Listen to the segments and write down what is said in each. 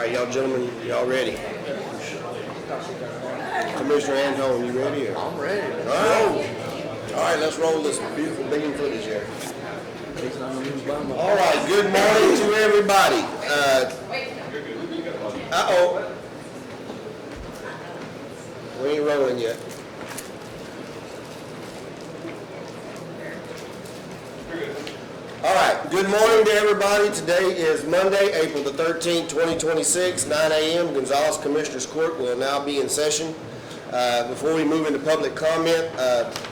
right, y'all gentlemen, y'all ready? Commissioner Antone, you ready? I'm ready. All right, let's roll this beautiful beam footage here. All right, good morning to everybody. We ain't rolling yet. All right, good morning to everybody. Today is Monday, April the 13th, 2026, 9 a.m. Gonzales Commissioners Court will now be in session. Before we move into public comment,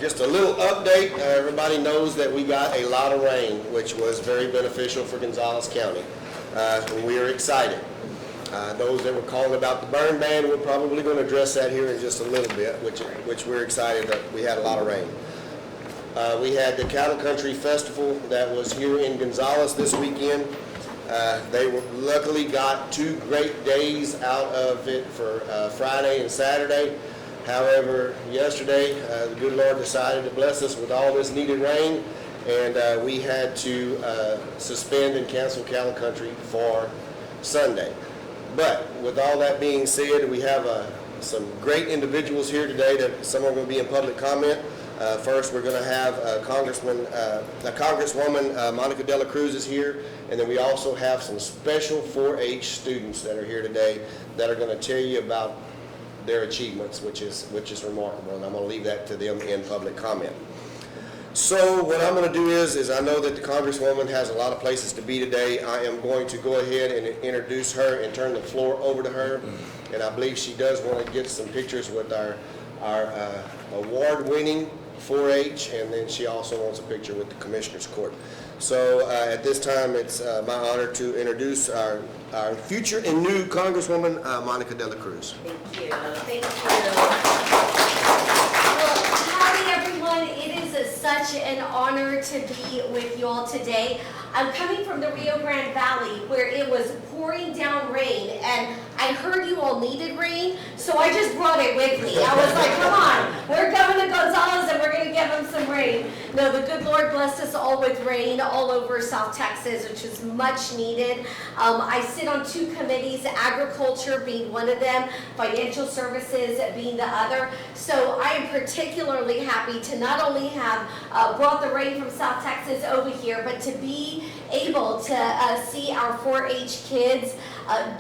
just a little update. Everybody knows that we got a lot of rain, which was very beneficial for Gonzales County. We are excited. Those that were calling about the burn ban, we're probably going to address that here in just a little bit, which we're excited that we had a lot of rain. We had the Cattle Country Festival that was here in Gonzales this weekend. They luckily got 2 great days out of it for Friday and Saturday. However, yesterday, the good Lord decided to bless us with all this needed rain, and we had to suspend and cancel Cattle Country for Sunday. But with all that being said, we have some great individuals here today that some are going to be in public comment. First, we're going to have Congresswoman Monica De La Cruz is here, and then we also have some special 4-H students that are here today that are going to tell you about their achievements, which is remarkable, and I'm going to leave that to them in public comment. So what I'm going to do is I know that the Congresswoman has a lot of places to be today. I am going to go ahead and introduce her and turn the floor over to her, and I believe she does want to get some pictures with our award-winning 4-H, and then she also wants a picture with the Commissioners Court. So at this time, it's my honor to introduce our future and new Congresswoman, Monica De La Cruz. Thank you. Thank you. Well, howdy everyone. It is such an honor to be with you all today. I'm coming from the Rio Grande Valley where it was pouring down rain, and I heard you all needed rain, so I just brought it with me. I was like, come on, we're coming to Gonzales and we're going to give them some rain. No, the good Lord blessed us all with rain all over South Texas, which is much needed. I sit on 2 committees, agriculture being one of them, financial services being the other. So I am particularly happy to not only have brought the rain from South Texas over here, but to be able to see our 4-H kids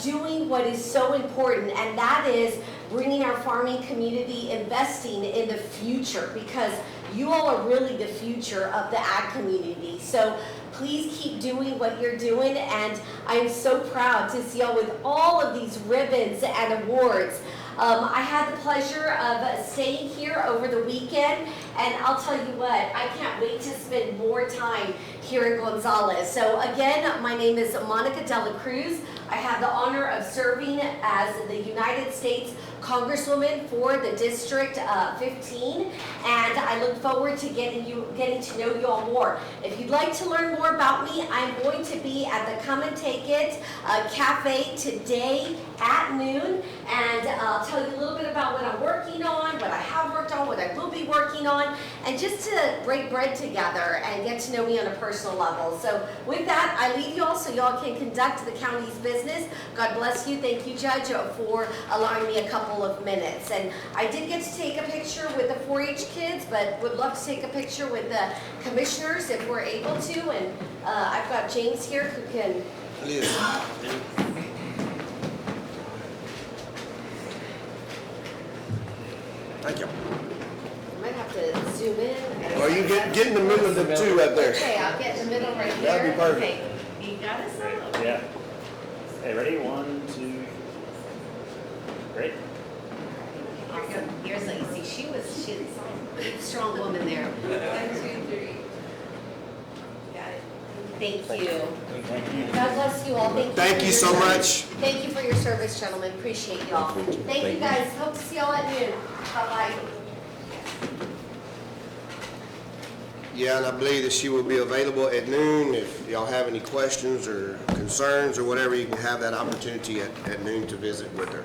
doing what is so important, and that is bringing our farming community, investing in the future, because you all are really the future of the ag community. So please keep doing what you're doing, and I'm so proud to see y'all with all of these ribbons and awards. I had the pleasure of staying here over the weekend, and I'll tell you what, I can't wait to spend more time here in Gonzales. So again, my name is Monica De La Cruz. I have the honor of serving as the United States Congresswoman for the District 15, and I look forward to getting to know you all more. If you'd like to learn more about me, I'm going to be at the Come and Take It Cafe today at noon, and I'll tell you a little bit about what I'm working on, what I have worked on, what I will be working on, and just to break bread together and get to know me on a personal level. So with that, I leave you all so y'all can conduct the county's business. God bless you. Thank you, Judge, for allowing me a couple of minutes. And I did get to take a picture with the 4-H kids, but would love to take a picture with the commissioners if we're able to. And I've got James here who can. Thank you. I might have to zoom in. Or you get in the middle of the 2 up there. Okay, I'll get in the middle right here. That'd be perfect. Okay. You got us now? Yeah. Okay, ready? 1, 2. Great. Awesome. Here's Lacey. She's a strong woman there. 1, 2, 3. Got it. Thank you. Thank you. God bless you all. Thank you so much. Thank you for your service, gentlemen. Appreciate you all. Thank you guys. Hope to see y'all at noon. Bye-bye. Yeah, and I believe that she will be available at noon. If y'all have any questions or concerns or whatever, you can have that opportunity at noon to visit with her.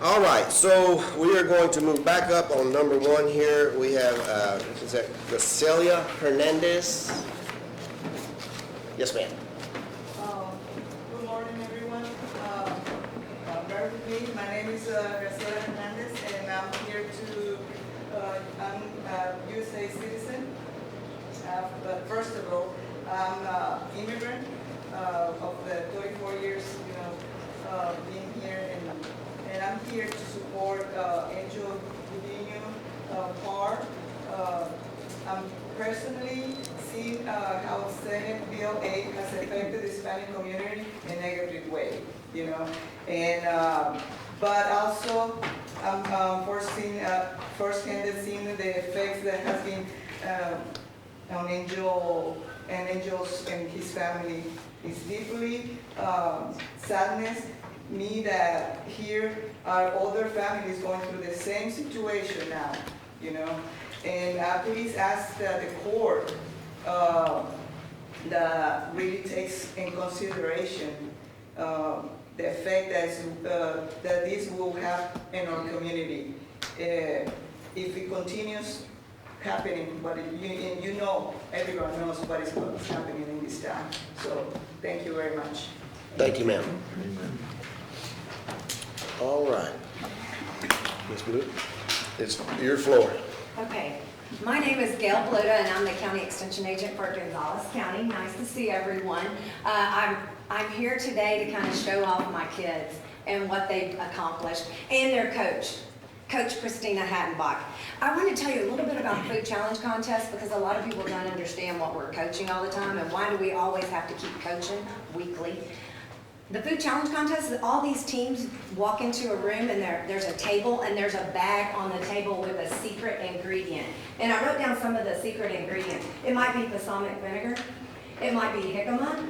All right, so we are going to move back up on number 1 here. We have, is that Gracelia Hernandez? Yes, ma'am. Good morning, everyone. Bill 8 has affected the Hispanic community in a negative way, you know. And, but also, I'm firsthand seeing the effects that has been on Angels and his family. It's deeply sadness me that here are other families going through the same situation now, you know. And please ask that the court that really takes in consideration the effect that this will have in our community. If it continues happening, but you know, everyone knows what is happening in this town. So thank you very much. Thank you, ma'am. All right. Ms. Blue, it's your floor. Okay, my name is Gail Bluta, and I'm the County Extension Agent for Gonzales County. Nice to see everyone. I'm here today to kind of show off my kids and what they've accomplished, and their coach, Coach Christina Hattenbach. I want to tell you a little bit about the Food Challenge Contest, because a lot of people don't understand what we're coaching all the time, and why do we always have to keep coaching weekly. The Food Challenge Contest is all these teams walk into a room, and there's a table, and there's a bag on the table with a secret ingredient. And I wrote down some of the secret ingredients. It might be balsamic vinegar. It might be jicama.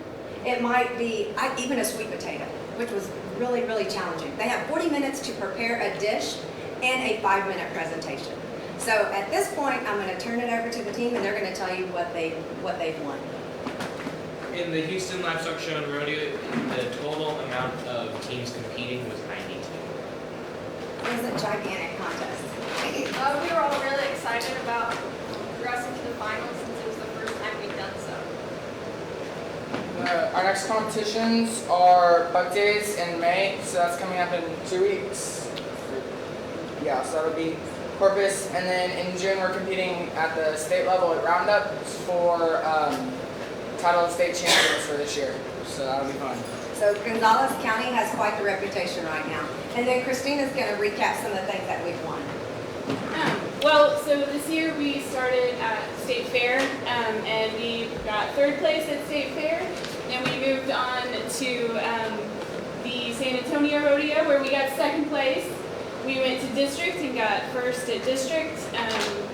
It might be even a sweet potato, which was really, really challenging. They have 40 minutes to prepare a dish and a 5-minute presentation. So at this point, I'm going to turn it over to the team, and they're going to tell you what they've won. In the Houston Livestock Show and Rodeo, the total amount of teams competing was 92. It was a gigantic contest. We were all really excited about progressing to the finals since it was the first time we'd done so. Our next competitions are Buck Days in May, so that's coming up in 2 weeks. Yeah, so that'll be Corpus, and then in June we're competing at the state level at Roundup for title of state champions for this year, so that'll be fun. So Gonzales County has quite the reputation right now. And then Christina's going to recap some of the things that we've won. Well, so this year we started at State Fair, and we got 3rd place at State Fair. And we moved on to the San Antonio Rodeo, where we got 2nd place. We went to district and got 1st at district.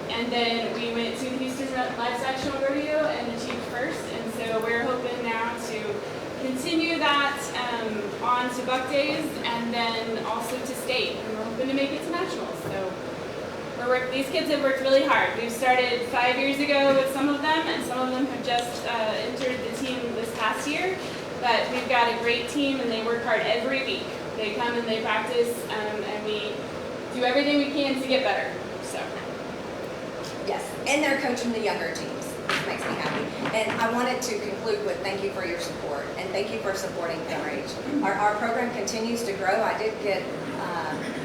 And then we went to the Houston Livestock Show and Rodeo and achieved 1st. And so we're hoping now to continue that on to Buck Days and then also to state. And we're hoping to make it to nationals. So these kids have worked really hard. We've started 5 years ago with some of them, and some of them have just entered the team this past year. But we've got a great team, and they work hard every week. They come and they practice, and we do everything we can to get better. So. Yes, and they're coaching the younger teams, which makes me happy. And I wanted to conclude with thank you for your support, and thank you for supporting MRH. Our program continues to grow. I did get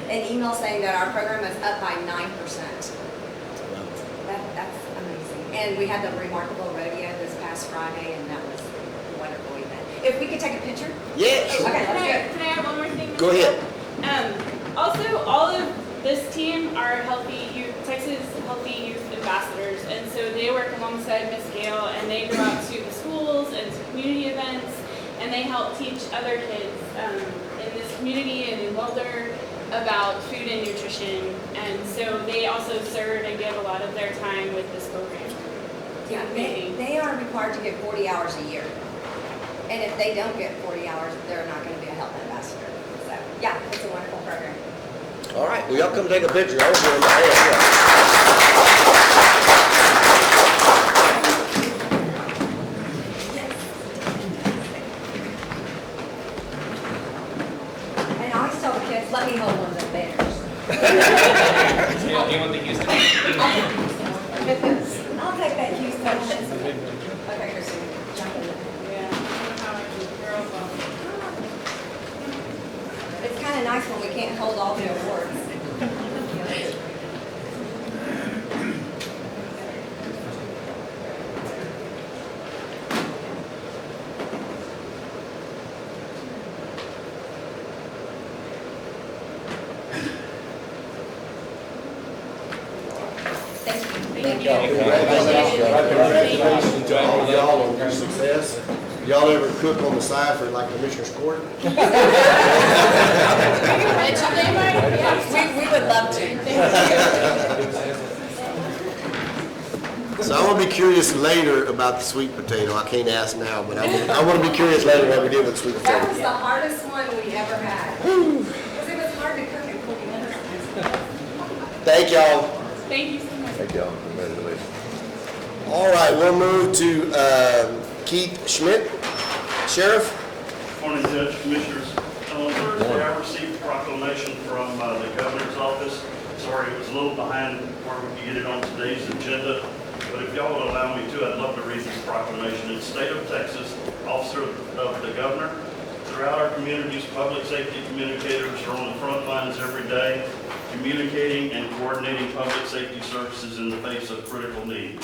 an email saying that our program is up by 9%. That's amazing. And we had the remarkable rodeo this past Friday, and that was a wonderful event. If we could take a picture? Yes. Okay, let's do it. Can I add one more thing? Go ahead. Also, all of this team are Texas Healthy Youth Ambassadors, and so they work alongside Miss Gail, and they go out to the schools and to community events, and they help teach other kids in this community and in Boulder about food and nutrition, and so they also serve and give a lot of their time with this program. Yeah, they are required to get 40 hours a year. And if they don't get 40 hours, they're not going to be a health ambassador. So, yeah, it's a wonderful program. All right, well, y'all come take a picture. I'll give them a hand. And I always tell the kids, let me hold one of the banners. Do you want the Houston? I'll take that Houston. Okay, Christine, jump in. It's kind of nice when we can't hold all the awards. Thank you. Congratulations to all of y'all on your success. Y'all ever cook on the side for like Commissioners Court? We would love to. So I want to be curious later about the sweet potato. I can't ask now, but I want to be curious later what we did with sweet That was potato. the hardest one we ever had. Because it was hard to cook and cook another time. Thank y'all. Thank you so much. Thank y'all. Congratulations. All right, we'll move to Keith Schmidt, Sheriff. Morning, Judge, Commissioners. On Thursday, I received a proclamation from the Governor's office. Sorry, it was a little behind where we could get it on today's agenda, but if y'all would allow me to, I'd love to read this proclamation. It's State of Texas, Officer of the Governor. Throughout our communities, public safety communicators are on the front lines every day, communicating and coordinating public safety services in the face of critical need.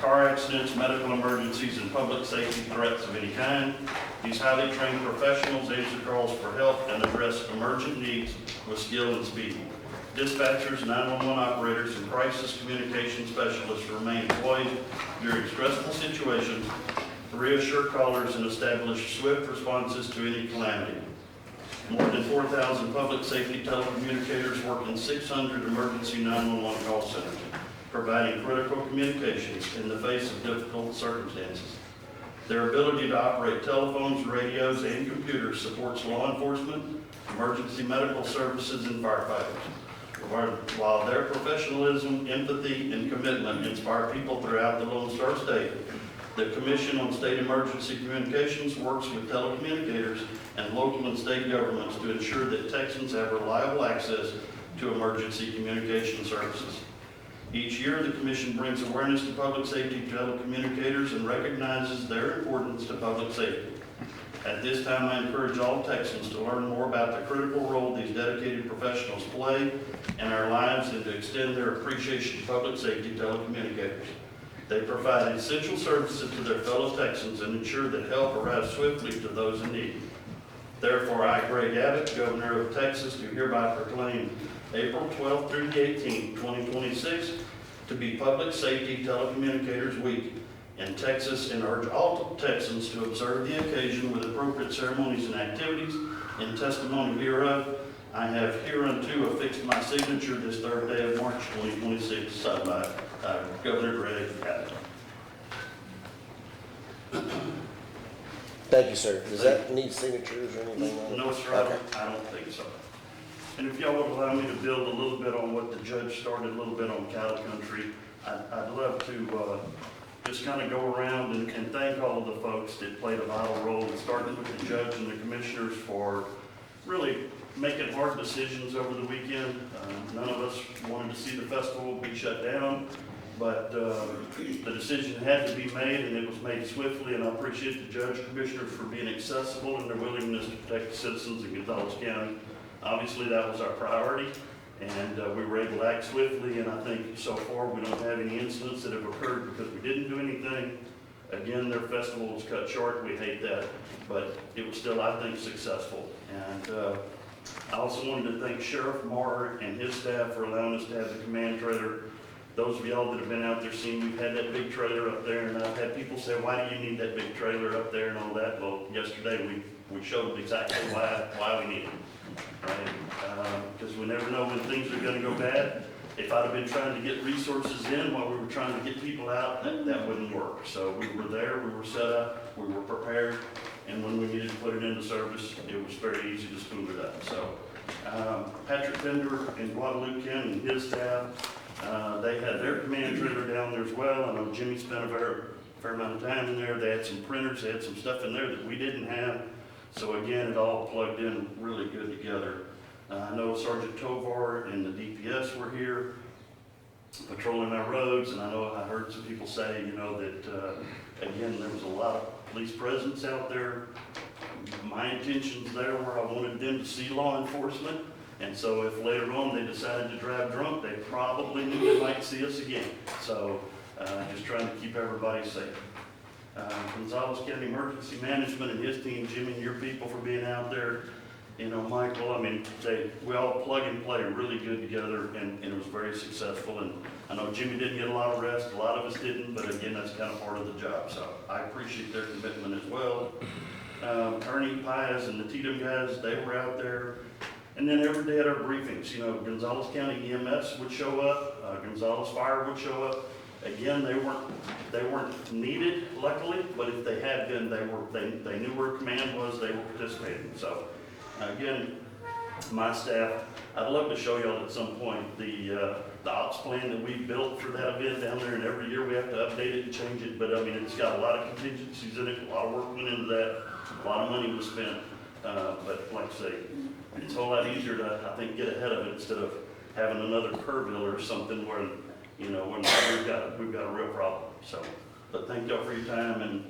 Car accidents, medical emergencies, and public safety threats of any kind. These highly trained professionals answer calls for help and address emergent needs with skill and speed. Dispatchers, 911 operators, and crisis communication specialists remain employed during stressful situations to reassure callers and establish swift responses to any calamity. More than 4,000 public safety telecommunicators work in 600 emergency 911 call centers, providing critical communications in the face of difficult circumstances. Their ability to operate telephones, radios, and computers supports law enforcement, emergency medical services, and firefighters. While their professionalism, empathy, and commitment inspire people throughout the Lone Star State, the Commission on State Emergency Communications works with telecommunicators and local and state governments to ensure that Texans have reliable access to emergency communication services. Each year, the Commission brings awareness to public safety telecommunicators and recognizes their importance to public safety. At this time, I encourage all Texans to learn more about the critical role these dedicated professionals play in our lives and to extend their appreciation to public safety telecommunicators. They provide essential services to their fellow Texans and ensure that help arrives swiftly to those in need. Therefore, I, Greg Abbott, Governor of Texas, do hereby proclaim April 12th through the 18th, 2026, to be Public Safety Telecommunicators Week in Texas, and urge all Texans to observe the occasion with appropriate ceremonies and activities. In testimony hereof, I have hereunto affixed my signature this third day of March 2026, signed by Governor Greg Abbott. Thank you, sir. Does that need signatures or anything on it? No, sir, I don't think so. And if y'all would allow me to build a little bit on what the judge started, a little bit on cattle country, I'd love to just kind of go around and thank all of the folks that played a vital role, starting with the judge and the commissioners for really making hard decisions over the weekend. None of us wanted to see the festival be shut down, but the decision had to be made, and it was made swiftly, and I appreciate the judge commissioners for being accessible and their willingness to protect the citizens in Gonzales County. Obviously, that was our priority, and we were able to act swiftly, and I think so far we don't have any incidents that have occurred because we didn't do anything. Again, their festival was cut short. We hate that, but it was still, I think, successful. And I also wanted to thank Sheriff Marr and his staff for allowing us to have the command trailer. Those of y'all that have been out there seeing, we've had that big trailer up there, and I've had people say, why do you need that big trailer up there and all that? Well, yesterday we showed exactly why we need it, right? Because we never know when things are gonna go bad. If I'd have been trying to get resources in while we were trying to get people out, that wouldn't work. So we were there, we were set up, we were prepared, and when we needed to put it into service, it was very easy to spool it up. So Patrick Bender in Guadalupe County and his staff, they had their command trailer down there as well. I know Jimmy spent a fair amount of time in there. They had some printers, they had some stuff in there that we didn't have. So again, it all plugged in really good together. I know Sergeant Tovar and the DPS were here patrolling our roads, and I know I heard some people say, you know, that again, there was a lot of police presence out there. My intentions there were I wanted them to see law enforcement, and so if later on they decided to drive drunk, they probably knew they might see us again. So just trying to keep everybody safe. Gonzales County Emergency Management and his team, Jimmy and your people for being out there. you know, Michael, I mean, we all plug and play really good together, and it was very successful. And I know Jimmy didn't get a lot of rest, a lot of us didn't, but again, that's kind of part of the job. So I appreciate their commitment as well. Ernie Pies and the Tatum guys, they were out there. And then every day at our briefings, you know, Gonzales County EMS would show up, Gonzales Fire would show up. Again, they weren't needed, luckily, but if they had been, they knew where command was, they were participating. So, again, my staff, I'd love to show y'all at some point the ops plan that we built for that event down there, and every year we have to update it and change it, but I mean, it's got a lot of contingencies in it, a lot of work went into that, a lot of money was spent, but like I say, it's a whole lot easier to, I think, get ahead of it instead of having another Kerrville or something where, you know, when we've got a real problem. So, but thank y'all for your time, and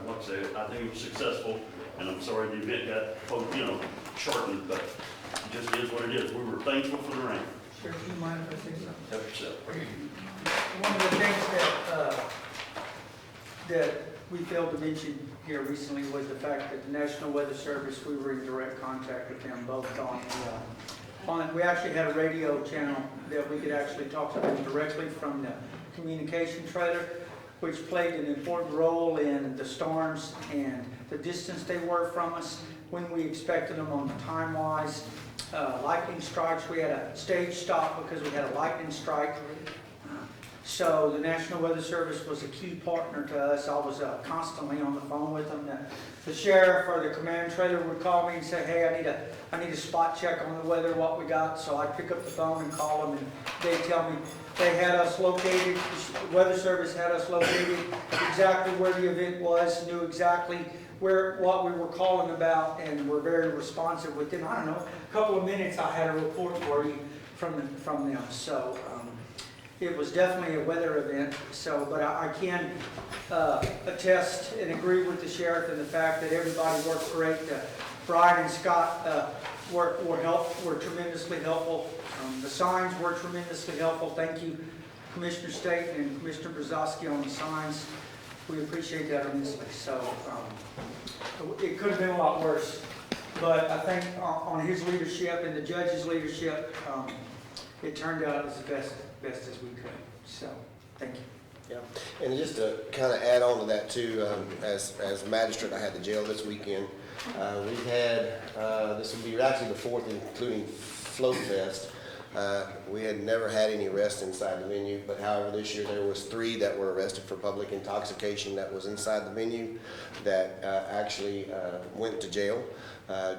like I say, I think it was successful, and I'm sorry the event got, you know, shortened, but it just is what it is. We were thankful for the rain. Sure, do you mind if I say something? Help yourself. One of the things that we failed to mention here recently was the fact that the National Weather Service, we were in direct contact with them both on we actually had a radio channel that we could actually talk to them directly from the communication trailer, which played an important role in the storms and the distance they were from us, when we expected them on the time-wise. Lightning strikes, we had a stage stop because we had a lightning strike. So the National Weather Service was a key partner to us. I was constantly on the phone with them. The sheriff or the command trailer would call me and say, hey, I need a spot check on the weather, what we got. So I'd pick up the phone and call them, and they'd tell me they had us located, the Weather Service had us located exactly where the event was, knew exactly what we were calling about, and were very responsive. Within, I don't know, a couple of minutes I had a report for you from them. So it was definitely a weather event. So, but I can attest and agree with the sheriff in the fact that everybody worked great. Brian and Scott were tremendously helpful. The signs were tremendously helpful. Thank you, Commissioner Staten and Commissioner Brzezowski, on the signs. We appreciate that immensely. So it could have been a lot worse, but I think on his leadership and the judge's leadership, it turned out as best as we could. So thank you. Yeah, and just to kind of add on to that too, as magistrate, I had the jail this weekend. We've had, this will be actually the fourth, including Float Fest. We had never had any arrests inside the venue, but however this year there was 3 that were arrested for public intoxication that was inside the venue that actually went to jail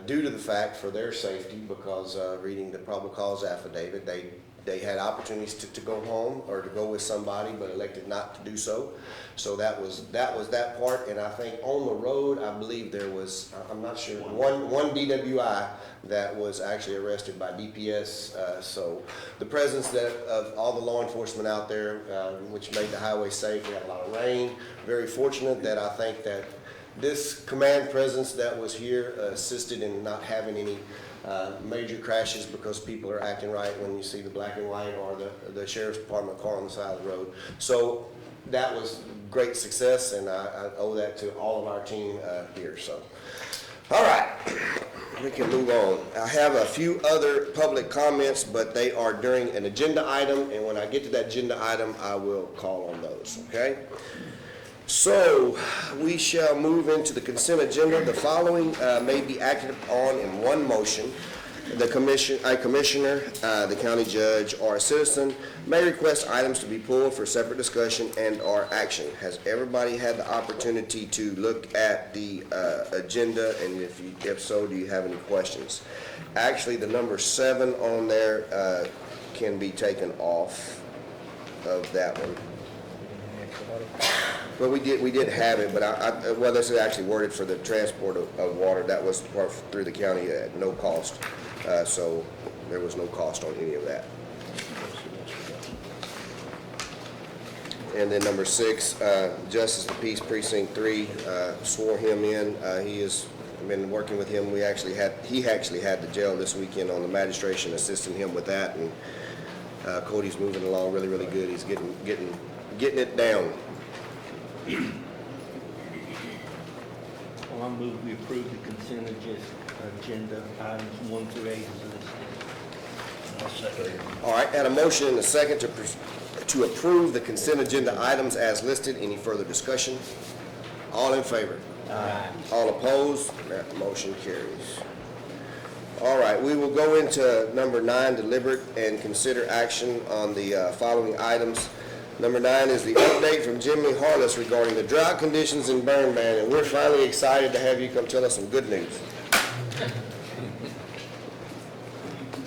due to the fact, for their safety, because reading the probable cause affidavit, they had opportunities to go home or to go with somebody, but elected not to do so. So that was that part. And I think on the road, I believe there was, I'm not sure, one DWI that was actually arrested by DPS. So the presence of all the law enforcement out there, which made the highway safe. We had a lot of rain. Very fortunate that I think that this command presence that was here assisted in not having any major crashes, because people are acting right when you see the black and white or the sheriff's department car on the side of the road. So that was great success, and I owe that to all of our team here. So, all right, we can move on. I have a few other public comments, but they are during an agenda item, and when I get to that agenda item, I will call on those, okay? So we shall move into the consent agenda. The following may be acted upon in one motion. A commissioner, the county judge, or a citizen may request items to be pulled for separate discussion and or action. Has everybody had the opportunity to look at the agenda? And if so, do you have any questions? Actually, the number 7 on there can be taken off of that one. Well, we did have it, but well, this is actually worded for the transport of water. That was part through the county at no cost, so there was no cost on any of that. And then number 6, Justice of the Peace Precinct 3, swore him in. He has been working with him. He actually had the jail this weekend on the magistration, assisting him with that, and Cody's moving along really, really good. He's getting it down. Well, I'll move we approve the consent agenda items 1 through 8 as listed. I'll second it. All right, and a motion and a second to approve the consent agenda items as listed. Any further discussion? All in favor? Aye. All opposed? That motion carries. All right, we will go into number 9, deliberate and consider action on the following items. Number 9 is the update from Jimmy Harless regarding the drought conditions in burn ban, and we're finally excited to have you come tell us some good news.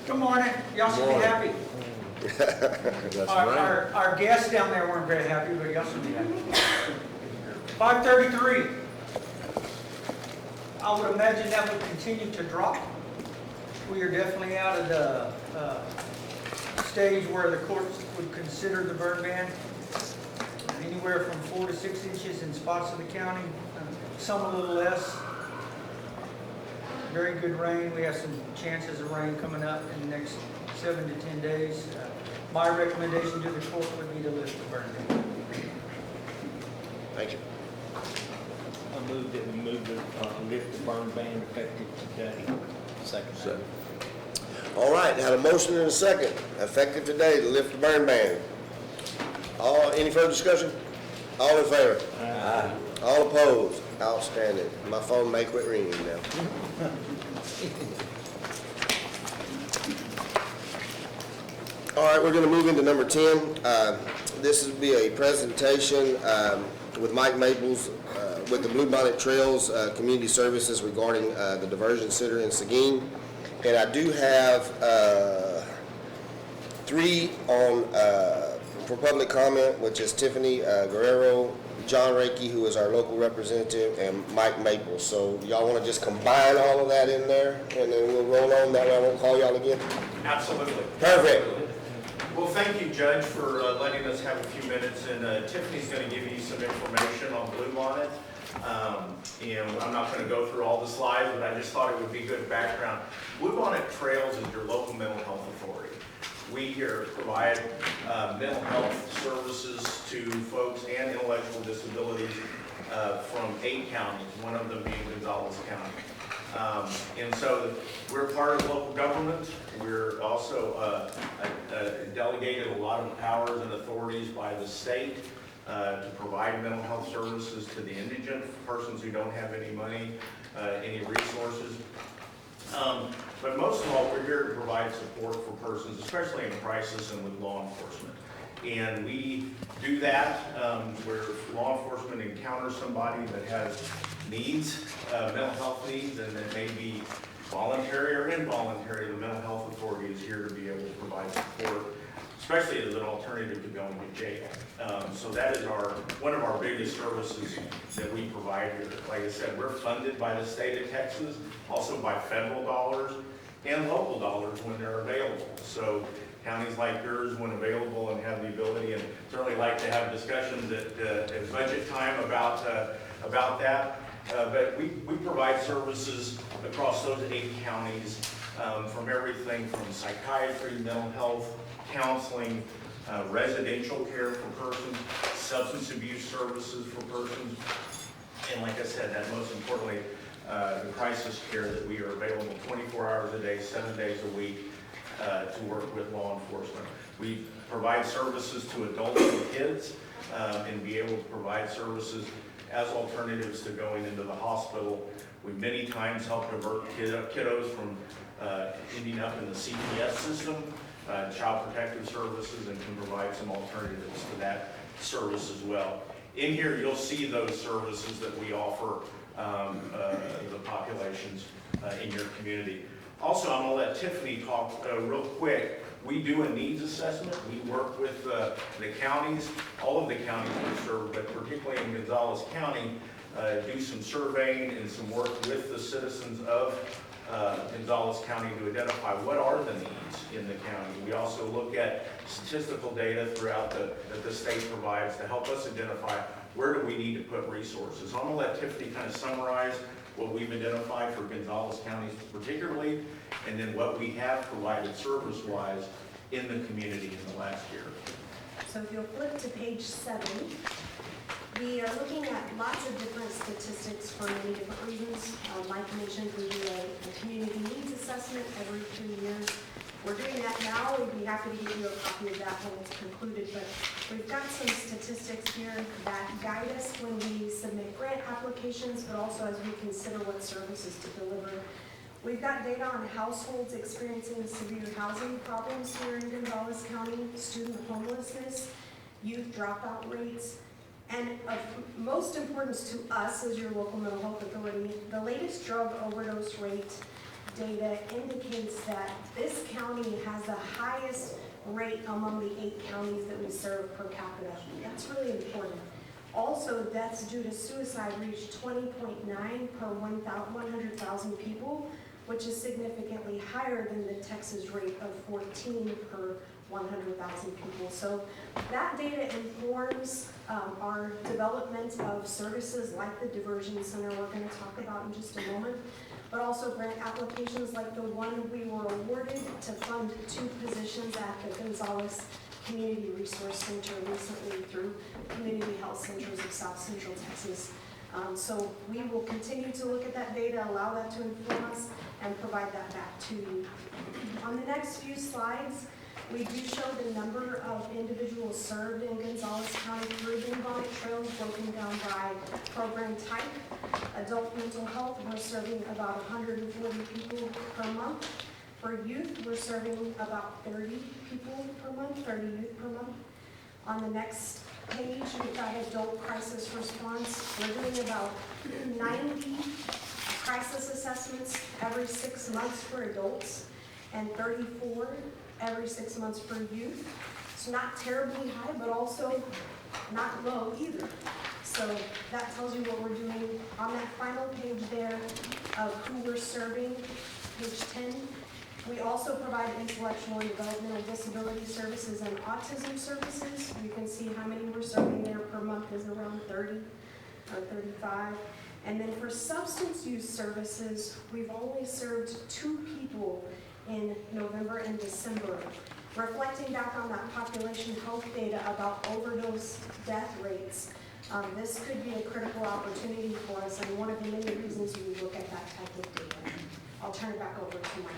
Good morning, y'all should be happy. Our guests down there weren't very happy, but y'all should be happy. 5:33. I would imagine that would continue to drop. We are definitely out of the stage where the courts would consider the burn ban. Anywhere from 4 to 6 inches in spots of the county, some a little less. Very good rain. We have some chances of rain coming up in the next 7 to 10 days. My recommendation to the court would be to lift the burn ban. Thank you. I move that we lift the burn ban effective today. Second. All right, had a motion and a second, effective today to lift the burn ban. Any further discussion? All in favor? Aye. All opposed? Outstanding. My phone may quit ringing now. All right, we're going to move into number 10. This will be a presentation with Mike Maples with the Bluebonnet Trails Community Services regarding the diversion center in Seguin. And I do have 3 on for public comment, which is Tiffany Guerrero, John Reiki, who is our local representative, and Mike Maples. So y'all want to just combine all of that in there, and then we'll roll on. That way I won't call y'all again? Absolutely. Perfect. Well, thank you, Judge, for letting us have a few minutes, and Tiffany's going to give you some information on Bluebonnet. And I'm not going to go through all the slides, but I just thought it would be good background. Bluebonnet Trails is your local mental health authority. We here provide mental health services to folks and intellectual disabilities from 8 counties, one of them being Gonzales County. And so we're part of local government. We're also delegated a lot of powers and authorities by the state to provide mental health services to the indigent, persons who don't have any money, any resources. But most of all, we're here to provide support for persons, especially in crisis and with law enforcement. And we do that where law enforcement encounters somebody that has needs, mental health needs, and that may be voluntary or involuntary. The mental health authority is here to be able to provide support, especially as an alternative to going to jail. So that is one of our biggest services that we provide here. Like I said, we're funded by the state of Texas, also by federal dollars and local dollars when they're available. So counties like yours, when available and have the ability, and certainly like to have discussions at budget time about that. But we provide services across those 8 counties from everything from psychiatry, mental health, counseling, residential care for persons, substance abuse services for persons, and like I said, that most importantly, the crisis care that we are available 24 hours a day, 7 days a week to work with law enforcement. We provide services to adults and kids and be able to provide services as alternatives to going into the hospital. We many times help divert kiddos from ending up in the CPS system, Child Protective Services, and can provide some alternatives to that service as well. In here, you'll see those services that we offer the populations in your community. Also, I'm going to let Tiffany talk real quick. We do a needs assessment. We work with the counties, all of the counties we serve, but particularly in Gonzales County, do some surveying and some work with the citizens of Gonzales County to identify what are the needs in the county. We also look at statistical data throughout that the state provides to help us identify where do we need to put resources. So I'm going to let Tiffany kind of summarize what we've identified for Gonzales County particularly, and then what we have provided service-wise in the community in the last year. So if you'll flip to page 7, We are looking at lots of different statistics for many different reasons. Like I mentioned, we do a community needs assessment every 2 years. We're doing that now. We'd be happy to give you a copy of that when it's concluded, but we've got some statistics here that guide us when we submit grant applications, but also as we consider what services to deliver. We've got data on households experiencing severe housing problems here in Gonzales County, student homelessness, youth dropout rates, and of most importance to us as your local mental health authority, the latest drug overdose rate data indicates that this county has the highest rate among the 8 counties that we serve per capita. That's really important. Also, deaths due to suicide reached 20.9 per 100,000 people, which is significantly higher than the Texas rate of 14 per 100,000 people. So that data informs our development of services like the diversion center we're going to talk about in just a moment, but also grant applications like the one we were awarded to fund 2 positions at the Gonzales Community Resource Center recently through Community Health Centers of South Central Texas. So we will continue to look at that data, allow that to inform us, and provide that back to you. On the next few slides, we do show the number of individuals served in Gonzales County through the Bonnet Trails, broken down by program type. Adult mental health, we're serving about 140 people per month. For youth, we're serving about 30 people per month, 30 youth per month. On the next page, we've got adult crisis response. We're doing about 90 crisis assessments every 6 months for adults and 34 every 6 months for youth. It's not terribly high, but also not low either. So that tells you what we're doing. On that final page there of who we're serving, page 10, we also provide intellectual and developmental disability services and autism services. You can see how many we're serving there per month is around 30 or 35. And then for substance use services, we've only served 2 people in November and December. Reflecting back on that population health data about overdose death rates, this could be a critical opportunity for us and one of the many reasons you would look at that type of data. I'll turn it back over to Mike.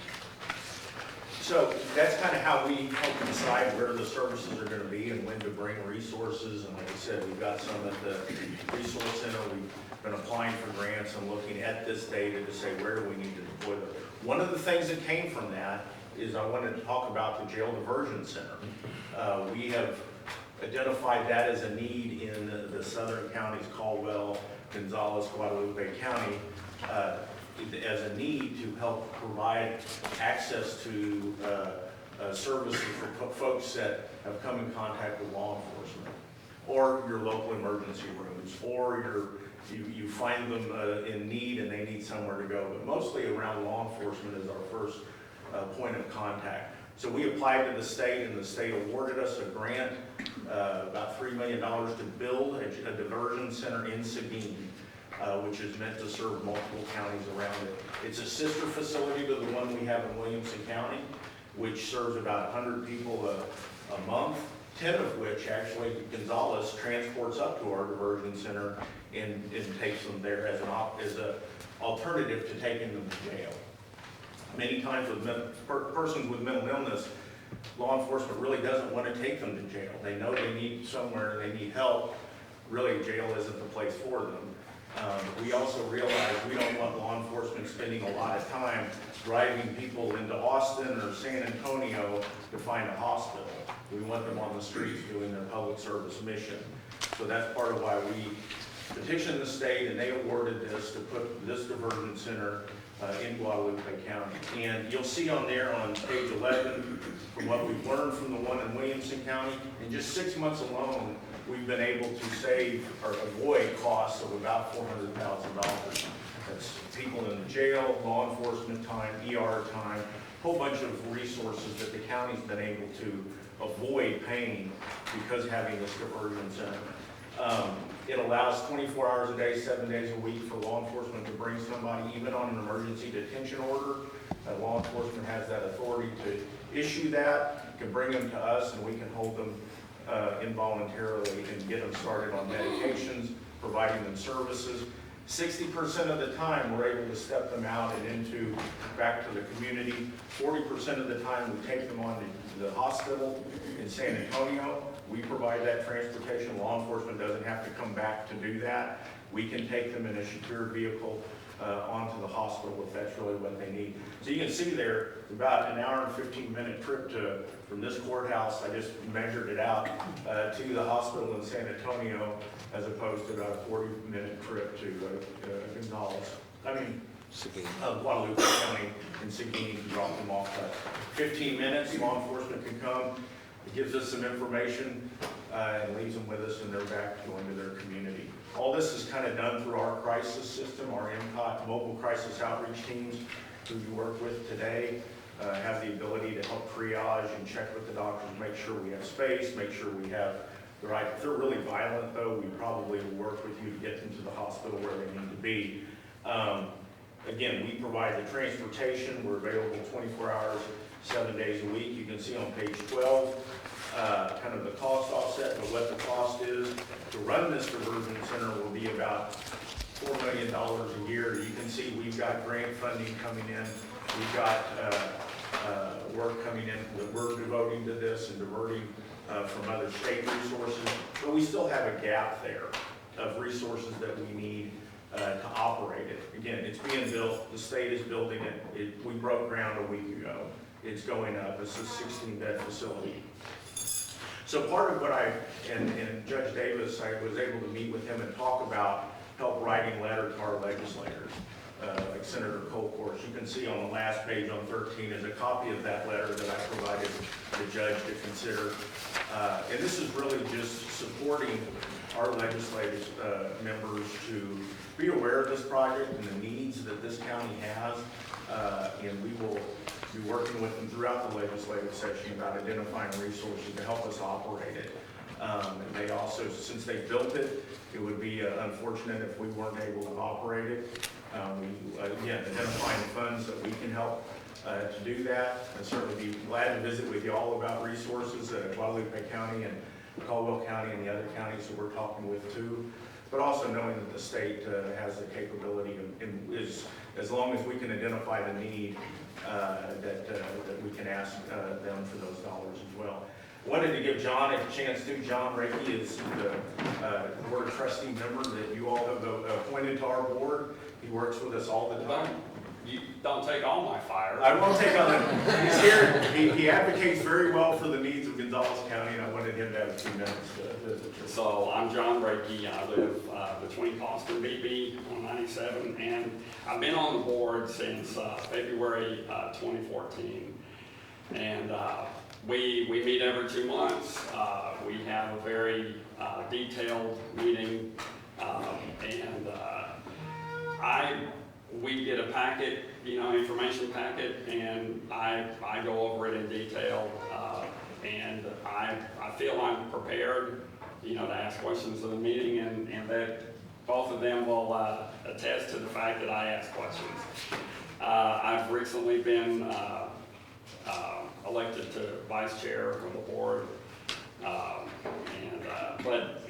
So that's kind of how we help decide where the services are going to be and when to bring resources. And like I said, we've got some at the resource center. We've been applying for grants and looking at this data to say where do we need to deploy them. One of the things that came from that is I wanted to talk about the jail diversion center. We have identified that as a need in the southern counties, Caldwell, Gonzales, Guadalupe County, as a need to help provide access to services for folks that have come in contact with law enforcement, or your local emergency rooms, or you find them in need and they need somewhere to go. But mostly around law enforcement is our first point of contact. So we applied to the state, and the state awarded us a grant, about $3 million to build a diversion center in Seguin, which is meant to serve multiple counties around it. It's a sister facility to the one we have in Williamson County, which serves about 100 people a month, 10 of which actually Gonzales transports up to our diversion center and takes them there as an alternative to taking them to jail. Many times with persons with mental illness, law enforcement really doesn't want to take them to jail. They know they need somewhere, they need help. Really, jail isn't the place for them. We also realize we don't want law enforcement spending a lot of time driving people into Austin or San Antonio to find a hospital. We want them on the streets doing their public service mission. So that's part of why we petitioned the state, and they awarded this to put this diversion center in Guadalupe County. And you'll see on there on page 11, from what we've learned from the one in Williamson County, in just 6 months alone, we've been able to save or avoid costs of about $400,000. That's people in the jail, law enforcement time, ER time, a whole bunch of resources that the county's been able to avoid paying because having this diversion center. It allows 24 hours a day, 7 days a week for law enforcement to bring somebody, even on an emergency detention order. Law enforcement has that authority to issue that, can bring them to us, and we can hold them involuntarily and get them started on medications, providing them services. 60% of the time, we're able to step them out and back to the community. 40% of the time, we take them on to the hospital in San Antonio. We provide that transportation. Law enforcement doesn't have to come back to do that. We can take them in a secured vehicle onto the hospital if that's really what they need. So you can see there, it's about an hour and 15-minute trip from this courthouse, I just measured it out, to the hospital in San Antonio, as opposed to about a 40-minute trip to Guadalupe County in Seguin to drop them off. 15 minutes, law enforcement can come. It gives us some information and leaves them with us, and they're back going to their community. All this is kind of done through our crisis system, our MCOT mobile crisis outreach teams, who you work with today, have the ability to help triage and check with the doctors, make sure we have space, make sure we have the right. If they're really violent, though, we probably will work with you to get them to the hospital where they need to be. Again, we provide the transportation. We're available 24 hours, 7 days a week. You can see on page 12 kind of the cost offset, but what the cost is to run this diversion center will be about $4 million a year. You can see we've got grant funding coming in. We've got work coming in that we're devoting to this and diverting from other state resources. But we still have a gap there of resources that we need to operate it. Again, it's being built. The state is building it. We broke ground a week ago. It's going up. It's a 16-bed facility. So part of what and Judge Davis, I was able to meet with him and talk about help writing letters to our legislators, like Senator Colcourse. You can see on the last page on 13 is a copy of that letter that I provided the judge to consider. And this is really just supporting our legislative members to be aware of this project and the needs that this county has. And we will be working with them throughout the legislative session about identifying resources to help us operate it. And they also, since they built it, it would be unfortunate if we weren't able to operate it. Again, identifying the funds that we can help to do that. I'd certainly be glad to visit with you all about resources at Guadalupe County and Caldwell County and the other counties that we're talking with too. But also knowing that the state has the capability and is, as long as we can identify the need, that we can ask them for those dollars as well. Wanted to give John a chance to. John Reiki is the board trustee member that you all have appointed to our board. He works with us all the time. You don't take all my fire. I won't take on him. He's here. He advocates very well for the needs of Gonzales County, and I wanted him to have a few minutes to visit. So I'm John Reiki. I live between Boston BB on 97, and I've been on the board since February 2014. And we meet every 2 months. We have a very detailed meeting, and we get a packet, information packet, and I go over it in detail, and I feel I'm prepared, to ask questions in the meeting, and that both of them will attest to the fact that I ask questions. I've recently been elected to vice chair of the board, but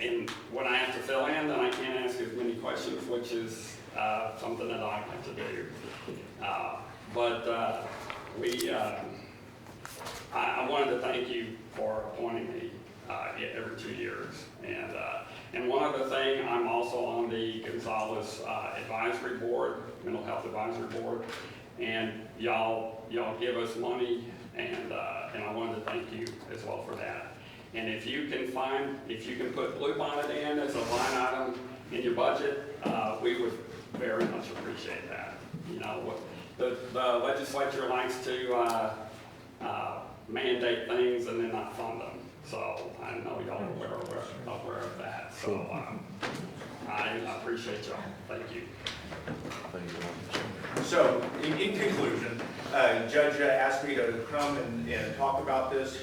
when I have to fill in, then I can't ask as many questions, which is something that I like to do. I wanted to thank you for appointing me every 2 years. And one other thing, I'm also on the Gonzales Advisory Board, Mental Health Advisory Board, and y'all give us money, and I wanted to thank you as well for that. And if you can put Blue Bonnet in as a line item in your budget, we would very much appreciate that. The legislature likes to mandate things and then not fund them. So I know y'all are aware of that. So I appreciate y'all. Thank you. So in conclusion, Judge asked me to come and talk about this.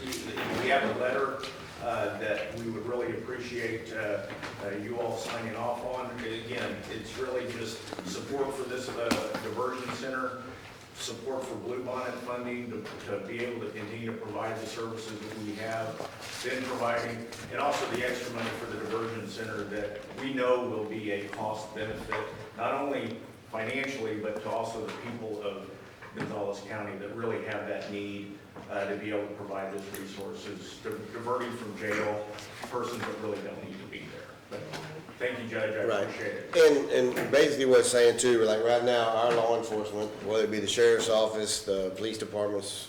We have a letter that we would really appreciate you all signing off on. Again, it's really just support for this diversion center. support for Bluebonnet funding to be able to continue to provide the services that we have been providing, and also the extra money for the diversion center that we know will be a cost benefit, not only financially, but to also the people of Gonzales County that really have that need to be able to provide those resources, diverting from jail persons that really don't need to be there. But thank you, Judge, I Right. appreciate it. And basically what it's saying too, like right now, our law enforcement, whether it be the sheriff's office, the police departments,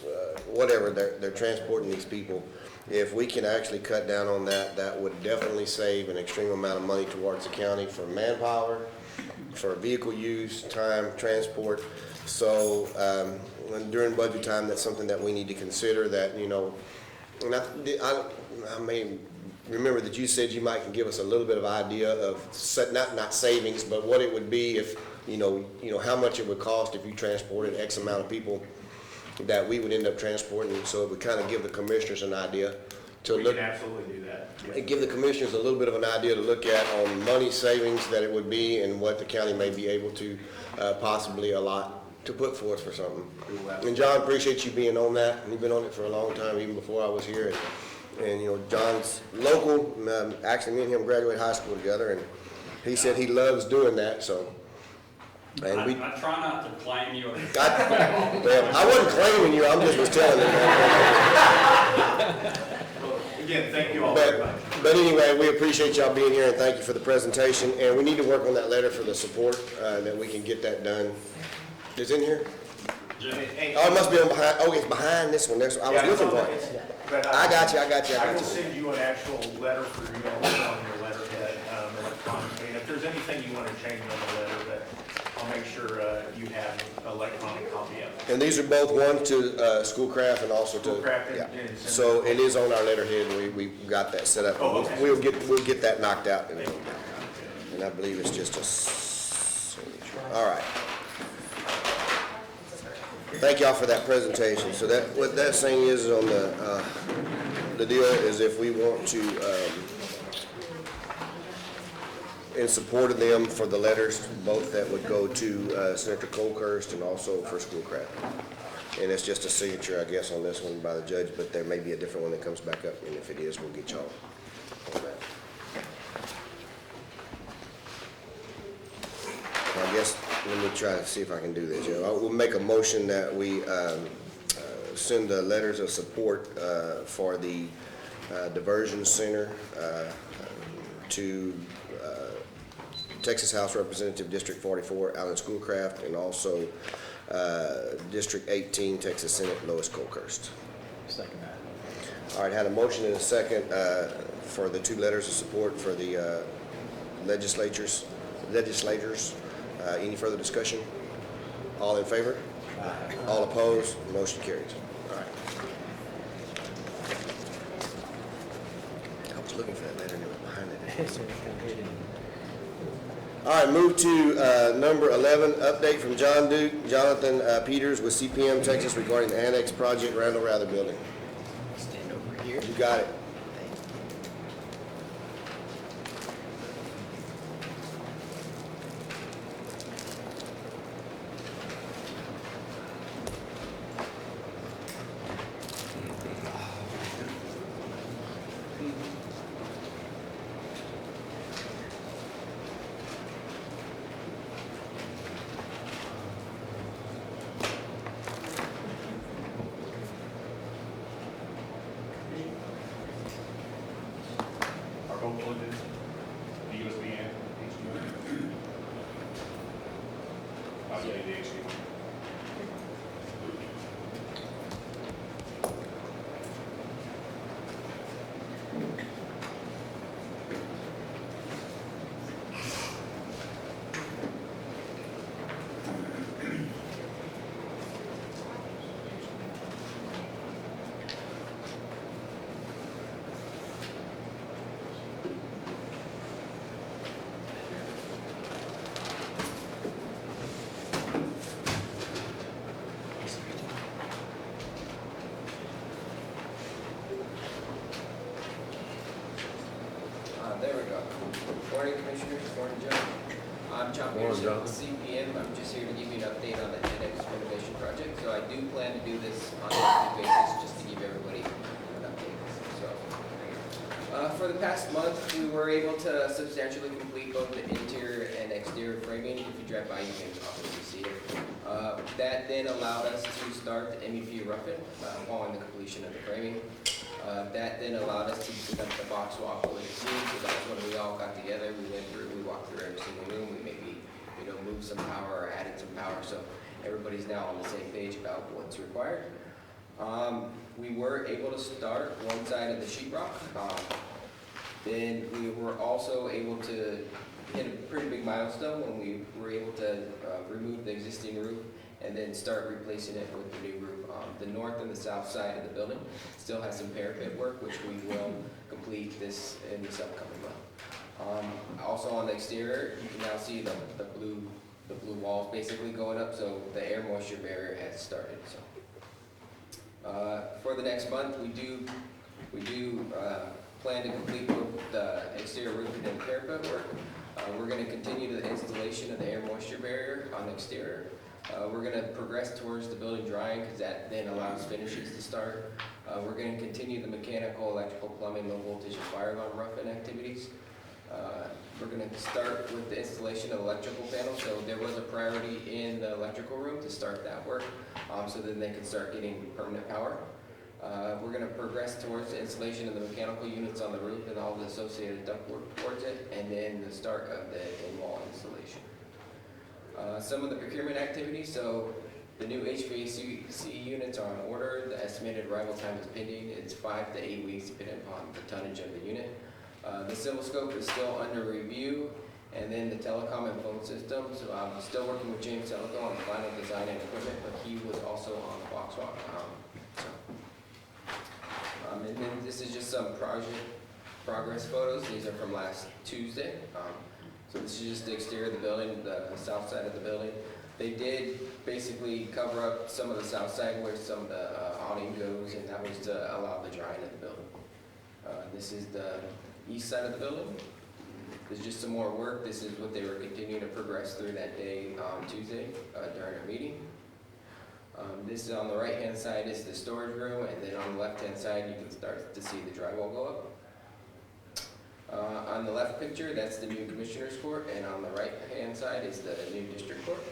whatever, they're transporting these people. If we can actually cut down on that, that would definitely save an extreme amount of money towards the county for manpower, for vehicle use, time, transport. So, during budget time, that's something that we need to consider that, you know, and I may remember that you said you might can give us a little bit of idea of not savings, but what it would be if, you know, how much it would cost if you transported X amount of people that we would end up transporting. So it would kind of give the commissioners an idea to We look. can absolutely do that. Yes. And give the commissioners a little bit of an idea to look at on money savings that it would be and what the county may be able to possibly allot to put forth for something. And John, appreciate you being on that. You've been on it for a long time, even before I was here. And you know, John's local. Actually, me and him graduated high school together, and he said he loves doing that. So, and I try not to claim you. well, I wasn't claiming you. I just was telling him that. Again, thank you all very much. But anyway, we appreciate y'all being here and thank you for the presentation. And we need to work on that letter for the support that we can get that done. Is it in here? Oh, it must be on behind. Oh, it's behind this one. I was looking for it. But I got you. I will send you an actual letter for you all on your letterhead electronically. And if there's anything you want to change on the letter, that I'll make sure you have an electronic copy of it. And these are both one to Schoolcraft and also to Schoolcraft yeah. and So it is on our letterhead. We got that set up. Oh, okay. We'll get that knocked out. And I believe it's just a signature. All right. Thank y'all for that presentation. So that what that saying is on the deal is if we want to in support of them for the letters, both that would go to Senator Colehurst and also for Schoolcraft. And it's just a signature, I guess, on this one by the judge, but there may be a different one that comes back up, and if it is, we'll get y'all on that. I guess, let me try to see if I can do this. I will make a motion that we send the letters of support for the diversion center to Texas House Representative District 44, Alan Schoolcraft, and also District 18, Texas Senate, Lois Colehurst. Second that. All right, had a motion and a second for the two letters of support for the legislators. Any further discussion? All in favor? Aye. All opposed? Motion carries. All right. I was looking for that letter and it was behind it. All right, move to number 11, update from John Duke, Jonathan Peters with CPM Texas regarding the annex project Randall Rather Building. Stand over here. You got it. Our goal is the USB and HDMI. Oh, yeah, the HDMI. There we go. Morning, Commissioners. Morning, Judge. I'm John Peterson with CPM. I'm just here to give you an update on the annex renovation project. So I do plan to do this on a monthly basis just to give everybody an update. So, for the past month, we were able to substantially complete both the interior and exterior framing. If you drive by, you can obviously see it. That then allowed us to start the MEP rough-in following the completion of the framing. That then allowed us to conduct the box walk with the team. So that's when we all got together. We went through, we walked through every single room. We maybe, moved some power or added some power. So everybody's now on the same page about what's required. We were able to start one side of the sheetrock. Then we were also able to hit a pretty big milestone when we were able to remove the existing roof and then start replacing it with the new roof. The north and the south side of the building still has some parapet work, which we will complete this in this upcoming month. Also on the exterior, you can now see the blue walls basically going up, so the air moisture barrier has started. So for the next month, we do plan to complete both the exterior roofing and parapet work. We're going to continue the installation of the air moisture barrier on the exterior. We're going to progress towards the building drying because that then allows finishes to start. We're going to continue the mechanical, electrical, plumbing, low voltage, and fire alarm rough-in activities. We're going to start with the installation of electrical panels. So there was a priority in the electrical room to start that work so then they can start getting permanent power. We're going to progress towards the installation of the mechanical units on the roof and all the associated ductwork towards it, and then the start of the in-wall installation. Some of the procurement activities, so the new HVAC units are on order. The estimated arrival time is pending. It's 5 to 8 weeks depending upon the tonnage of the unit. The civil scope is still under review, and then the telecom and phone systems. I'm still working with James Teleco on the final design and equipment, but he was also on the box walk. And then this is just some project progress photos. These are from last Tuesday. So this is just the exterior of the building, the south side of the building. They did basically cover up some of the south side where some of the awning goes, and that was to allow the drying of the building. This is the east side of the building. There's just some more work. This is what they were continuing to progress through that day on Tuesday during our meeting. This is on the right-hand side is the storage room, and then on the left-hand side you can start to see the drywall go up. On the left picture, that's the new Commissioners Court, and on the right-hand side is the new District Court.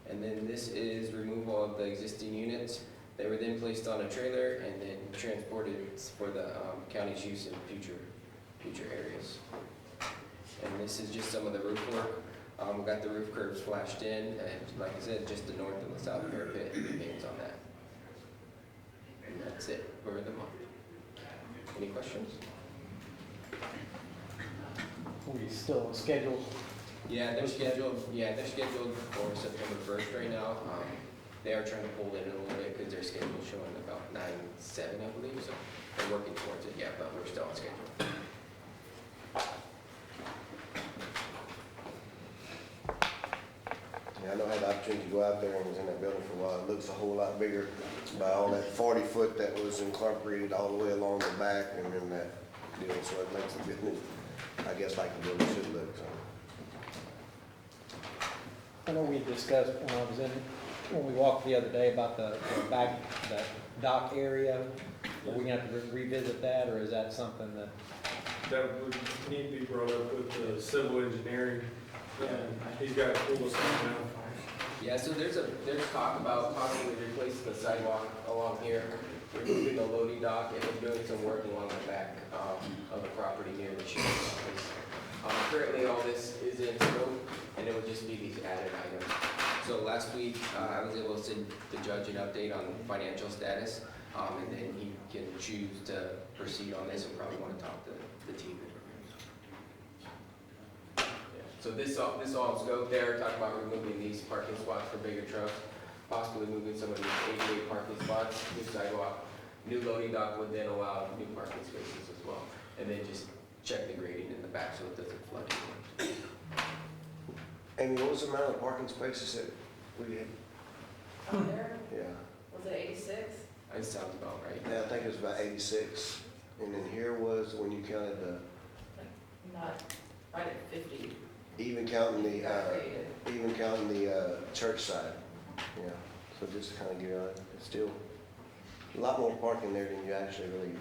And then this is removal of the existing units. They were then placed on a trailer and then transported for the county's use in future areas. And this is just some of the roof work. We got the roof curves flashed in, and like I said, just the north and the south parapet remains on that. And that's it for the month. Any questions? We still scheduled? Yeah, they're scheduled for September 1st right now. They are trying to pull it in a little bit because their schedule's showing about 9/7, I believe, so they're working towards it, yeah, but we're still on schedule. Yeah, I know I had the opportunity to go out there and was in that building for a while. It looks a whole lot bigger by all that 40-foot that was incorporated all the way along the back and then that deal, so it makes a good, I guess, like the building should look, so. I know we discussed when we walked the other day about the back, the dock area. Are we gonna have to revisit that, or is that something that? That would need to be brought up with the civil engineering. He's got to pull us down now. Yeah, so there's talk about possibly replacing the sidewalk along here, removing the loading dock, and then doing some work along the back of the property near the sheriff's office. Currently, all this is in scope, and it would just be these added items. So last week, I was able to send the judge an update on financial status, and then he can choose to proceed on this and probably want to talk to the team. So this all in scope there, talk about removing these parking spots for bigger trucks, possibly moving some of these 88 parking spots, new sidewalk, new loading dock would then allow new parking spaces as well. And then just check the grading in the back so it doesn't flood in. Amy, what was the amount of parking spaces that we had? Out there? Yeah. Was it 86? That sounds about right. Yeah, I think it was about 86. And then here was when you counted the. Not right at 50. even counting the church side, yeah. So just to kind of get on it, it's still a lot more parking there than you actually really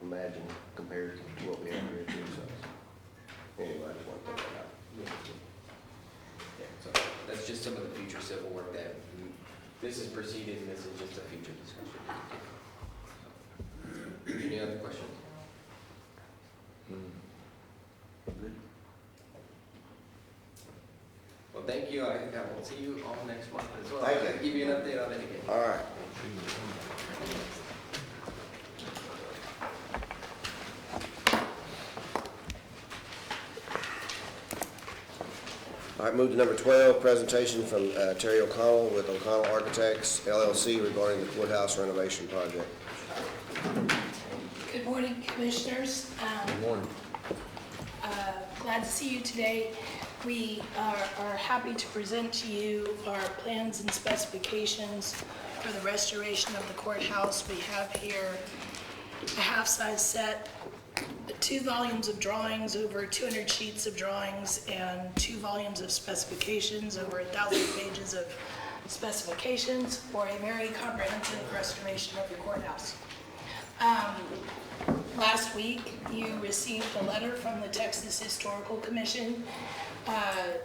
imagine compared to what we have here too, so. Anyway, I just want to put that out. Yeah, so that's just some of the future civil work that this is proceeding, and this is just a future discussion. Any other questions? Good. Well, thank you. I will see you all next month as well. Thank you. I'll give you an update on it again. All right. All right, move to number 12, presentation from Terry O'Connell with O'Connell Architects, LLC regarding the courthouse renovation project. Good morning, Commissioners. Good morning. Glad to see you today. We are happy to present to you our plans and specifications for the restoration of the courthouse. We have here a half-size set, 2 volumes of drawings, over 200 sheets of drawings, and 2 volumes of specifications, over 1,000 pages of specifications for a very comprehensive restoration of the courthouse. Last week, you received a letter from the Texas Historical Commission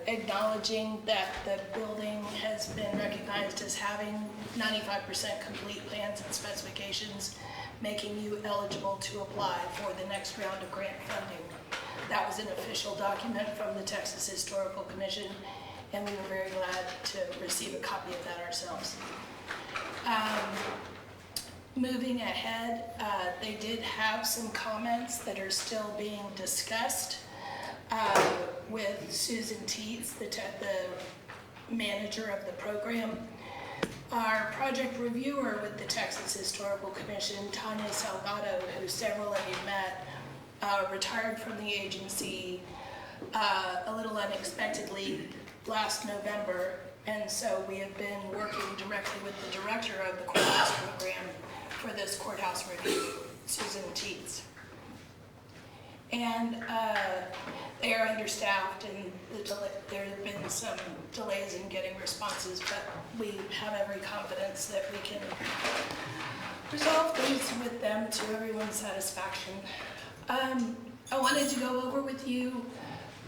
acknowledging that the building has been recognized as having 95% complete plans and specifications, making you eligible to apply for the next round of grant funding. That was an official document from the Texas Historical Commission, and we were very glad to receive a copy of that ourselves. Moving ahead, they did have some comments that are still being discussed with Susan Teets, the manager of the program. Our project reviewer with the Texas Historical Commission, Tanya Salgado, who several of you met, retired from the agency a little unexpectedly last November, and so we have been working directly with the director of the courthouse program for this courthouse review, Susan Teets. And they are understaffed, and there have been some delays in getting responses, but we have every confidence that we can resolve things with them to everyone's satisfaction. I wanted to go over with you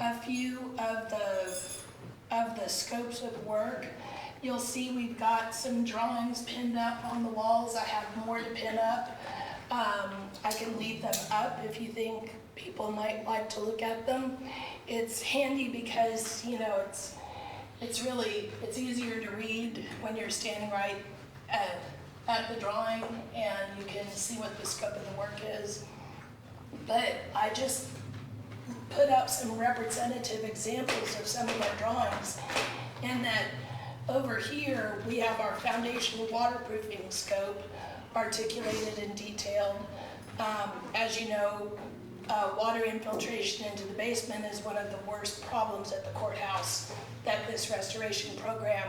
a few of the scopes of work. You'll see we've got some drawings pinned up on the walls. I have more to pin up. I can leave them up if you think people might like to look at them. It's handy because, you know, it's easier to read when you're standing right at the drawing and you can see what the scope of the work is. But I just put up some representative examples of some of our drawings, and that over here we have our foundation waterproofing scope articulated and detailed. As you know, water infiltration into the basement is one of the worst problems at the courthouse that this restoration program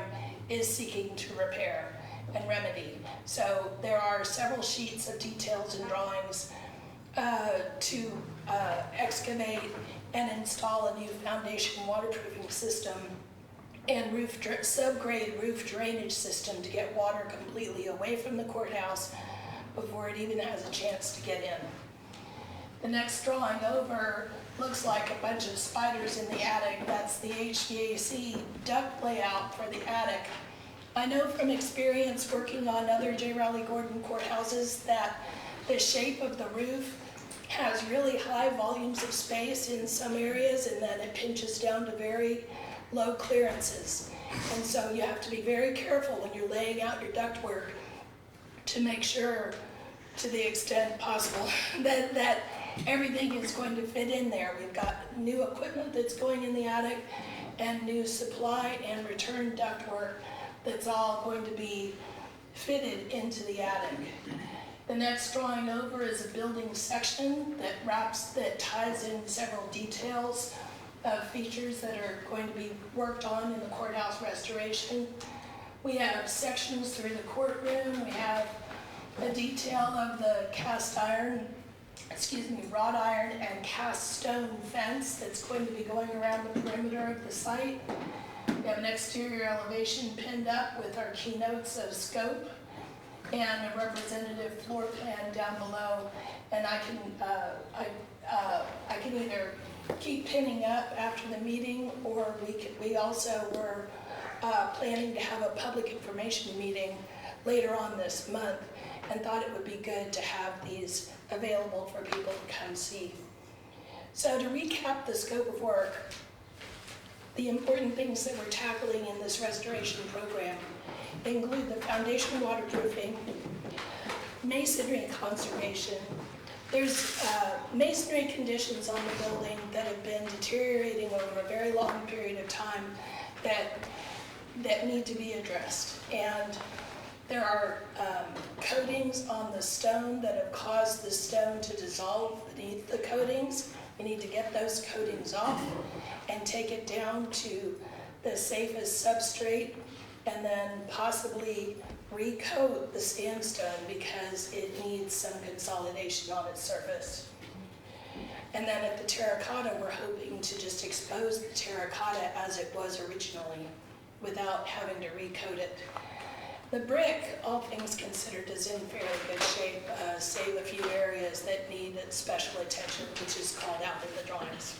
is seeking to repair and remedy. So there are several sheets of details and drawings to excavate and install a new foundation waterproofing system and subgrade roof drainage system to get water completely away from the courthouse before it even has a chance to get in. The next drawing over looks like a bunch of spiders in the attic. That's the HVAC duct layout for the attic. I know from experience working on other J. Raleigh Gordon courthouses that the shape of the roof has really high volumes of space in some areas, and then it pinches down to very low clearances. And so you have to be very careful when you're laying out your ductwork to make sure, to the extent possible, that everything is going to fit in there. We've got new equipment that's going in the attic and new supply and return ductwork that's all going to be fitted into the attic. The next drawing over is a building section that ties in several details of features that are going to be worked on in the courthouse restoration. We have sections through the courtroom. We have a detail of the cast iron wrought iron and cast stone fence that's going to be going around the perimeter of the site. We have an exterior elevation pinned up with our keynotes of scope and a representative floor plan down below. And I can either keep pinning up after the meeting, or we also were planning to have a public information meeting later on this month, and thought it would be good to have these available for people to come see. So to recap the scope of work, the important things that we're tackling in this restoration program include the foundation waterproofing, masonry conservation. There's masonry conditions on the building that have been deteriorating over a very long period of time that need to be addressed. And there are coatings on the stone that have caused the stone to dissolve beneath the coatings. We need to get those coatings off and take it down to the safest substrate, and then possibly recoat the sandstone because it needs some consolidation on its surface. And then at the terracotta, we're hoping to just expose the terracotta as it was originally without having to recoat it. The brick, all things considered, is in fairly good shape, save a few areas that need special attention, which is called out in the drawings.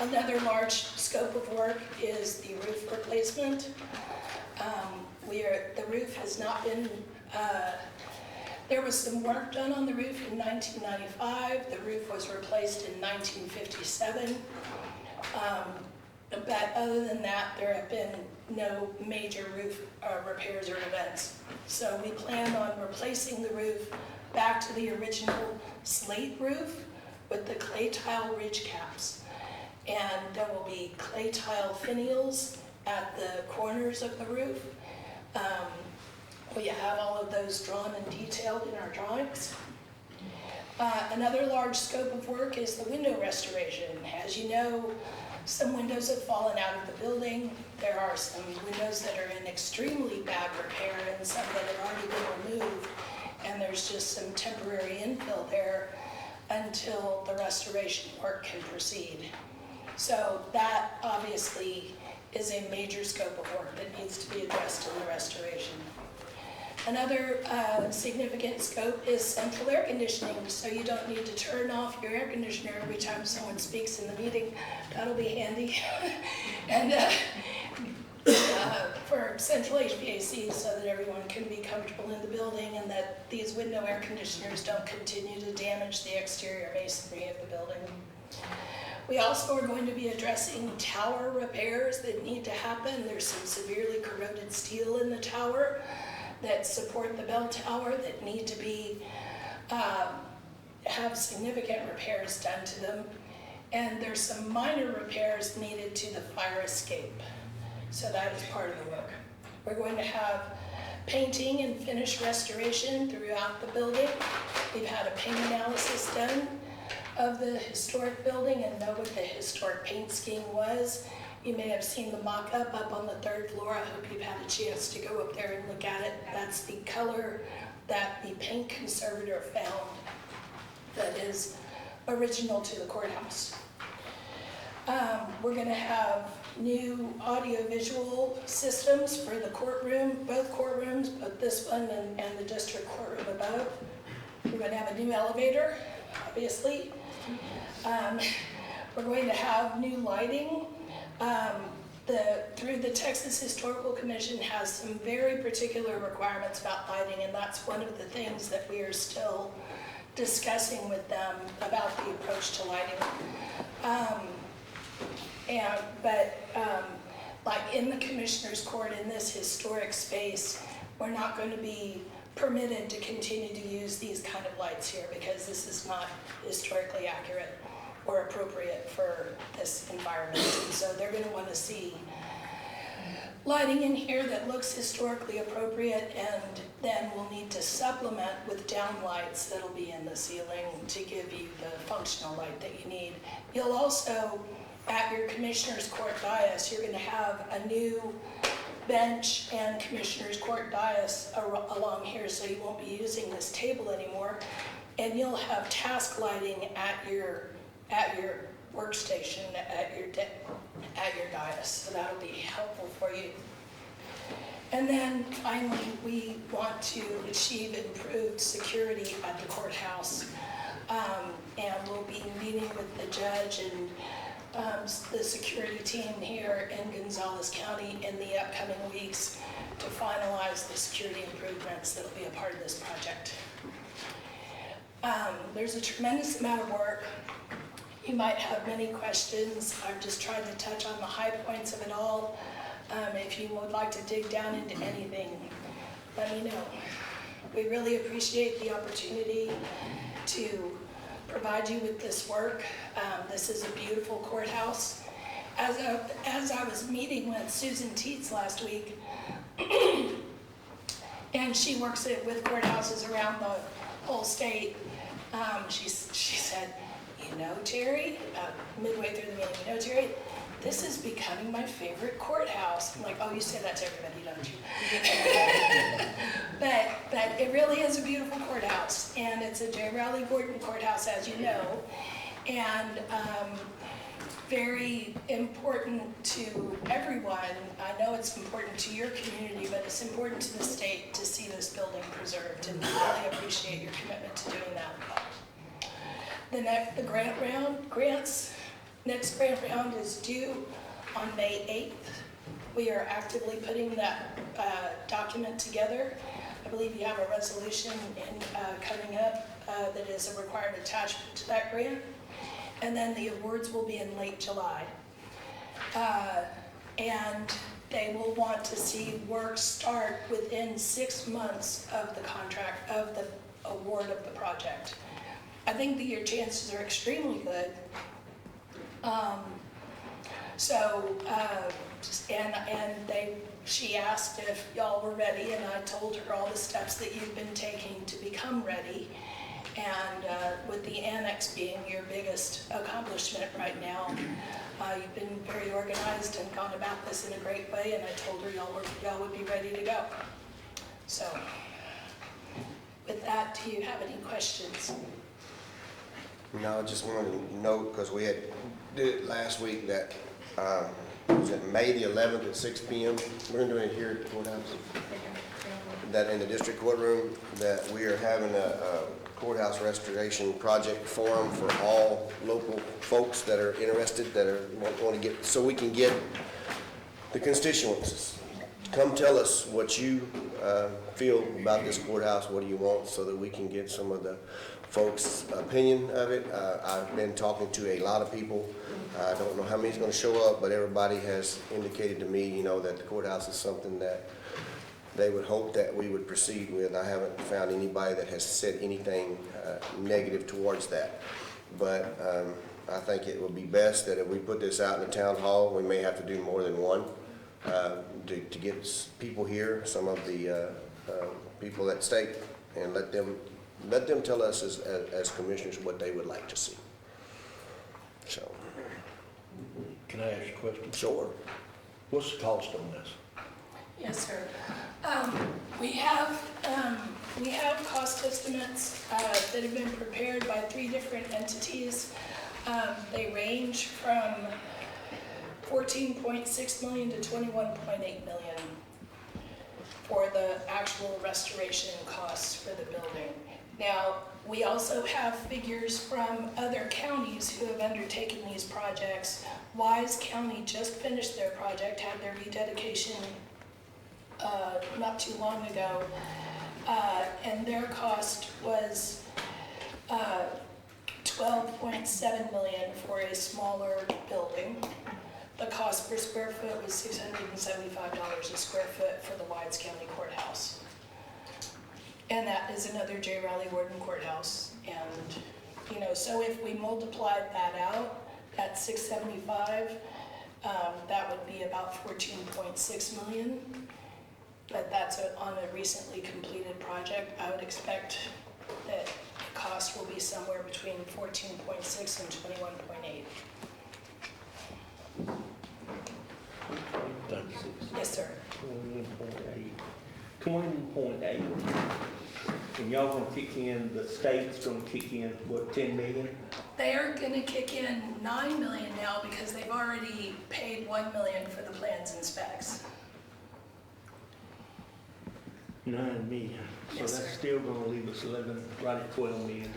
Another large scope of work is the roof replacement. The roof has not been, there was some work done on the roof in 1995. The roof was replaced in 1957. But other than that, there have been no major roof repairs or events. So we plan on replacing the roof back to the original slate roof with the clay tile ridge caps. And there will be clay tile finials at the corners of the roof. We have all of those drawn and detailed in our drawings. Another large scope of work is the window restoration. As you know, some windows have fallen out of the building. There are some windows that are in extremely bad repair and some that have already been removed. And there's just some temporary infill there until the restoration work can proceed. So that obviously is a major scope of work that needs to be addressed in the restoration. Another significant scope is central air conditioning, so you don't need to turn off your air conditioner every time someone speaks in the meeting. That'll be handy. And for central HVAC, so that everyone can be comfortable in the building and that these window air conditioners don't continue to damage the exterior masonry of the building. We also are going to be addressing tower repairs that need to happen. There's some severely corroded steel in the tower that support the bell tower that need to be have significant repairs done to them. And there's some minor repairs needed to the fire escape. So that is part of the work. We're going to have painting and finish restoration throughout the building. We've had a paint analysis done of the historic building and know what the historic paint scheme was. You may have seen the mock-up up on the 3rd floor. I hope you've had a chance to go up there and look at it. That's the color that the paint conservator found that is original to the courthouse. We're going to have new audio-visual systems for the courtroom, both courtrooms, both this one and the district courtroom above. We're going to have a new elevator, obviously. We're going to have new lighting. Through the Texas Historical Commission has some very particular requirements about lighting, and that's one of the things that we are still discussing with them about the approach to lighting. Like in the Commissioners Court in this historic space, we're not going to be permitted to continue to use these kind of lights here because this is not historically accurate or appropriate for this environment. And so they're going to want to see lighting in here that looks historically appropriate, and then we'll need to supplement with downlights that'll be in the ceiling to give you the functional light that you need. You'll also, at your Commissioners Court dais, you're going to have a new bench and Commissioners Court dais along here, so you won't be using this table anymore. and you'll have task lighting at your workstation, at your dais, so that'll be helpful for you. And then finally, we want to achieve improved security at the courthouse. And we'll be meeting with the judge and the security team here in Gonzales County in the upcoming weeks to finalize the security improvements that'll be a part of this project. There's a tremendous amount of work. You might have many questions. I've just tried to touch on the high points of it all. If you would like to dig down into anything, let me know. We really appreciate the opportunity to provide you with this work. This is a beautiful courthouse. As I was meeting with Susan Teets last week, and she works with courthouses around the whole state, she said, you know, Terry, midway through the meeting, you know, Terry, this is becoming my favorite courthouse. I'm like, oh, you say that to everybody, don't you? but it really is a beautiful courthouse, and it's a J. Raleigh Gordon courthouse, as you know, and very important to everyone. I know it's important to your community, but it's important to the state to see this building preserved, and we really appreciate your commitment to doing that. Next grant round is due on May 8th. We are actively putting that document together. I believe you have a resolution coming up that is a required attachment to that grant. And then the awards will be in late July. And they will want to see work start within 6 months of the contract, of the award of the project. I think that your chances are extremely good. She asked if y'all were ready, and I told her all the steps that you've been taking to become ready. And with the annex being your biggest accomplishment right now, you've been very organized and gone about this in a great way, and I told her y'all would be ready to go. So with that, do you have any questions? No, I just wanted to note, because we had did it last week, that was it May the 11th at 6 p.m. We're doing it here at the courthouse. That in the district courtroom, that we are having a courthouse restoration project forum for all local folks that are interested, that are want to get, so we can get the constituents. Come tell us what you feel about this courthouse. What do you want, so that we can get some of the folks' opinion of it. I've been talking to a lot of people. I don't know how many's going to show up, but everybody has indicated to me, you know, that the courthouse is something that they would hope that we would proceed with. I haven't found anybody that has said anything negative towards that. But I think it would be best that if we put this out in the town hall, we may have to do more than one to get people here, some of the people at stake, and let them tell us as commissioners what they would like to see. So. Can I ask you a question? Sure. What's the cost on this? Yes, sir. We have cost estimates that have been prepared by 3 different entities. They range from $14.6 million to $21.8 million for the actual restoration costs for the building. Now, we also have figures from other counties who have undertaken these projects. Wise County just finished their project, had their rededication not too long ago, and their cost was $12.7 million for a smaller building. The cost per square foot was $675 a square foot for the Wise County Courthouse. And that is another J. Raleigh Gordon courthouse. And, you know, so if we multiplied that out, at $675, that would be about $14.6 million. But that's on a recently completed project. I would expect that the cost will be somewhere between $14.6 and $21.8. Thank you. Yes, sir. 20.8. And y'all gonna kick in, the state's gonna kick in, what, 10 million? They are gonna kick in 9 million now because they've already paid 1 million for the plans and specs. 9 million. So Yes, that's sir. still gonna leave us 11, right at $12 million.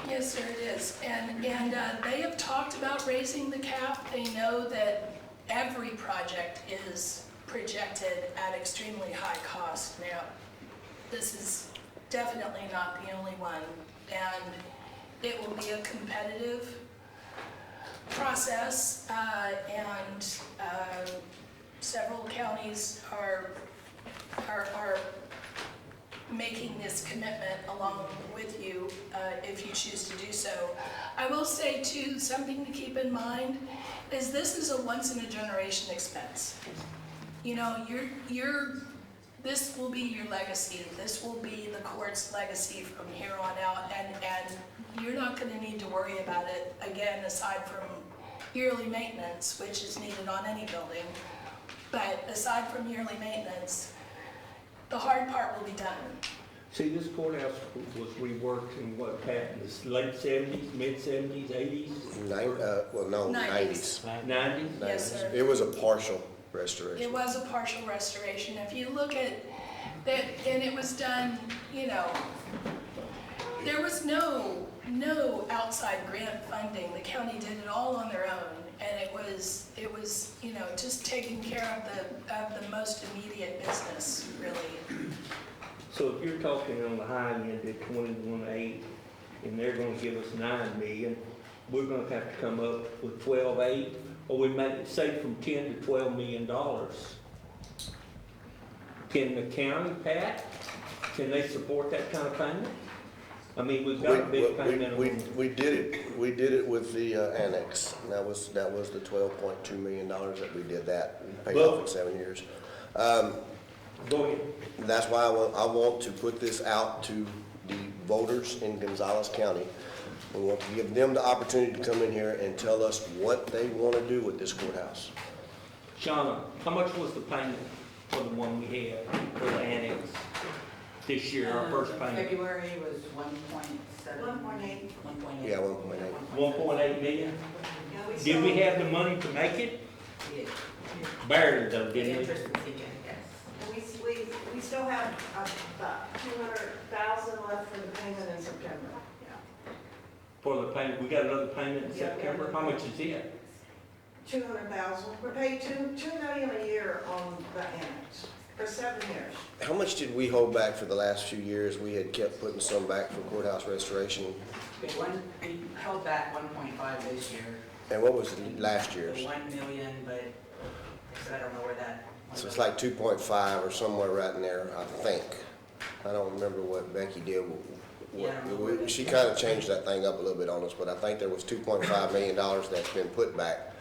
Yes, sir, it is. And they have talked about raising the cap. They know that every project is projected at extremely high cost. Now, this is definitely not the only one, and it will be a competitive process, and several counties are making this commitment along with you if you choose to do so. I will say too, something to keep in mind is this is a once in a generation expense. You know, this will be your legacy. This will be the court's legacy from here on out, and you're not gonna need to worry about it again, aside from yearly maintenance, which is needed on any building. But aside from yearly maintenance, the hard part will be done. See, this courthouse was reworked in what, Pat, in the late 70s, mid 70s, 80s? Well, no, 90s. 90s? Yes, sir. It was a partial restoration. It was a partial restoration. If you look at that, and it was done, you know, there was no outside grant funding. The county did it all on their own, and it was, you know, just taking care of the most immediate business, really. So if you're talking on the high end at 21.8, and they're gonna give us 9 million, we're gonna have to come up with 12.8, or we might say from 10 to 12 million dollars. Can the county, Pat, can they support that kind of payment? I mean, we've got a big payment. We did it with the annex. That was the $12.2 million that we did that, paid off in 7 years. Go ahead. That's why I want to put this out to the voters in Gonzales County. We want to give them the opportunity to come in here and tell us what they want to do with this courthouse. Shauna, how much was the payment for the one we had, for the annex this year, our first payment? February was 1.7. 1.8. 1.8. Yeah, 1.8. 1.8 million? Yeah, Did we have the money to make it? Yeah. Barely though, The didn't we? interest was taken, yes. We still have about 200,000 left for the payment in September. Yeah. For the payment, we got another payment in Yeah, September? How much is it? 200,000. We're paid $2 million a year on the annex for 7 years. How much did we hold back for the last few years? We had kept putting some back for courthouse restoration. We held back 1.5 this year. And what was last The year's? 1 million, but I don't know where that. So it's like 2.5 or somewhere right in there, I think. I don't remember what Becky did. She kind of changed that thing up a little bit on us, but I think there was $2.5 million that's been put back.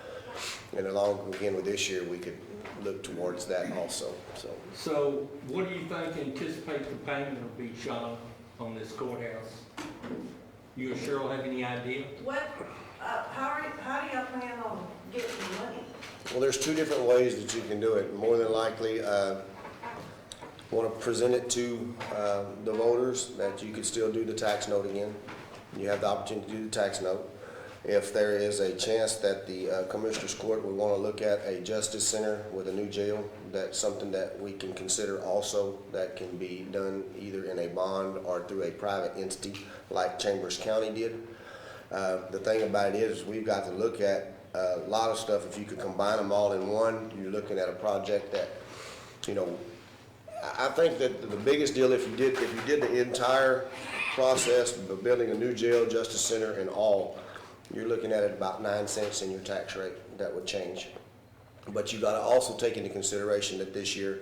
And along again with this year, we could look towards that also, so. So what do you think anticipate the payment will be, Sean, on this courthouse? You or Cheryl have any idea? What, how do y'all plan on getting the money? Well, there's two different ways that you can do it. More than likely, want to present it to the voters that you could still do the tax note again. You have the opportunity to do the tax note. If there is a chance that the Commissioners Court would want to look at a justice center with a new jail, that's something that we can consider also. That can be done either in a bond or through a private entity like Chambers County did. The thing about it is we've got to look at a lot of stuff. If you could combine them all in one, you're looking at a project that, you know, I think that the biggest deal, if you did the entire process of building a new jail, justice center and all, you're looking at it about 9 cents in your tax rate that would change. But you got to also take into consideration that this year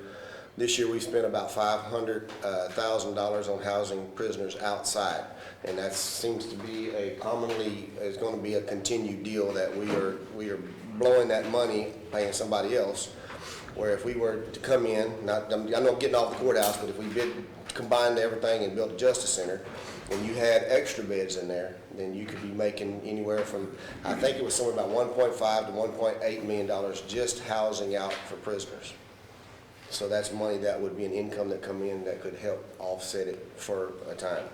we spent about $500,000 on housing prisoners outside, and that seems to be is going to be a continued deal that we are blowing that money paying somebody else. Where if we were to come in, I'm not getting off the courthouse, but if we did combine everything and built a justice center, and you had extra beds in there, then you could be making anywhere from, I think it was somewhere about $1.5 to $1.8 million just housing out for prisoners. So that's money that would be an income that come in that could help offset it for a time.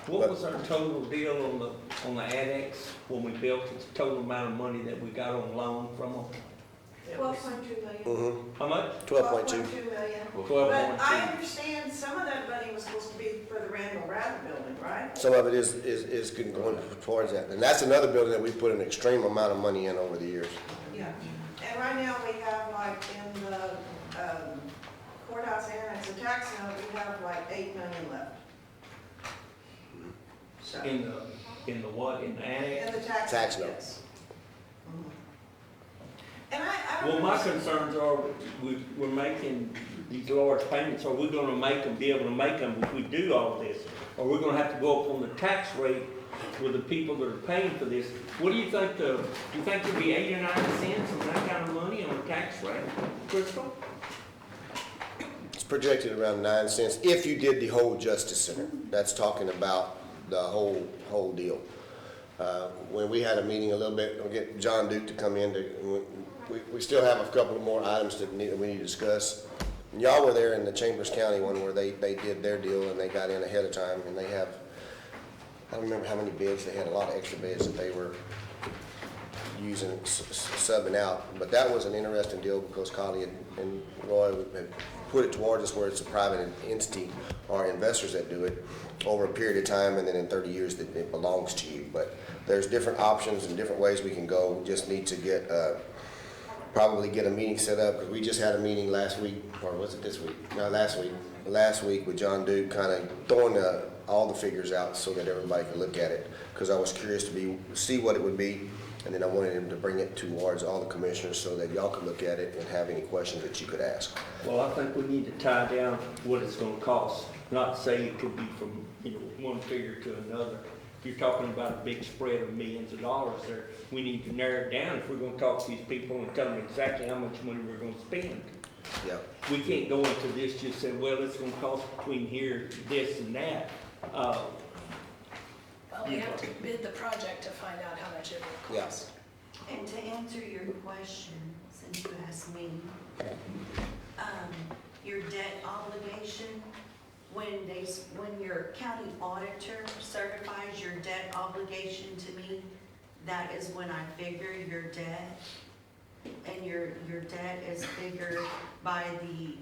What was our total deal on the annex when we built it, the total amount of money that we got on loan from them? 12.2 million. How much? 12.2. 12.2 million. 12.2. But I understand some of that money was supposed to be for the Randall Rather building, right? Some of it is going towards that. And that's another building that we put an extreme amount of money in over the years. Yeah. And right now we have like in the courthouse annex, the tax note, we have like 8 million left. So. In the what, in the annex? In the tax note. Yes. And I Well, my concerns are, we're making these large payments, are we gonna be able to make them if we do all this? Or we're gonna have to go up on the tax rate with the people that are paying for this? What do you think do you think there'd be 8 or 9 cents on that kind of money on the tax rate, Crystal? It's projected around 9 cents if you did the whole Justice Center. That's talking about the whole deal. When we had a meeting a little bit, we'll get John Duke to come in we still have a couple of more items that we need to discuss. Y'all were there in the Chambers County one where they did their deal and they got in ahead of time, and they have, I don't remember how many bids, they had a lot of extra bids that they were using, subbing out. But that was an interesting deal because Collie and Roy had put it towards us where it's a private entity or investors that do it over a period of time, and then in 30 years that it belongs to you. But there's different options and different ways we can go. We just need to get probably get a meeting set up, because we just had a meeting last week, or was it this week? No, last week with John Duke, kind of throwing all the figures out so that everybody could look at it, because I was curious to see what it would be, and then I wanted him to bring it towards all the commissioners so that y'all could look at it and have any questions that you could ask. Well, I think we need to tie down what it's gonna cost, not say it could be from, one figure to another. If you're talking about a big spread of millions of dollars there, we need to narrow it down if we're gonna talk to these people and tell them exactly how much money we're gonna spend. Yeah. We can't go into this just say, well, it's gonna cost between here, this and that. Well, we have to bid the project to find out how much it will cost. And to answer your question, since you asked me, your debt obligation, when your county auditor certifies your debt obligation to me, that is when I figure your debt. And your debt is figured by the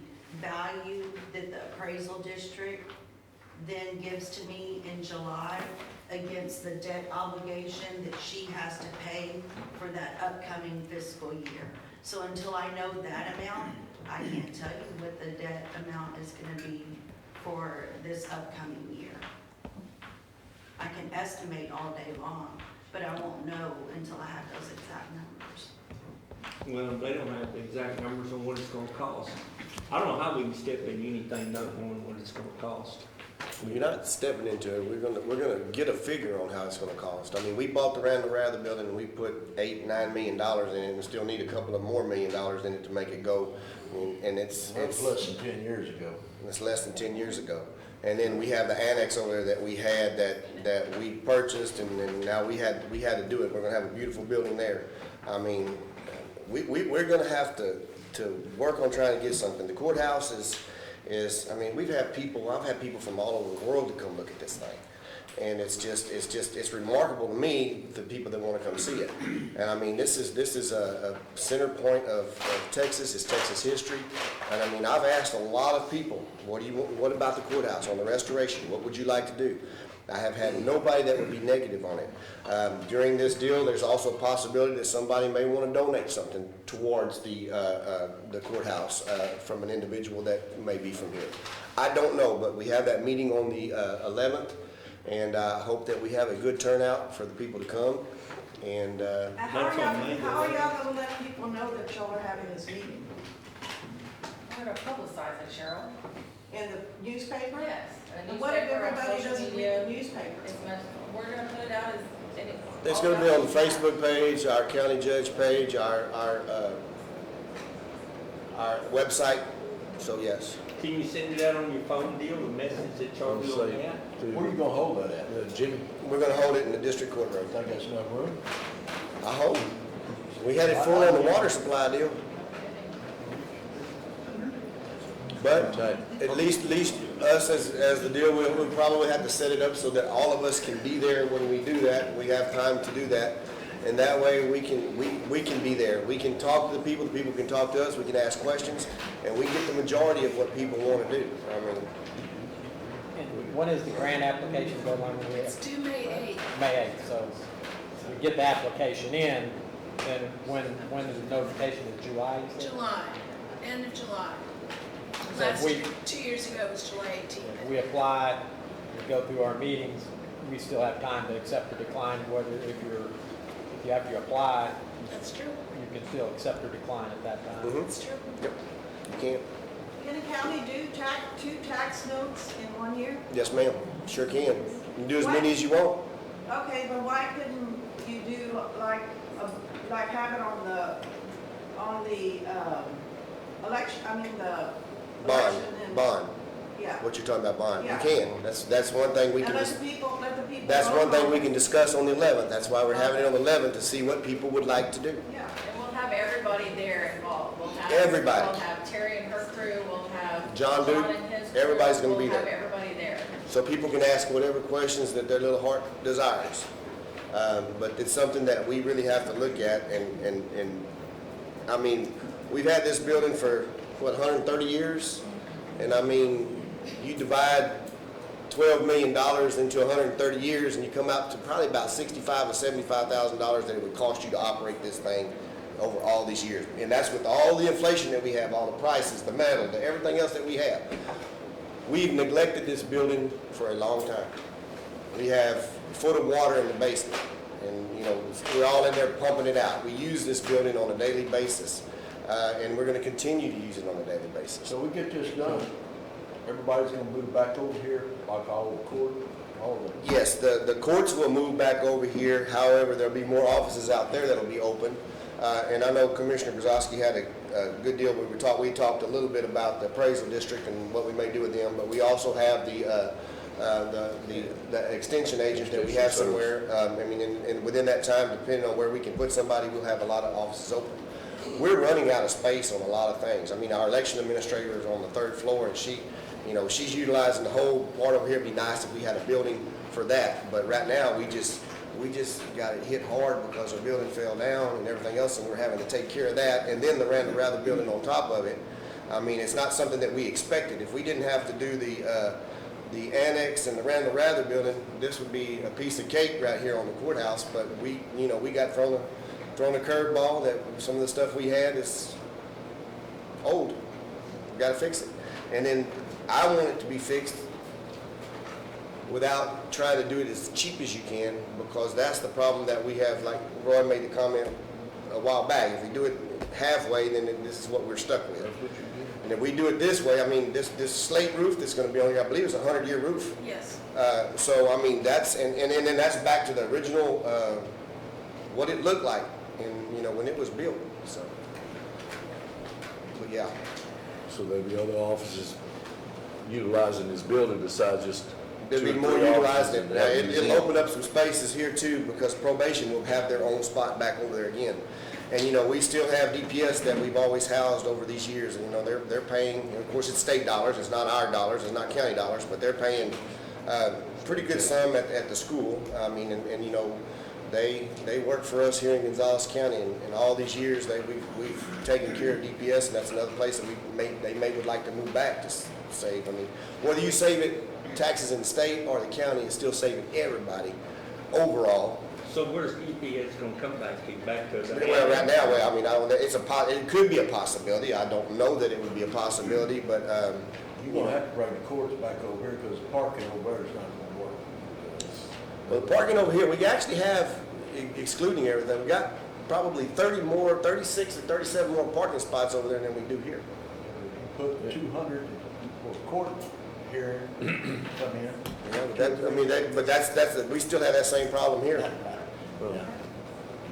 value that the appraisal district then gives to me in July against the debt obligation that she has to pay for that upcoming fiscal year. So until I know that amount, I can't tell you what the debt amount is gonna be for this upcoming year. I can estimate all day long, but I won't know until I have those exact numbers. Well, they don't have the exact numbers on what it's gonna cost. I don't know how we can step in anything not knowing what it's gonna cost. You're not stepping into it. We're gonna get a figure on how it's gonna cost. I mean, we bought the Randall Rather building and we put $8-9 million in it, and still need a couple of more $1 million in it to make it go. And it's less than 10 years ago. It's less than 10 years ago. And then we have the annex over there that we had that we purchased, and then now we had to do it. We're gonna have a beautiful building there. I mean, we're gonna have to work on trying to get something. The courthouse is, I mean, I've had people from all over the world to come look at this thing. And it's remarkable to me, the people that want to come see it. And I mean, this is a center point of Texas, it's Texas history. And I mean, I've asked a lot of people, what about the courthouse on the restoration? What would you like to do? I have had nobody that would be negative on it. During this deal, there's also a possibility that somebody may want to donate something towards the courthouse from an individual that may be from here. I don't know, but we have that meeting on the 11th, and I hope that we have a good turnout for the people to come. And how are y'all gonna let people know that y'all are having this meeting? We're gonna publicize it, Cheryl. In the newspaper? Yes. And what if everybody doesn't read the newspaper? We're gonna put it out as. it's going to be on the Facebook page, our county judge page, our website. So yes. Can you send it out on your phone deal, the message that Charlie will have? Where are you gonna hold that at, Jimmy? We're going to hold it in the district courtroom. I think that's enough room. I hope. We had it full on the water supply deal. But at least us as the deal, we'll probably have to set it up so that all of us can be there when we do that. We have time to do that. And that way we can be there. We can talk to the people can talk to us, we can ask questions, and we get the majority of what people want to do. I mean, And when is the grant application deadline? It's due May 8th. May 8th, so we get the application in, then when is the notification, is July? you said? July, end of July. So if we, 2 years ago was July 18th. if we apply, we go through our meetings, we still have time to accept or decline, whether if you have to apply, That's true. you can still accept or decline at that time. That's true. Yep, you can. Can a county do two tax notes in 1 year? Yes, ma'am, sure can. You can do as many as you want. Okay, but why couldn't you do like have it on the election, the election and. Bond. Yeah. What you're talking about, bond. Yeah. You can. That's one thing we can. And let the people That's vote one thing on we it. can discuss on the 11th. That's why we're having it on the 11th, to see what people would like to do. Yeah. And we'll have everybody there involved. We'll have. Everybody. We'll have Terry and her crew, we'll have. John Duke, and his crew. everybody's gonna be We'll have there. everybody there. So people can ask whatever questions that their little heart desires. But it's something that we really have to look at, and I mean, we've had this building for, 130 years? And I mean, you divide $12 million into 130 years, and you come out to probably about $65,000 or $75,000 that it would cost you to operate this thing over all these years. And that's with all the inflation that we have, all the prices, the metal, everything else that we have. We've neglected this building for a long time. We have a foot of water in the basement, and we're all in there pumping it out. We use this building on a daily basis, and we're going to continue to use it on a daily basis. So we get this done, everybody's gonna move back over here, like all the court, all of it. Yes, the courts will move back over here. However, there'll be more offices out there that'll be open. And I know Commissioner Gonzales had a good deal. We talked a little bit about the appraisal district and what we may do with them, but we also have the extension agent that we have somewhere. And within that time, depending on where we can put somebody, we'll have a lot of offices open. We're running out of space on a lot of things. I mean, our election administrator is on the 3rd floor, and she's utilizing the whole part over here. It'd be nice if we had a building for that, but right now we just got it hit hard because our building fell down and everything else, and we're having to take care of that, and then the Randall Rather building on top of it. I mean, it's not something that we expected. If we didn't have to do the annex and the Randall Rather building, this would be a piece of cake right here on the courthouse. But we got thrown a curveball that some of the stuff we had is old. We got to fix it, and then I want it to be fixed without trying to do it as cheap as you can, because that's the problem that we have. Like Roy made the comment a while back, if we do it halfway, then this is what we're stuck with. And if we do it this way, I mean, this slate roof that's going to be on here, I believe it's a 100-year roof. Yes. So I mean, that's and then that's back to the original what it looked like, and when it was built. So, but yeah. So there'll be other offices utilizing this building besides just. There'll be more utilized. It'll open up some spaces here too, because probation will have their own spot back over there again. And we still have DPS that we've always housed over these years, and they're paying. Of course, it's state dollars. It's not our dollars. It's not county dollars, but they're paying pretty good sum at the school. I mean, and they work for us here in Gonzales County, and all these years we've taken care of DPS, and that's another place that they would like to move back to save. I mean, whether you save it taxes in the state or the county, is still saving everybody overall. So where's EPS gonna come back to? Well, right now, I mean, it could be a possibility. I don't know that it would be a possibility, but You're gonna have to bring the courts back over here, because parking over there is not gonna work. well, the parking over here, we actually have, excluding everything, we got probably 36 or 37 more parking spots over there than we do here. Put 200 for court hearing, come in. Yeah, but we still have that same problem here. Well,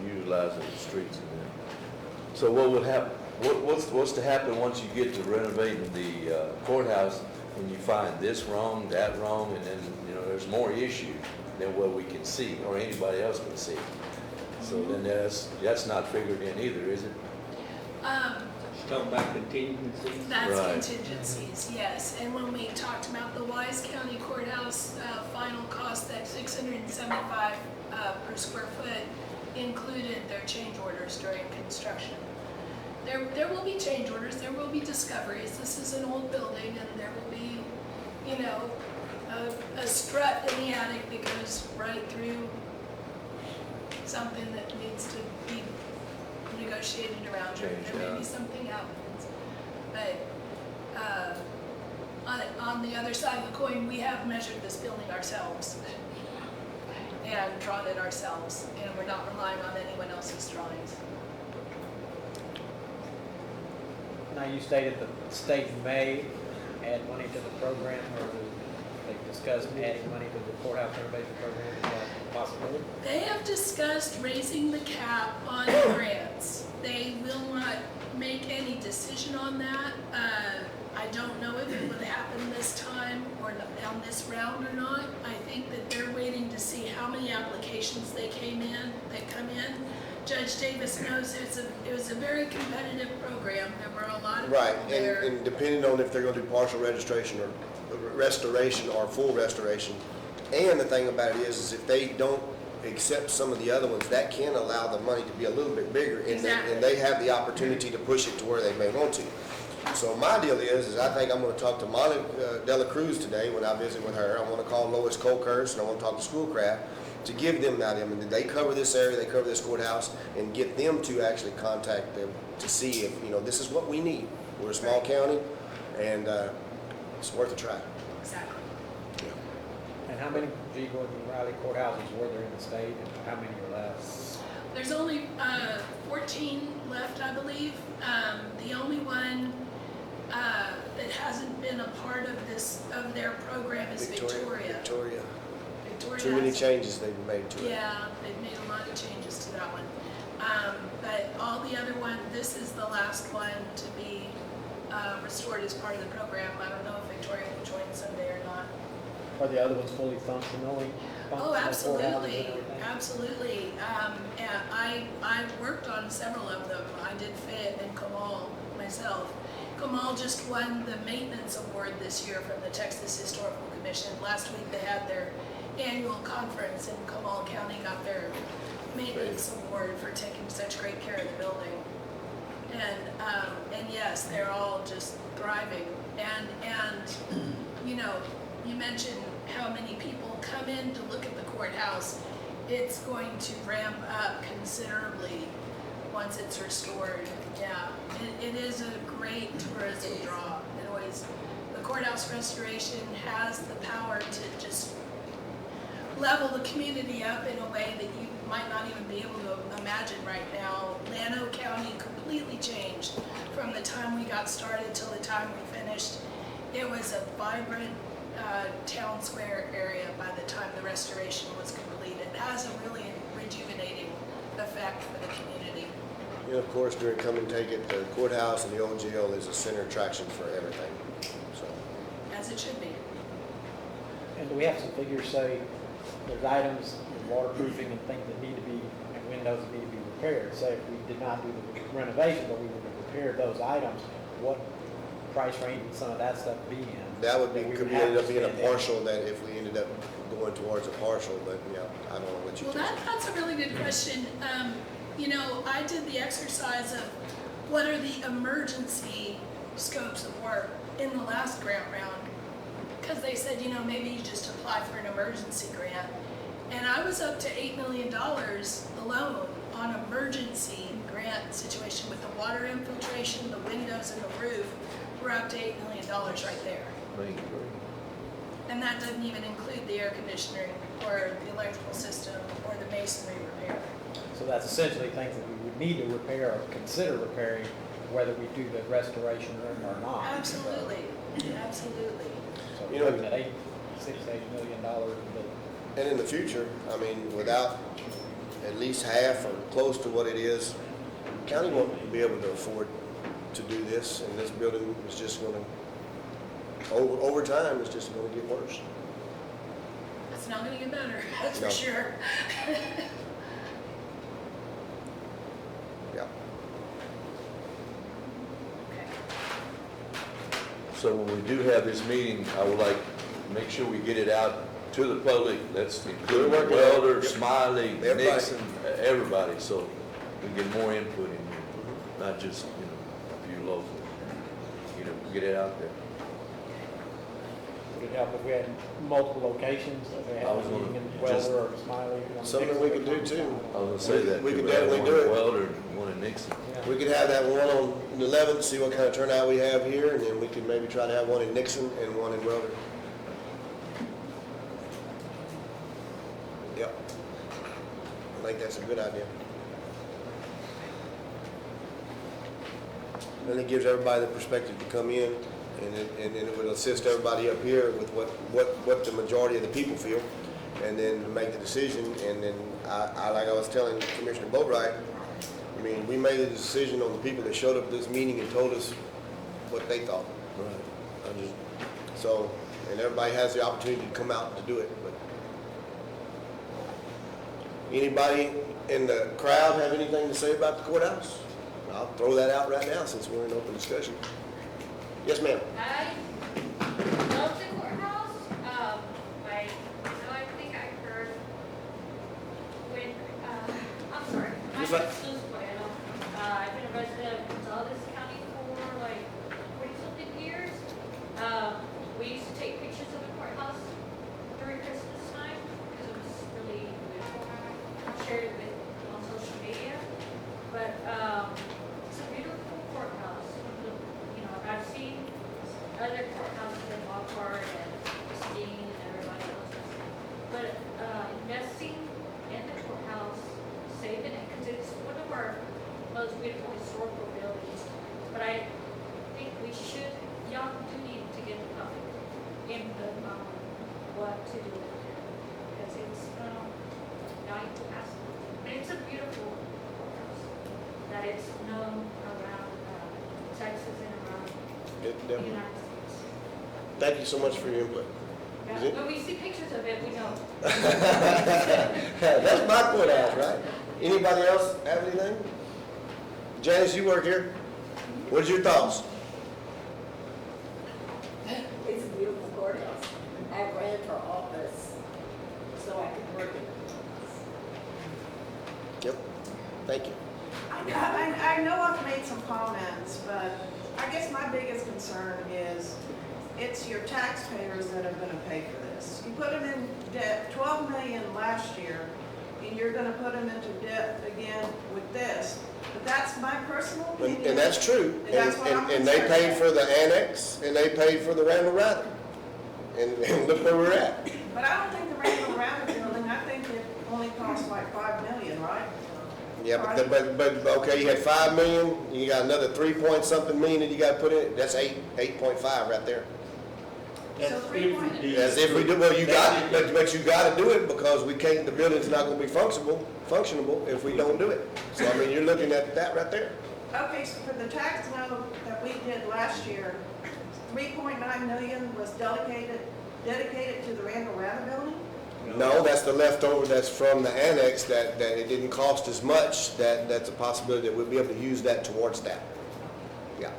utilizing the streets and that. So what will happen? What's to happen once you get to renovating the courthouse, when you find this wrong, that wrong, and then there's more issues than what we can see or anybody else can see. So then that's not figured in either, is it? talking about contingencies? That's Right. contingencies, yes. And when we talked about the Wise County Courthouse, final cost, that $675 per square foot included their change orders during construction. There will be change orders, there will be discoveries. This is an old building and there will be, you know, a strut in the attic that goes right through something that needs to be negotiated around. Changed There may out. be something happens. But on the other side of the coin, we have measured this building ourselves and drawn it ourselves, and we're not relying on anyone else's drawings. Now, you stated that the state may add money to the program, or they discussed adding money to the courthouse renovation program. Is that a possibility? They have discussed raising the cap on grants. They will not make any decision on that. I don't know if it would happen this time or on this round or not. I think that they're waiting to see how many applications that come in. Judge Davis knows it was a very competitive program. There were a lot of Right, people there. and depending on if they're gonna do partial registration or restoration or full restoration. And the thing about it is if they don't accept some of the other ones, that can allow the money to be a little bit bigger. Exactly. And they have the opportunity to push it to where they may want to. So my deal is I think I'm gonna talk to Monica Dela Cruz today when I visit with her. I wanna call Lois Colkhurst and I wanna talk to Schoolcraft to give them that, and they cover this area, they cover this courthouse, and get them to actually contact them to see if, you know, this is what we need. We're a small county, and it's worth a try. Exactly. And how many G. Gordon Riley courthouses were there in the state, and how many are left? There's only 14 left, I believe. The only one that hasn't been a part of their program is Victoria. Victoria. Victoria Too many has- changes they've made to it. Yeah, they've made a lot of changes to that one. But all the other one, this is the last one to be restored as part of the program. I don't know if Victoria will join someday or not. Are the other ones fully functional? Oh, courthouses and absolutely, everything? absolutely. And I worked on several of them. I did Fayette and Comal myself. Comal just won the maintenance award this year from the Texas Historical Commission. Last week they had their annual conference and Comal County got their maintenance award for taking such great care of the building. And yes, they're all just thriving. And you know, you mentioned how many people come in to look at the courthouse. It's going to ramp up considerably once it's restored. Yeah, it is a great tourism draw. It always, the courthouse restoration has the power to just level the community up in a way that you might not even be able to imagine right now. Llano County completely changed from the time we got started till the time we finished. It was a vibrant town square area by the time the restoration was complete. It has a really rejuvenating effect for the community. And of course, during Come and Take It, the courthouse and the old jail is a center attraction for everything, so. As it should be. And do we have some figures, say, there's items, waterproofing and things that need to be, and windows that need to be repaired? Say if we did not do the renovation, but we were to repair those items, what price range would some of that stuff be in? That would be, we could have end to up being a spend in? partial that if we ended up going towards a partial, but, you know, I don't know what you Well, think. that's a really good question. You know, I did the exercise of what are the emergency scopes of work in the last grant round? Because they said, you know, maybe you just apply for an emergency grant. And I was up to $8 million alone on emergency grant situation with the water infiltration, the windows and the roof. We're up to $8 million right there. And that doesn't even include the air conditioning or the electrical system or the masonry repair. So that's essentially things that we would need to repair or consider repairing, whether we do the restoration or not. Absolutely, absolutely. So You know, looking at $6 to $8 million to build. And in the future, I mean, without at least half or close to what it is, the county won't be able to afford to do this, and this building is just gonna, over time, it's just gonna get worse. It's not gonna get better, that's No. for sure. Yeah. So when we do have this meeting, I would like to make sure we get it out to the public. Let's include We're working on it. Welder, Smiley, Everybody. Nixon, everybody, so we get more input in here, not just, a few local. Get it out there. Would it help if we had multiple locations, if they had I was a gonna meeting in just- Welder or Smiley? Something we could do too. I was gonna say that. We could have definitely one do in it. Welder and one in Nixon. We could have that one on the 11th, see what kind of turnout we have here, and then we could maybe try to have one in Nixon and one in Welder. Yep. I think that's a good idea. And it gives everybody the perspective to come in, and it would assist everybody up here with what the majority of the people feel, and then make the decision. And then like I was telling Commissioner Boatwright, I mean, we made a decision on the people that showed up at this meeting and told us what they thought. Right. And everybody has the opportunity to come out to do it. But anybody in the crowd have anything to say about the courthouse? I'll throw that out right now since we're in open discussion. Yes, ma'am. I love the courthouse. I think I heard when, I'm sorry. My Yes, name ma'am. is Susan Bueno. I've been a resident of Gonzales County for like 40-something years. We used to take pictures of the courthouse during Christmas time because it was really beautiful. I shared it on social media. But, it's a beautiful courthouse. I've seen other courthouses in Lockhart and Christine and everybody else. But, investing in the courthouse, saving it, because it's one of our most beautiful historical buildings. But I think we should, y'all do need to get the public input on what to do with it. Because it's, not to ask, but it's a beautiful courthouse that it's known around Texas and around the Definitely. United States. Thank you so much for your input. Is it? When we see pictures of it, we know. That's my courthouse, right? Anybody else have anything? Janice, you work here. What's your thoughts? It's a beautiful courthouse. I ran for office so I could work in it. Yep. Thank you. I know I've made some comments, but I guess my biggest concern is it's your taxpayers that are gonna pay for this. You put them in debt, 12 million last year, and you're gonna put them into debt again with this. But that's my personal opinion. And that's true. And that's what I'm And they concerned paid about. for the annex, and they paid for the Randall Rather. And look where we're at. But I don't think the Randall Rather building, I think it only costs like 5 million, right? Yeah, but okay, you had 5 million, you got another 3-point-something million that you gotta put in it, that's 8.5 right there. So 3 point. As if we do, well, you got, but you gotta do it because we can't, the building's not gonna be functionable if we don't do it. So, I mean, you're looking at that right there. Okay, so for the tax note that we did last year, 3.9 million was dedicated to the Randall Rather building? No, that's the leftover, that's from the annex, that it didn't cost as much, that's a possibility that we'll be able to use that towards that. Yeah.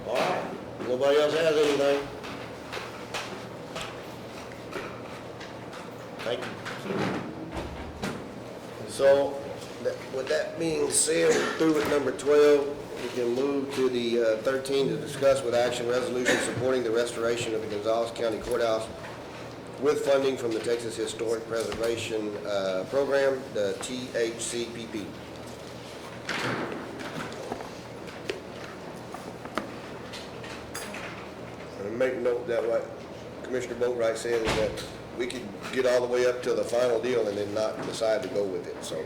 All right, nobody else has anything? Thank you. So, with that being said, we're through with number 12. We can move to the 13 to discuss with action resolution supporting the restoration of the Gonzales County Courthouse with funding from the Texas Historic Preservation Program, the THCPP. And make note that what Commissioner Boatwright said is that we could get all the way up to the final deal and then not decide to go with it, so.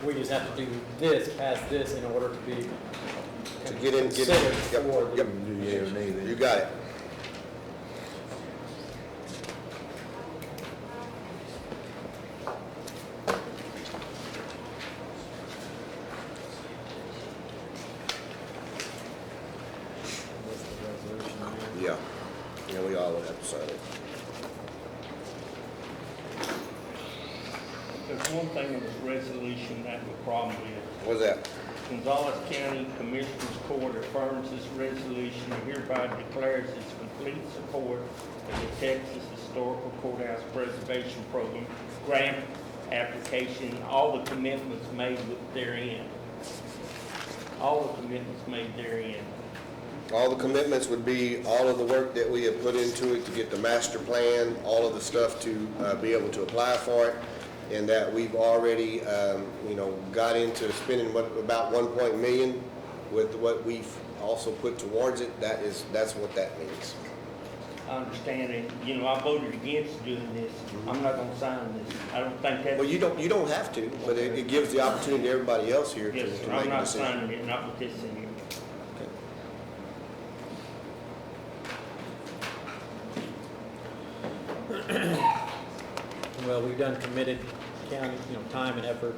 We just have to do this, pass this in order to be To get in, considered yep, for the. yep. You got it. Yeah, we all would have to sign it. There's one thing in this resolution that the problem is. What's that? Gonzales County Commissioners Court affirms this resolution and hereby declares its complete support of the Texas Historical Courthouse Preservation Program grant application, and all the commitments made therein. All the commitments made therein. All the commitments would be all of the work that we have put into it to get the master plan, all of the stuff to be able to apply for it, and that we've already, got into spending about 1 million with what we've also put towards it. That's what that means. I understand it. I voted against doing this. I'm not gonna sign this. I don't think that's. Well, you don't have to, but it gives the opportunity to everybody else here to Yes, make sir. a I'm not decision. signing it, not with this in here. Well, we've done committed county, time and effort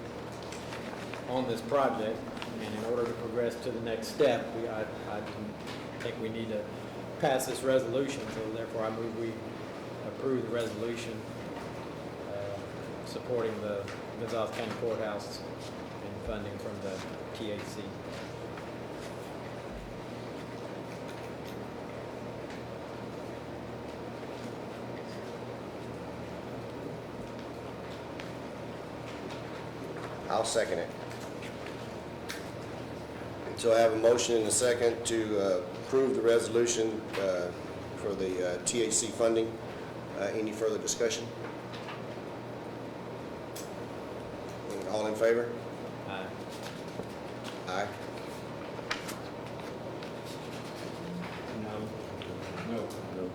on this project, and in order to progress to the next step, I think we need to pass this resolution, so therefore I move we approve the resolution supporting the Gonzales County Courthouse and funding from the TAC. I'll second it. So I have a motion and a second to approve the resolution for the THC funding. Any further discussion? All in favor? Aye. Aye. No. No. No.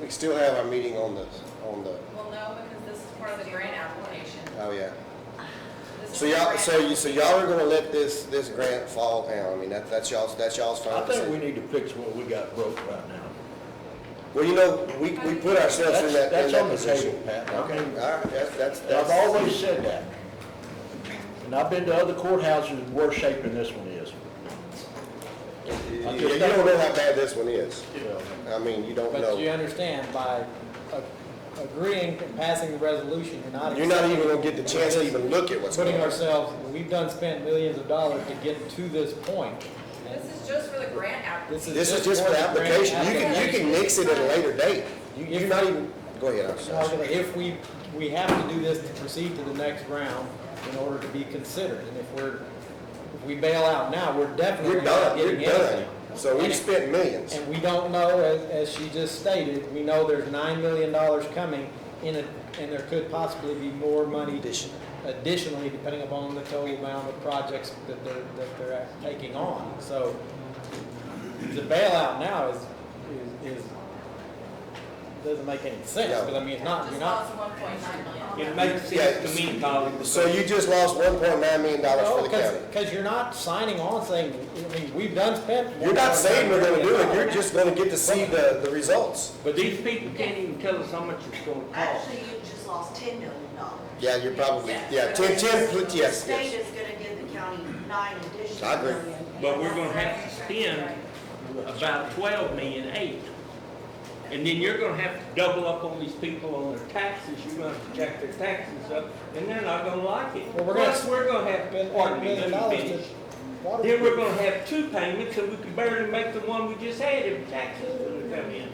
We still have our meeting on the, Well, no, because this is part of the grant application. oh yeah. This is So the y'all, grant so y'all are gonna let this grant fall down. I mean, that's y'all's I final think we decision. need to fix what we got broke right now. Well, we put ourselves in that That's on the position. table, Pat. Okay, all right, that's. I've always said that. And I've been to other courthouses in worse shape than this one is. You don't know how bad this one is. I mean, you don't know. But you understand, by agreeing and passing the resolution, You're not even gonna get the chance to even look at what's going putting on. ourselves, we've spent millions of dollars to get to this point. This is just for the grant application. This is just for the grant application. You can nix it at a later date. You're not even, go ahead, I'm sorry. If we have to do this to proceed to the next round in order to be considered, and if we bail out now, we're definitely not You're getting done. anything. So we've spent millions. And we don't know, as she just stated, we know there's $9 million coming in it, and there could possibly be more money additionally, depending upon the total amount of projects that they're taking on. So the bailout now is doesn't make any sense, because I mean, it's not, Just you're not. lost 1.9 million. It makes sense to me, Colin. So you just lost $1.9 million for the county. Because you're not signing on saying, I mean, we've spent. You're not saying we're gonna do it, you're $1.9 just gonna get to see the results. But these people can't even tell us how much it's gonna cost. Actually, you just lost $10 million. Yeah, you're probably, yeah, So 10, The yes, state yes. is gonna give the county 9 additional I agree. million. But we're gonna have to spend about 12 million, 8. And then you're gonna have to double up on these people on their taxes, you're gonna have to jack their taxes up, and they're not gonna like it. Well, we're gonna Plus, we're gonna have, spend pardon $1 me, million let me to finish. water. Then we're gonna have 2 payments, and we can barely make the one we just had if taxes wouldn't come in.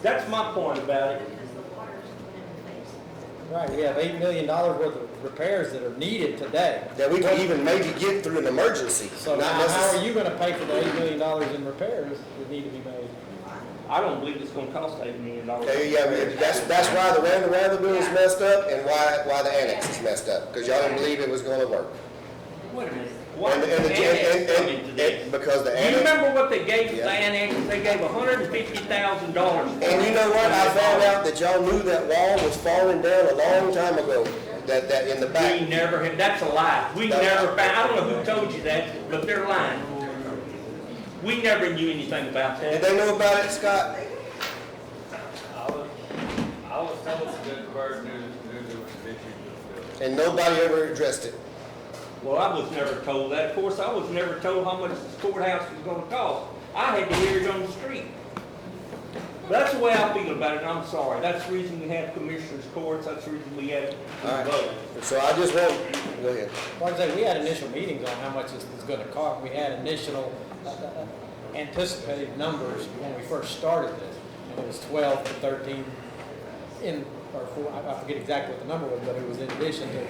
That's my point about it. Right, we have $8 million worth of repairs that are needed today. That we can even maybe get through an emergency. So not now, how necess- are you gonna pay for the $8 million in repairs that need to be made? I don't believe it's gonna cost $8 million. Yeah, that's why the Randall bill is messed up and why the annex is messed up, because y'all didn't believe it was gonna work. Wait a minute. Why And- did and the the- annex and- come into this? Because the You annex. remember what they gave Yeah. the annex? They gave $150,000. And you know what? I found out that y'all knew that wall was falling down a long time ago, that in the back. We never had, that's a lie. We never found, I don't know who told you that, but they're lying. We never knew anything about Did that. they know about it, Scott? I was told that the bird knew there was an issue with the And nobody ever addressed it. Well, I was never told that. Of course, I was never told how much this courthouse was gonna cost. I had to hear it on the street. That's the way I feel about it, and I'm sorry. That's the reason we have commissioners' courts, that's the reason we have All right. vote. So I just want, go ahead. Like I say, we had initial meetings on how much this was gonna cost. We had initial anticipated numbers when we first started this. And it was 12 to 13 I forget exactly what the number was, but it was in addition to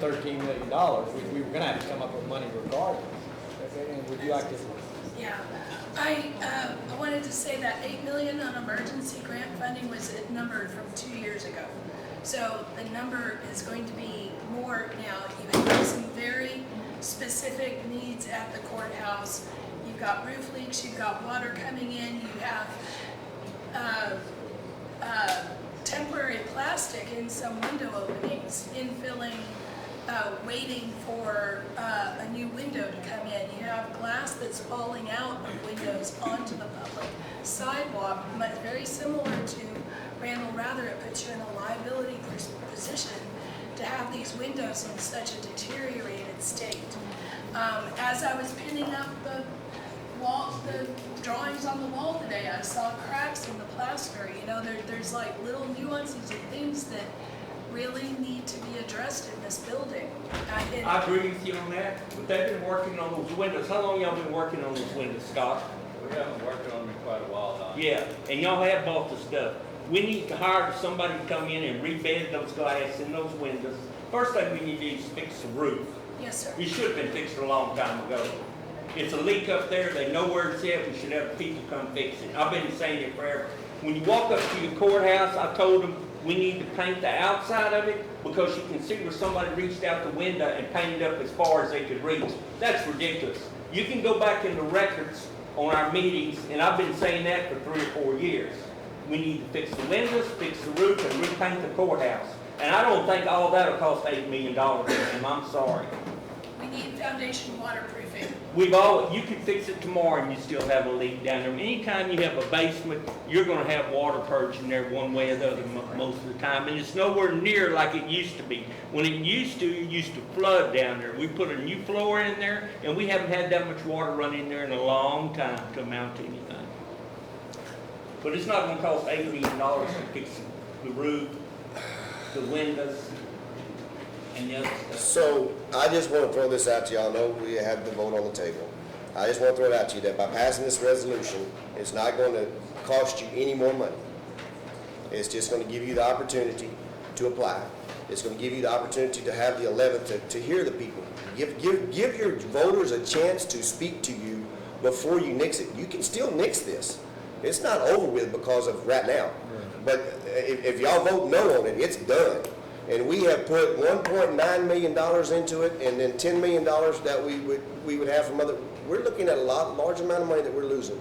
$13 million. We were gonna have to come up with money regardless. Okay, and would you like to? Yeah, I wanted to say that 8 million on emergency grant funding was a number from 2 years ago. So the number is going to be more now. You have some very specific needs at the courthouse. You've got roof leaks, you've got water coming in, you have temporary plastic in some window openings, infilling, waiting for a new window to come in. You have glass that's falling out of windows onto the public sidewalk, but very similar to Randall Rather, it puts you in a liability position to have these windows in such a deteriorated state. As I was pinning up the drawings on the wall today, I saw cracks in the plaster. You know, there's like little nuances and things that really need to be addressed in this building. I agree with you on that, but they've been working on those windows. How long y'all been working on those windows, Scott? We haven't worked on them in quite a while now. Yeah, and y'all have bought the stuff. We need to hire somebody to come in and rebed those glass in those windows. First thing we need to do is fix the roof. Yes, sir. It should have been fixed a long time ago. It's a leak up there, they know where it's at, we should have people come fix it. I've been saying it forever. When you walk up to the courthouse, I told them we need to paint the outside of it because you can see where somebody reached out the window and painted up as far as they could reach. That's ridiculous. You can go back in the records on our meetings, and I've been saying that for 3 or 4 years. We need to fix the windows, fix the roof, and repaint the courthouse. And I don't think all that'll cost $8 million, and I'm sorry. We need foundation waterproofing. You could fix it tomorrow and you still have a leak down there. Anytime you have a basement, you're gonna have water purging there one way or the other most of the time. And it's nowhere near like it used to be. When it used to flood down there. We put a new floor in there and we haven't had that much water run in there in a long time to amount to anything. But it's not gonna cost $8 million to fix the roof, the windows, and the other stuff. So I just want to throw this out to y'all. Know we have the vote on the table. I just want to throw it out to you that by passing this resolution, it's not going to cost you any more money. It's just going to give you the opportunity to apply. It's going to give you the opportunity to have the 11th to hear the people. Give your voters a chance to speak to you before you nix it. You can still nix this. It's not over with because of right now. But if y'all vote no on it, it's done. And we have put $1.9 million into it, and then $10 million that we would have from other. We're looking at a large amount of money that we're losing.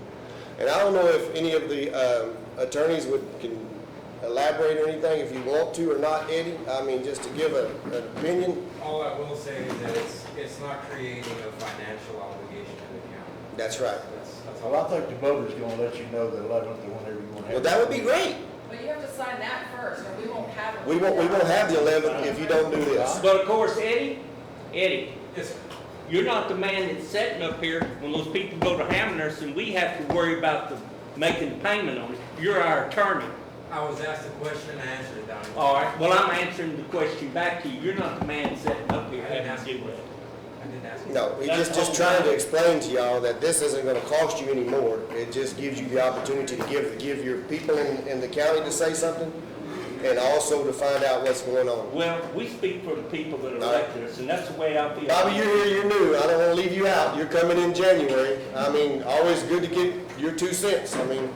And I don't know if any of the attorneys can elaborate or anything, if you want to or not, Eddie. I mean, just to give an opinion. All I will say is that it's not creating a financial obligation to the county. That's right. That's Well, I think the voter's gonna let you know the 11th or whenever you want to have. Well, that would be great. But you have to sign that first, or we won't have it. We won't have the 11th if you don't do this. But of course, Eddie, you're not the man that's sitting up here when those people go to Hamners and we have to worry about making payment on it. You're our attorney. I was asked a question and I answered it, Donnie. All right, well, I'm answering the question back to you. You're not the man sitting up here having to do that. No, we're just trying to explain to y'all that this isn't gonna cost you any more. It just gives you the opportunity to give your people in the county to say something, and also to find out what's going on. Well, we speak for the people that elected us, and that's the way I feel. Bobby, you're here, you're new. I don't wanna leave you out. You're coming in January. I mean, always good to get your 2 cents. I mean.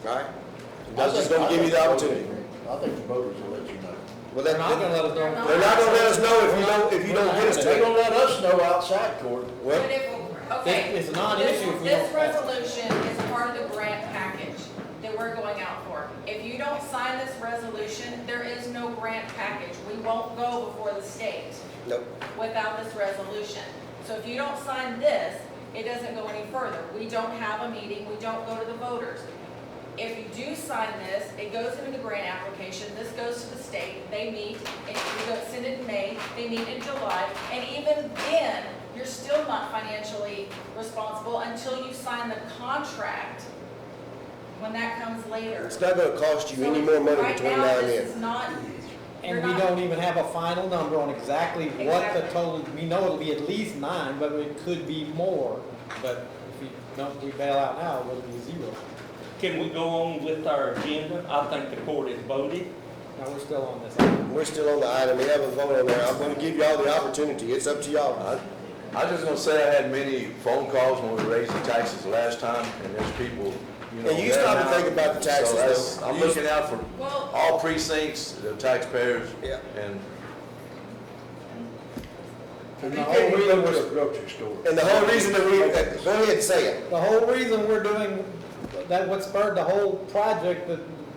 All right? I was just gonna give you the opportunity. I think the voters will let you know. Well, they're not gonna let us know. They're not gonna let us know if you don't get us to. They're gonna let us know outside court. Well, Okay. It's a non-issue if we This don't. resolution is part of the grant package that we're going out for. If you don't sign this resolution, there is no grant package. We won't go before the state nope. without this resolution. So if you don't sign this, it doesn't go any further. We don't have a meeting, we don't go to the voters. If you do sign this, it goes into the grant application, this goes to the state, they meet, and we go send it in May, they meet in July, and even then, you're still not financially responsible until you sign the contract, when that comes later. It's not gonna cost you any more money between now and Right now, this is then. not, And we don't even have a final number on exactly what the total, we know it'll be at least 9, but it could be more. But if we bail out now, it'll be 0. Can we go on with our agenda? I think the court has voted. No, we're still on this item. We're still on the item, we haven't voted on there. I'm gonna give y'all the opportunity, it's up to y'all. I just gonna say I had many phone calls when we raised the taxes last time, and there's people, you know. And you stop and think about the taxes, So that's- though. I'm looking out for all precincts, the taxpayers, Yeah. and And the whole reason that we, go ahead and say it. The whole reason we're doing, that what spurred the whole project,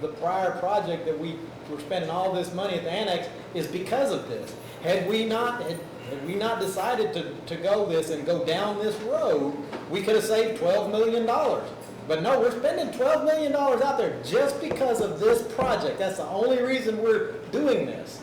the prior project that we were spending all this money at the annex is because of this. Had we not decided to go this and go down this road, we could have saved $12 million. But no, we're spending $12 million out there just because of this project. That's the only reason we're doing this.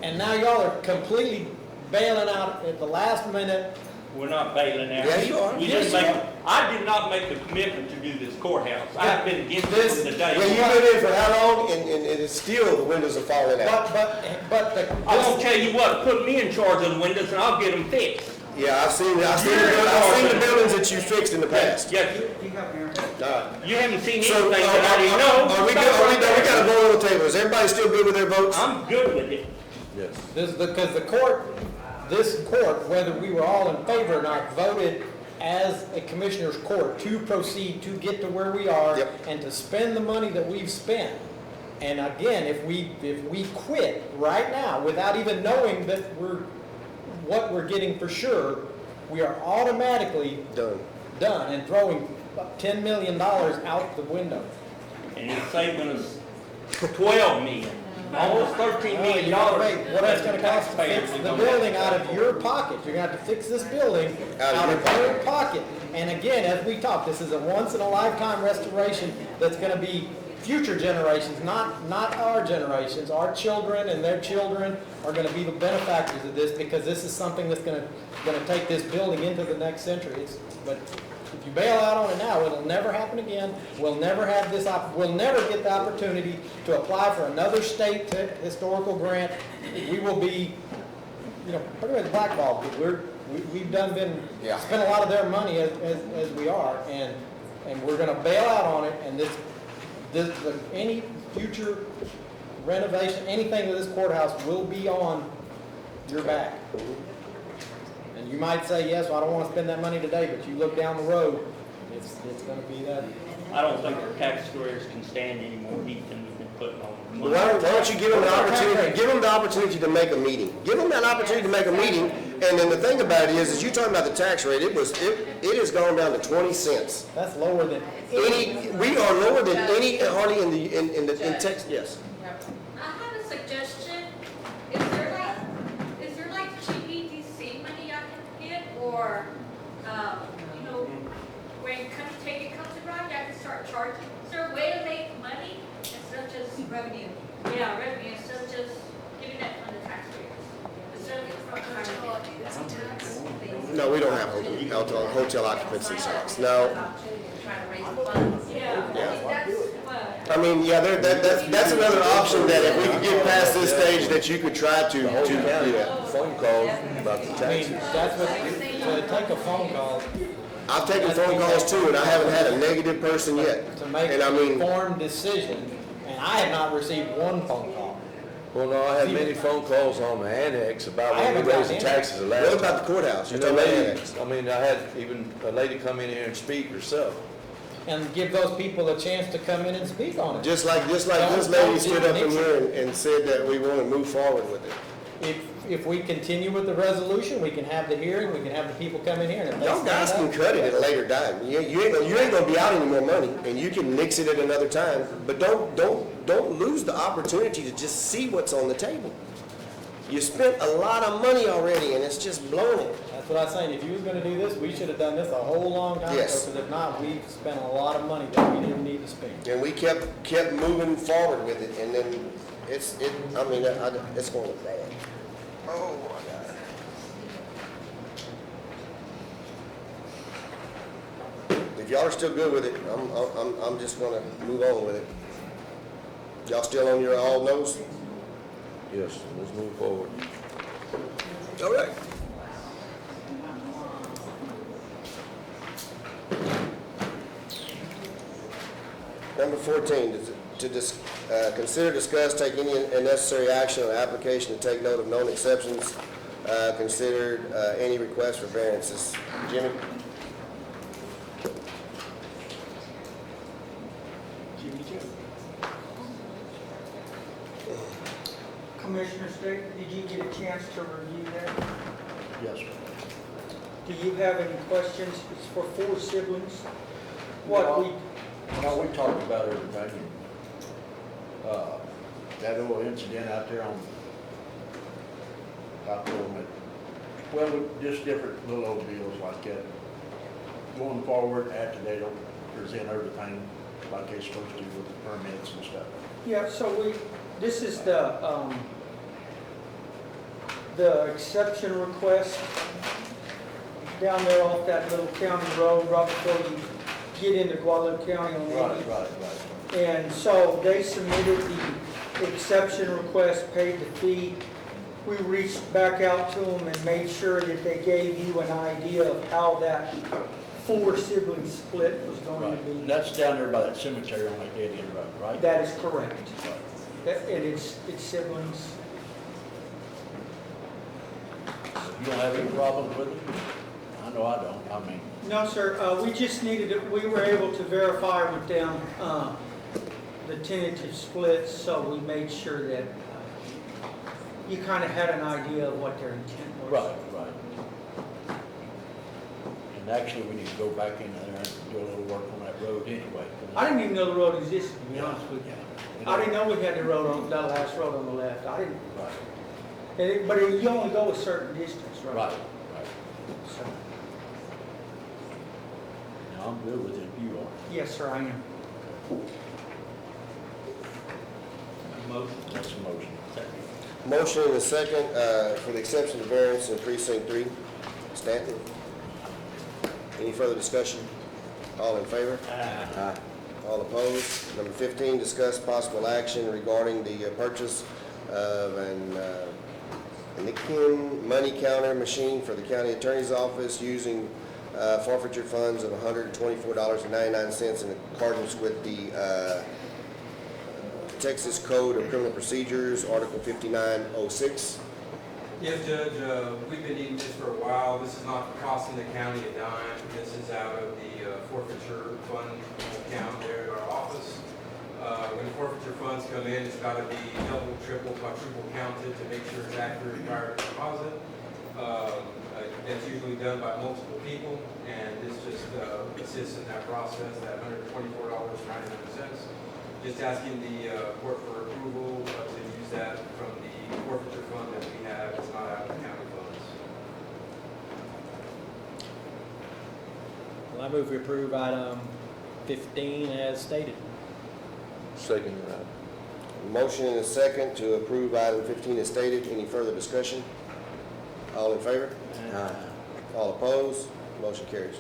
And now y'all are completely bailing out at the last minute. We're not bailing out. Yeah, you are. We Yes, didn't you make, are. I did not make a commitment to do this courthouse. I've been against it from the day. Well, you've been in for how long, and it's still, the windows are falling out. I'm gonna tell you what, put me in charge of the windows and I'll get them fixed. Yeah, I've seen the buildings that you fixed in the past. Yes. All right. You haven't seen So, anything that I didn't know. Are we good? We got a vote on the table. Is everybody still good with their votes? I'm good with it. yes. Because this court, whether we were all in favor or not, voted as a commissioner's court to proceed to get to where we are and to spend the money that we've spent. And again, if we quit right now without even knowing that what we're getting for sure, we are automatically done and throwing $10 million out the window. And it's saving us $12 million. Almost $13 million. Well, that's going to cost to fix the building out of your pocket. You're going to have to fix this building out of your pocket. And again, as we talk, this is a once-in-a-lifetime restoration that's going to be future generations, not our generations. Our children and their children are going to be the benefactors of this because this is something that's going to take this building into the next century. But if you bail out on it now, it'll never happen again. We'll never have this. We'll never get the opportunity to apply for another state historical grant. We will be, pretty much blackballed. We've been spent a lot of their money as we are, and we're going to bail out on it. And any future renovation, anything to this courthouse will be on your back. And you might say, yes, well, I don't want to spend that money today, but you look down the road, it's going to be that. I don't think our tax squares can stand any more heat than we've been putting on. Why don't you give them the opportunity? Give them the opportunity to make a meeting. Give them that opportunity to make a meeting. And then the thing about it is you're talking about the tax rate. It has gone down to 20 cents. That's lower than any. We are lower than any Hardy in Texas. Yes. I have a suggestion. Is there like GPDC money I can get, or when take it comes around, I can start charging? Is there a way to make money instead of just revenue? Yeah, revenue instead of just giving that from the taxpayers. Instead of from No, we don't have hotel occupancy tax. No. I mean, that's another option that if we could get past this stage, that you could try to do that. Phone calls about the taxes. That's what, to take a phone call. I've taken phone calls too, and I haven't had a negative person yet. To make an informed decision, and I have not received one phone call. Well, no, I had many phone calls on the annex about when we raised the taxes the last time. What about the courthouse? You're talking about the annex. I mean, I had even a lady come in here and speak herself. And give those people a chance to come in and speak on it. Just like this lady stood up in here and said that we want to move forward with it. If we continue with the resolution, we can have the hearing, we can have the people come in here. And y'all guys can cut it at a later time. You ain't gonna be out any more money, and you can nix it at another time. But don't lose the opportunity to just see what's on the table. You spent a lot of money already, and it's just blown it. That's what I was saying. If you was going to do this, we should have done this a whole long time ago. Yes. Because if not, we've spent a lot of money that we didn't need to spend. And we kept moving forward with it, and then it's going to look bad. Oh my God. if y'all are still good with it, I'm just gonna move on with it. Y'all still on your all no's? Yes, let's move forward. All right. Number 14, consider, discuss, take any necessary action on the application to take note of known exceptions, consider any request for variances. Jimmy? Commissioner State, did you get a chance to review that? Yes, sir. Do you have any questions? It's for 4 siblings. No, we talked about everything. That little incident out there on, I told them that, well, just different little old deals like that. Going forward, after they don't present everything like they're supposed to with the permits and stuff. Yeah, so this is the exception request down there off that little county road right before you get into Guadalupe County on 80. Right. And so they submitted the exception request, paid the fee. We reached back out to them and made sure that they gave you an idea of how that 4 sibling split was going to be. That's down there by that cemetery on that dead end road, right? That is correct. And it's siblings. You don't have any problems with it? I know I don't, I mean. No, sir, we just we were able to verify with them the tentative splits, so we made sure that you kind of had an idea of what their intent was. Right. And actually, we need to go back in there and do a little work on that road anyway. I didn't even know the road existed, to be honest with you. I didn't know we had the road on, that last road on the left. I didn't. Right. But you only go a certain distance, right? Right. So, Now, I'm good with it if you are. yes, sir, I am. Motion? That's a motion. Second. Motion and a second for the exception of variance in precinct 3. Stanton? Any further discussion? All in favor? Aye. All opposed? Number 15, discuss possible action regarding the purchase of an Nikian money counter machine for the county attorney's office using forfeiture funds of $124.99 in accordance with the Texas Code of Criminal Procedures, Article 5906. Yes, Judge, we've been needing this for a while. This is not costing the county a dime. This is out of the forfeiture fund account there at our office. When forfeiture funds come in, it's got to be double, triple, quadruple counted to make sure it's accurate prior to deposit. That's usually done by multiple people, and this just assists in that process, that $124.99. Just asking the court for approval to use that from the forfeiture fund that we have. It's not out of the county funds. Well, I move we approve item 15 as stated. Second that. Motion and a second to approve item 15 as stated. Any further discussion? All in favor? Aye. All opposed? Motion carries.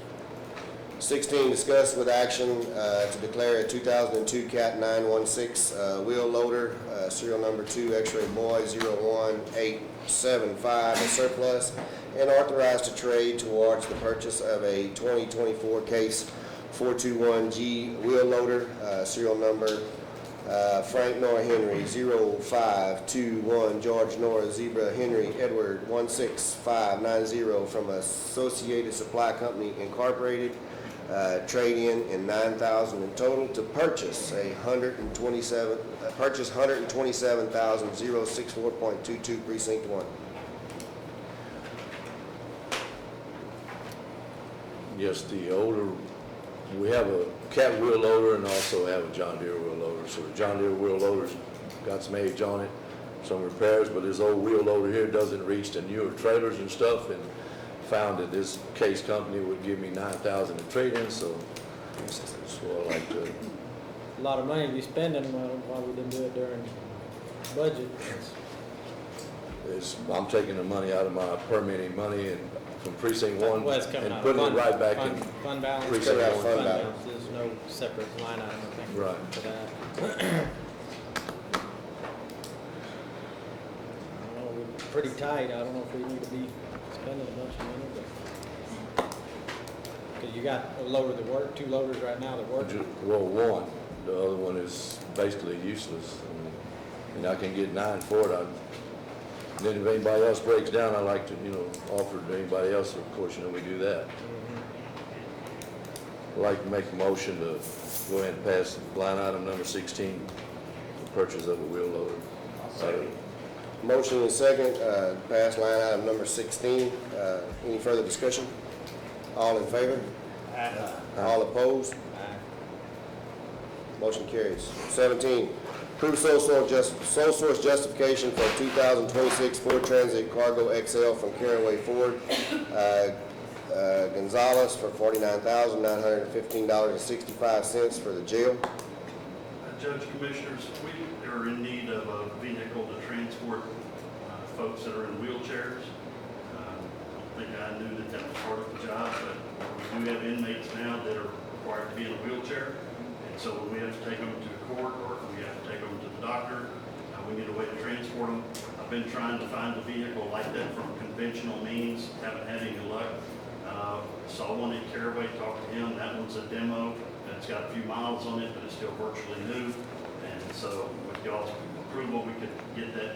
16, discuss with action to declare a 2002 Cat 916 wheel loader, serial number 2 X-ray boy 01875 a surplus, and authorize to trade towards the purchase of a 2024 Case 421G wheel loader, serial number Frank Nora Henry 0521 George Nora Zebra Henry Edward 16590 from Associated Supply Company Incorporated. Trade-in and $9,000 in total to purchase purchase 127,064.22 precinct 1. Yes, the older, we have a Cat wheel loader and also have a John Deere wheel loader. So the John Deere wheel loader's got some age on it, some repairs, but this old wheel loader here doesn't reach the newer trailers and stuff, and found that this Case company would give me $9,000 in trade-in, so I like to. A lot of money to be spending while we didn't do it during budget. I'm taking the money out of my permitting money and from precinct one Well, it's coming and out of putting it fund- right back in. Fund balance. precinct Coming out of one. fund balance. There's no separate line item, I think, Right. for that. I don't know, we're pretty tight. I don't know if we need to be spending a bunch of money, but, because you got a loader that work, 2 loaders right now that work. Well, one, the other one is basically useless. And I can get 9 for it. And then if anybody else breaks down, I like to, offer it to anybody else. Of course, we do that. I'd like to make a motion to go ahead and pass line item number 16, the purchase of a wheel loader. Motion and second, pass line item number 16. Any further discussion? All in favor? All opposed? Motion carries. 17, approve sole source justification for 2026 Ford Transit Cargo XL from Caraway Ford, Gonzales for $49,915.65 for the jail. Judge, Commissioners, we are in need of a vehicle to transport folks that are in wheelchairs. I don't think I knew that that was part of the job, but we do have inmates now that are required to be in a wheelchair. And so when we have to take them to court or we have to take them to the doctor, we need a way to transport them. I've been trying to find a vehicle like that from conventional means, haven't had any luck. Saw one at Caraway, talked to him. That one's a demo. It's got a few miles on it, but it's still virtually new. And so with y'all's approval, we could get that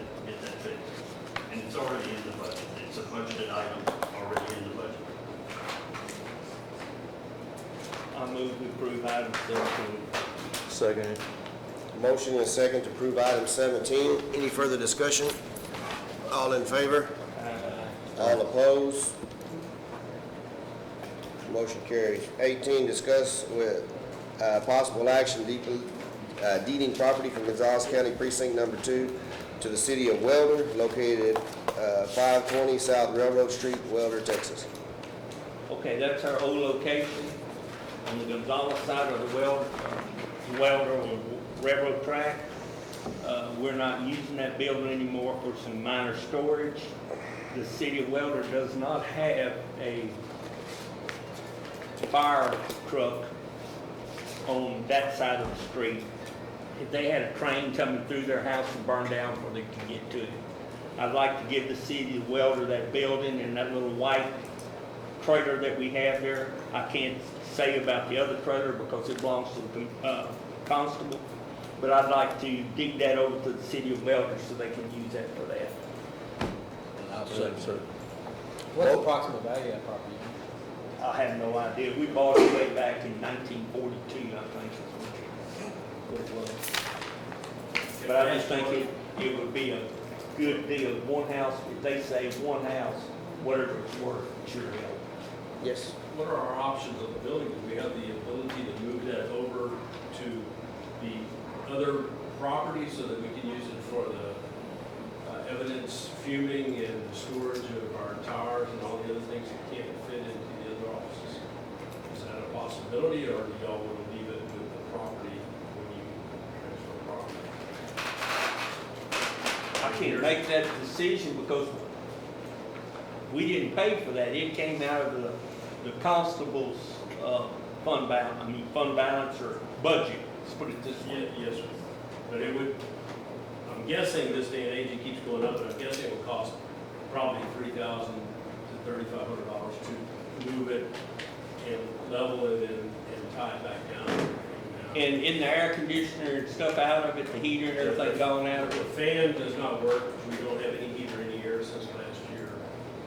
fixed. And it's already in the budget. It's a budgeted item already in the budget. I move we approve item 17. Second. Motion and second to approve item 17. Any further discussion? All in favor? All opposed? Motion carries. 18, discuss with possible action deeding property from Gonzales County Precinct Number 2 to the city of Welder, located at 520 South Railroad Street, Welder, Texas. Okay, that's our old location on the Gonzales side of the welder or railroad track. We're not using that building anymore for some minor storage. The city of Welder does not have a fire truck on that side of the street. If they had a train coming through their house and burn down before they could get to it. I'd like to give the city of Welder that building and that little white trailer that we have there. I can't say about the other trailer because it belongs to the constable, but I'd like to dig that over to the city of Welder so they can use that for that. What's the approximate value of that property? I have no idea. We bought it way back in 1942, I think is what it was. But I just think it would be a good deal. One house, if they say one house, whatever it's worth, sure help. Yes. What are our options of the building? Do we have the ability to move that over to the other property so that we can use it for the evidence fuming and storage of our tires and all the other things that can't fit into the other offices? Is that a possibility, or do y'all want to leave it with the property when you transfer property? I can't make that decision because we didn't pay for that. It came out of the constable's fund balance or budget. Let's put it this way. Yes, sir. But it would, I'm guessing this day and age, it keeps going up, but I'm guessing it would cost probably $3,000 to $3,500 to move it and level it and tie it back down. And in the air conditioner and stuff out of it, the heater and everything going out of The it. fan does not work. We don't have any heater in the air since last year.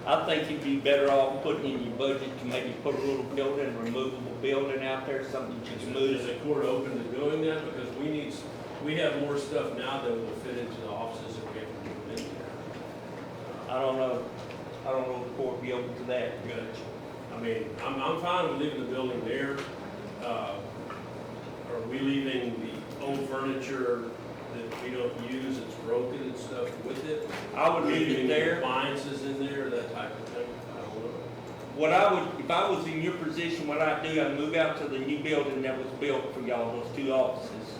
I think you'd be better off putting in your budget to maybe put a little building, a removable building out there, something you can move. Is the court open to doing that? Because we have more stuff now that will fit into the offices that we have to move in there. I don't know if the court will be open to that. Judge. I mean, I'm fine with leaving the building there. Are we leaving the old furniture that we don't use, it's broken and stuff with it? I would leave it there. Appliances in there, that type of thing? I don't know. If I was in your position, what I'd do, I'd move out to the new building that was built for y'all, those 2 offices.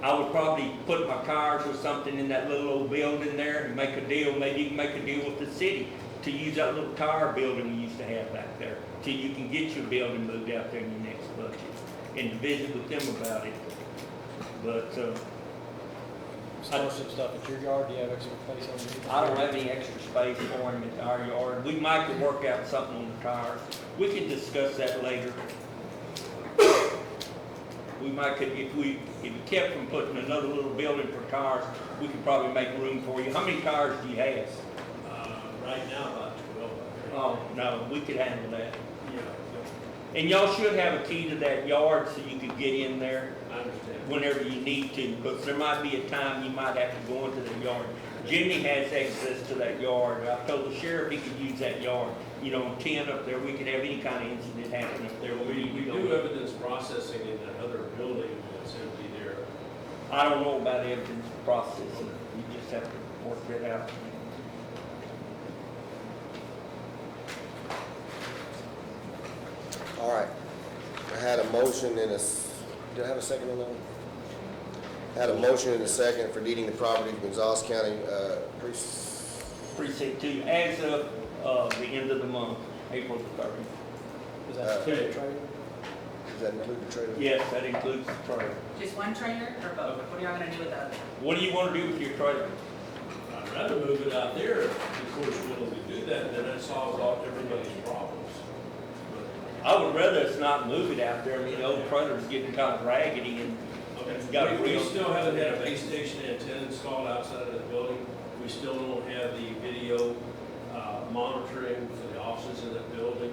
I would probably put my tires or something in that little old building there and make a deal, maybe you can make a deal with the city to use that little tire building we used to have back there, till you can get your building moved out there in your next budget, and to visit with them about it. But, Store some stuff at your yard, do you have extra space on your? I don't have any extra space for them at our yard. We might could work out something on the tires. We can discuss that later. We might could, if we kept from putting another little building for tires, we could probably make room for you. How many tires do you have? Right now, about 12. Oh, no, we could handle that. Yeah. And y'all should have a key to that yard so you could get in there I understand. whenever you need to, because there might be a time you might have to go into that yard. Jimmy has access to that yard. I told the sheriff he could use that yard. You know, 10 up there, we could have any kind of incident happen up there. We do evidence processing in that other building that's empty there. I don't know about evidence processing. You just have to work that out. All right. I had a motion and did I have a second on that one? I had a motion and a second for deeding the property of Gonzales County, Precinct 2, as of the end of the month, April the 30th. Is that include the trailer? Does that include the trailer? Yes, that includes the trailer. Just one trailer or both? What are y'all gonna do with the other? What do you want to do with your trailer? I'd rather move it out there, if of course you're willing to do that, then that solves all everybody's problems. I would rather us not move it out there. I mean, the old trailer's getting kind of raggedy and got a We real. still haven't had a base station antenna installed outside of the building. We still don't have the video monitoring for the offices in that building.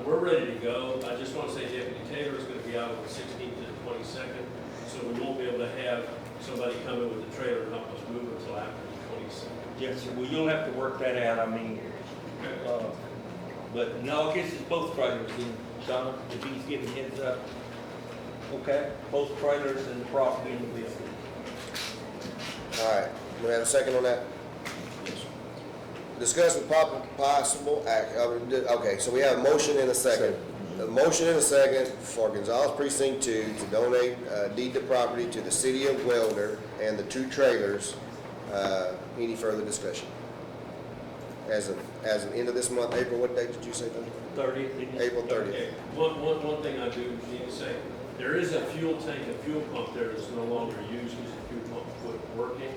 We're ready to go. I just want to say Deputy Taylor is going to be out on the 16th to the 22nd, so we won't be able to have somebody come in with the trailer and help us move until after the 22nd. Yes, sir. Well, you'll have to work that out. I mean, but no, I guess it's both trailers then, Donna, if he's giving heads up. Okay, both trailers and the property in the building. All right. Do we have a second on that? Discuss with possible act, okay, so we have a motion and a second. A motion and a second for Gonzales Precinct 2 to donate deed the property to the city of Welder and the 2 trailers. Any further discussion? As of end of this month, April, what date did you say? 30th. April 30th. Okay. One thing I do need to say, there is a fuel tank, a fuel pump there that's no longer used because the fuel pump quit working.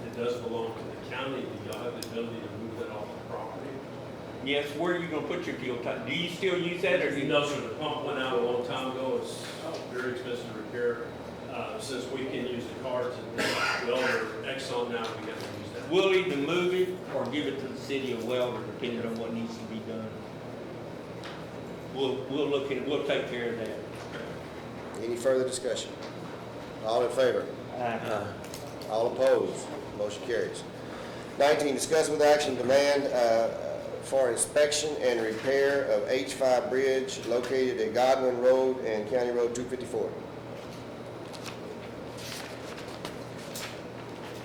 It does belong to the county. Do y'all have the ability to move that off the property? Yes, where are you gonna put your fuel tank? Do you still use that or do you? No, sir, the pump went out a long time ago. It's very expensive to repair. Since we can use the cards and Welder, Exxon now, we have to use that. We'll either move it or give it to the city of Welder, depending on what needs to be done. We'll look at it, we'll take care of that. Any further discussion? All in favor? All opposed? Motion carries. 19, discuss with action demand for inspection and repair of H5 bridge located at Godwin Road and County Road 254.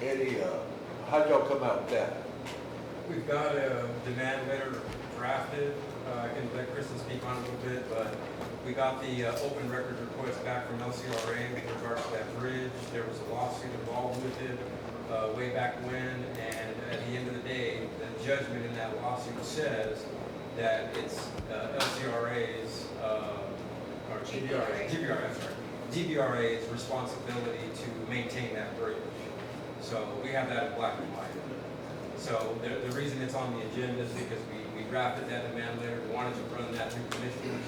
Eddie, how'd y'all come out with that? We've got a demand letter drafted. I can let Kristen speak on it a little bit, but we got the open records request back from LCRA with regards to that bridge. There was a lawsuit involved with it way back when, and at the end of the day, the judgment in that lawsuit says that it's LCRA's, or GBRA's responsibility to maintain that bridge. So we have that in black and white. So the reason it's on the agenda is because we drafted that demand letter. We wanted to run that through commissioners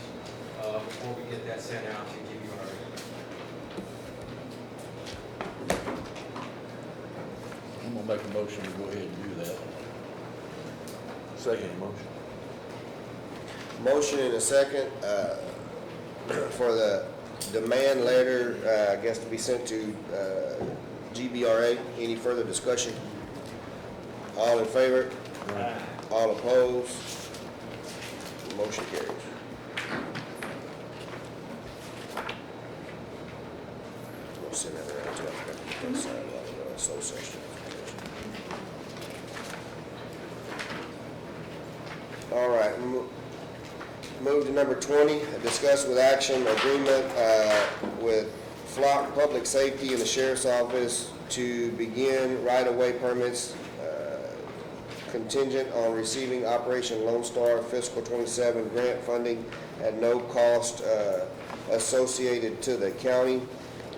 before we get that sent out to GBRA. I'm gonna make a motion to go ahead and do that. Second motion. Motion and a second for the demand letter, I guess, to be sent to GBRA. Any further discussion? All in favor? All opposed? Motion carries. We'll send that around to our soul section. All right, move to number 20, discuss with action agreement Flock Public Safety and the Sheriff's Office to begin right-of-way permits contingent on receiving Operation Lone Star Fiscal 27 grant funding at no cost associated to the county.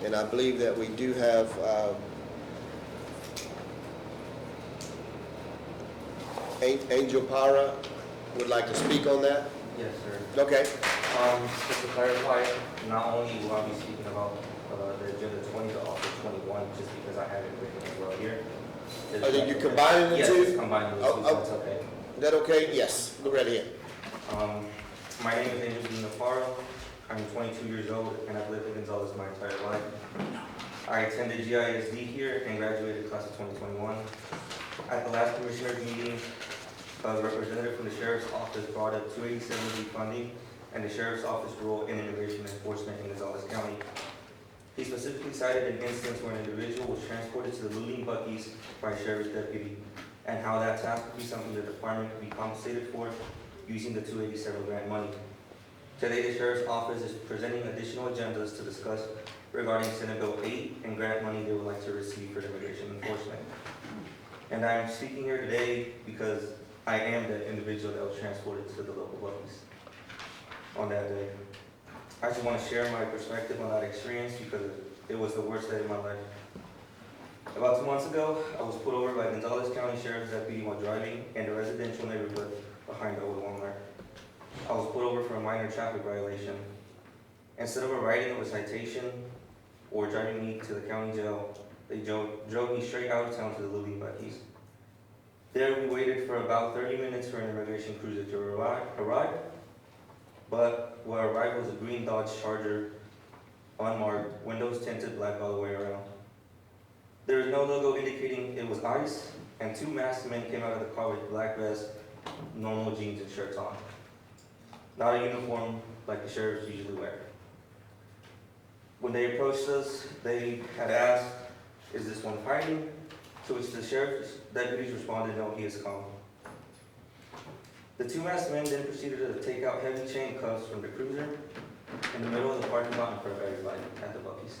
And I believe that we do have Angel Para would like to speak on that. Yes, sir. Okay. Just to clarify, not only will I be speaking about the agenda 20, but also 21, just because I have it written as well here. Are you combining the two? Yes, it's combining the two, so it's okay. Is that okay? Yes, go right ahead. My name is Angel Faro. I'm 22 years old, and I've lived in Gonzales my entire life. I attended GISD here and graduated class of 2021. At the last commissioners meeting, a representative from the Sheriff's Office brought up 287B funding and the Sheriff's Office role in immigration enforcement in Gonzales County. He specifically cited an instance where an individual was transported to the looting Buc-ee's by a sheriff's deputy, and how that task would be something the department could be compensated for using the 287 grant money. Today, the Sheriff's Office is presenting additional agendas to discuss regarding Senate Bill 8 and grant money they would like to receive for immigration enforcement. And I am speaking here today because I am that individual that was transported to the local Buc-ee's on that day. I just want to share my perspective on that experience because it was the worst day of my life. About 2 months ago, I was pulled over by Gonzales County Sheriff's deputy while driving in a residential neighborhood behind the old Walmart. I was pulled over for a minor traffic violation. Instead of a writing of a citation or driving me to the county jail, they drove me straight out of town to the looting Buc-ee's. There we waited for about 30 minutes for an immigration cruiser to arrive, but what arrived was a green Dodge Charger, unmarked, windows tinted black all the way around. There was no logo indicating it was ICE, and 2 masked men came out of the car with black vests, normal jeans and shirts on. Not a uniform like the sheriffs usually wear. When they approached us, they had asked, "Is this one fighting?" To which the sheriff's deputies responded, "No, he is calm." The 2 masked men then proceeded to take out heavy chain cuffs from the cruiser in the middle of the parking lot in front of everybody at the Buc-ee's.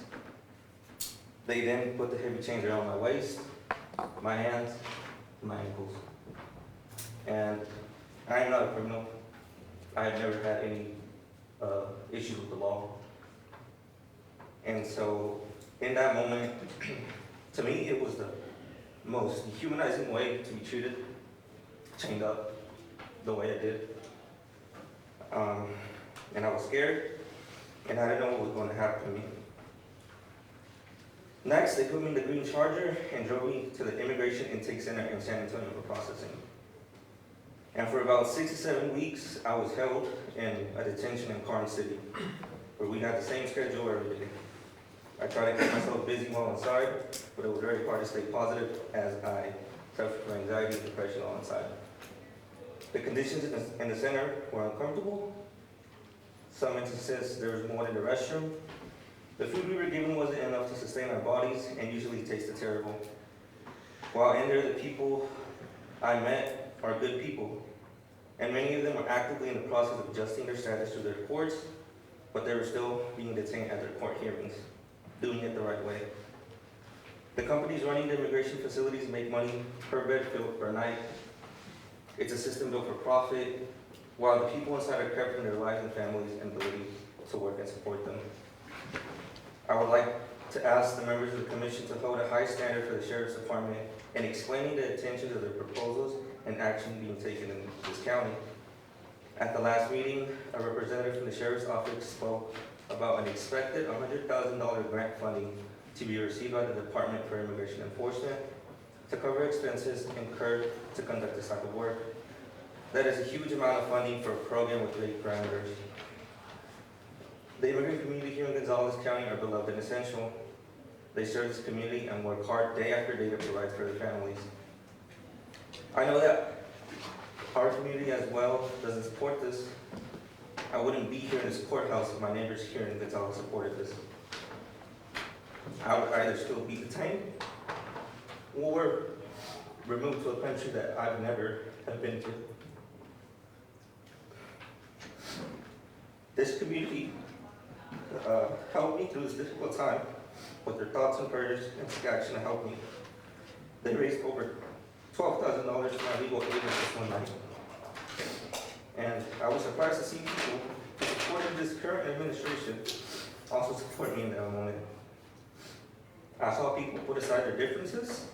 They then put the heavy chains around my waist, my hands, and my ankles. And I am not a criminal. I have never had any issues with the law. And so, in that moment, to me, it was the most dehumanizing way to be treated, chained up the way I did. And I was scared, and I didn't know what was going to happen to me. Next, they put me in the green Charger and drove me to the Immigration Intake Center in San Antonio for processing. And for about 6 to 7 weeks, I was held in a detention in Carson City, where we had the same schedule every day. I tried to keep myself busy while inside, but it was very hard to stay positive as I suffered from anxiety and depression while inside. The conditions in the center were uncomfortable. Some instances, there was more in the restroom. The food we were given wasn't enough to sustain our bodies and usually tasted terrible. While in there, the people I met are good people, and many of them were actively in the process of adjusting their status through their courts, but they were still being detained at their court hearings, doing it the right way. The companies running the immigration facilities make money per bed filled per night. It's a system built for profit, while the people inside are kept from their lives and families and ability to work and support them. I would like to ask the members of the commission to hold a high standard for the Sheriff's Department in explaining the intentions of their proposals and action being taken in this county. At the last meeting, a representative from the Sheriff's Office spoke about an expected $100,000 grant funding to be received by the Department for Immigration Enforcement to cover expenses incurred to conduct this type of work. That is a huge amount of funding for a program with great parameters. The immigrant community here in Gonzales County are beloved and essential. They serve this community and work hard day after day to provide for their families. I know that our community as well doesn't support this. I wouldn't be here in this courthouse if my neighbors here in Gonzales supported this. I would either still be detained or removed to a country that I've never have been to. This community helped me through this difficult time with their thoughts and prayers and took action to help me. They raised over $12,000 for my legal aid this one night. And I was surprised to see people who supported this current administration also support me in that moment. I saw people put aside their differences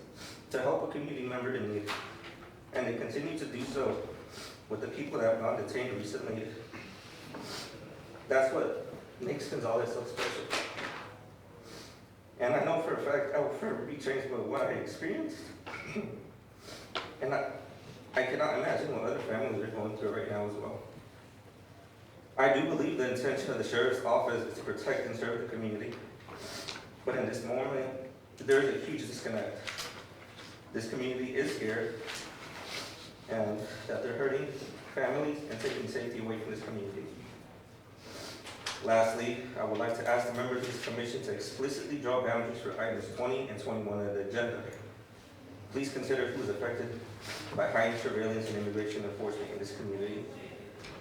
to help a community member in need, and they continue to do so with the people that have gone detained recently. That's what makes Gonzales so special. And I know for a fact I will forever be changed by what I experienced. And I cannot imagine what other families are going through right now as well. I do believe the intention of the sheriff's office is to protect and serve the community. But in this moment, there is a huge disconnect. This community is scared, and that they're hurting families and taking safety away from this community. Lastly, I would like to ask the members of this commission to explicitly draw boundaries for items 20 and 21 of the agenda. Please consider who is affected by heightened surveillance and immigration enforcement in this community.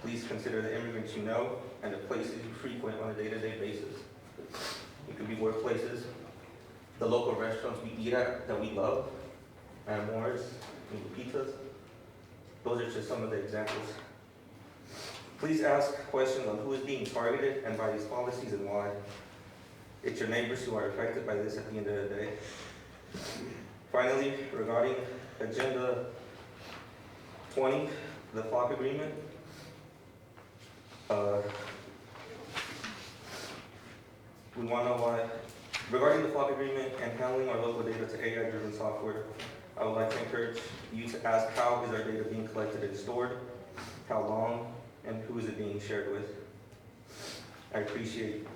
Please consider the immigrants you know and the places you frequent on a day-to-day basis. It could be workplaces, the local restaurants we eat at that we love, and Moore's, and pizzas. Those are just some of the examples. Please ask questions on who is being targeted and by these policies and why. It's your neighbors who are affected by this at the end of the day. Finally, regarding agenda 20, the flock agreement. We want to know why. Regarding the flock agreement and handling our local data to AI-driven software, I would like to encourage you to ask how is our data being collected and stored, how long, and who is it being shared with. I appreciate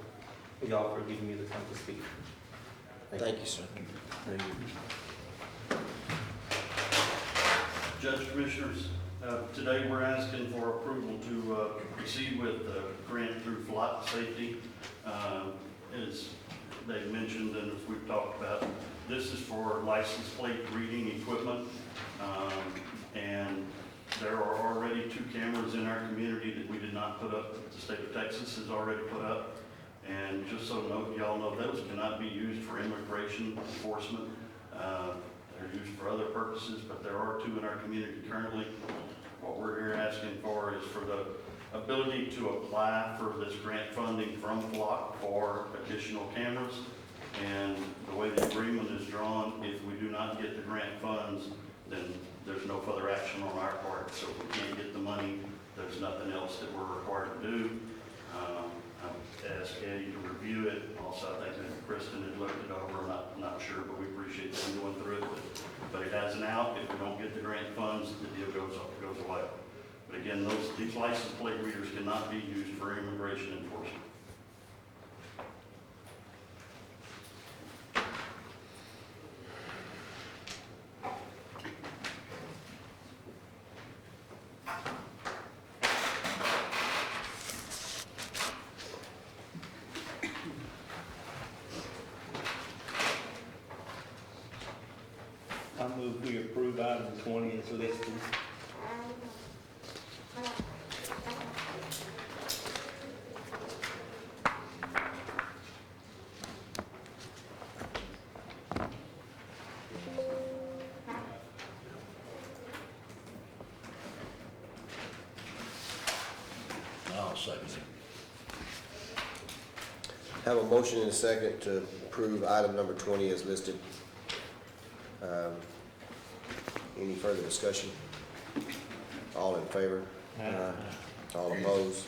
y'all for giving me the time to speak. Thank you, sir. Thank you. Judge, Commissioners, today we're asking for approval to proceed with the grant through Flock Safety. As they mentioned and as we've talked about, this is for license plate reading equipment. And there are already 2 cameras in our community that we did not put up, that the state of Texas has already put up. And just so y'all know, those cannot be used for immigration enforcement. They're used for other purposes, but there are 2 in our community currently. What we're here asking for is for the ability to apply for this grant funding from Flock for additional cameras. And the way the agreement is drawn, if we do not get the grant funds, then there's no further action on our part. So if we can't get the money, there's nothing else that we're required to do. I asked Eddie to review it. Also, I think that Kristen had looked it over. I'm not sure, but we appreciate them going through it. But it has an out. If we don't get the grant funds, the deal goes away. But again, these license plate readers cannot be used for immigration enforcement. I move we approve item 20 as listed. I'll second it. Have a motion and a second to approve item number 20 as listed. Any further discussion? All in favor? All opposed?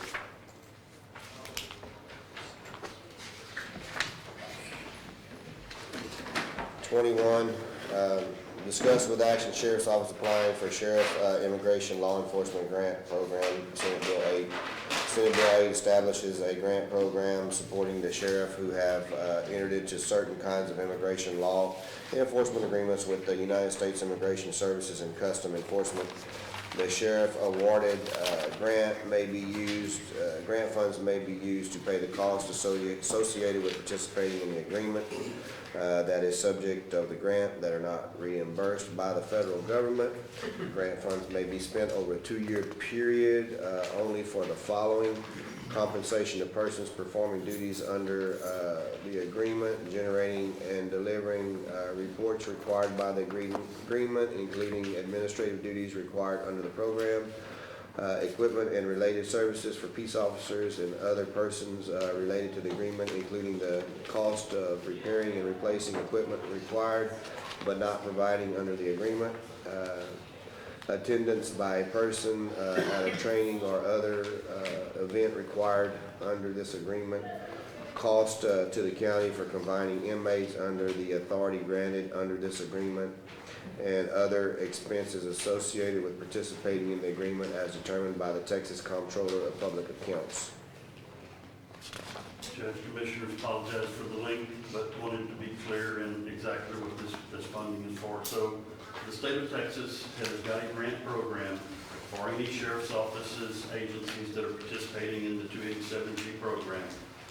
Discuss with action Sheriff's Office applying for Sheriff Immigration Law Enforcement Grant Program, Senate Bill 8. Senate Bill 8 establishes a grant program supporting the sheriff who have entered into certain kinds of immigration law enforcement agreements with the United States Immigration Services and Custom Enforcement. The sheriff awarded grant funds may be used to pay the cost associated with participating in the agreement that is subject of the grant that are not reimbursed by the federal government. Grant funds may be spent over a 2-year period only for the following: compensation of persons performing duties under the agreement, generating and delivering reports required by the agreement, including administrative duties required under the program, equipment and related services for peace officers and other persons related to the agreement, including the cost of repairing and replacing equipment required but not providing under the agreement, attendance by a person at a training or other event required under this agreement, cost to the county for confining inmates under the authority granted under this agreement, and other expenses associated with participating in the agreement as determined by the Texas Comptroller of Public Accounts. Judge, Commissioners, apologize for the link, but wanted to be clear in exactly what this funding is for. So the state of Texas has got a grant program for any sheriff's offices, agencies that are participating in the 287G program,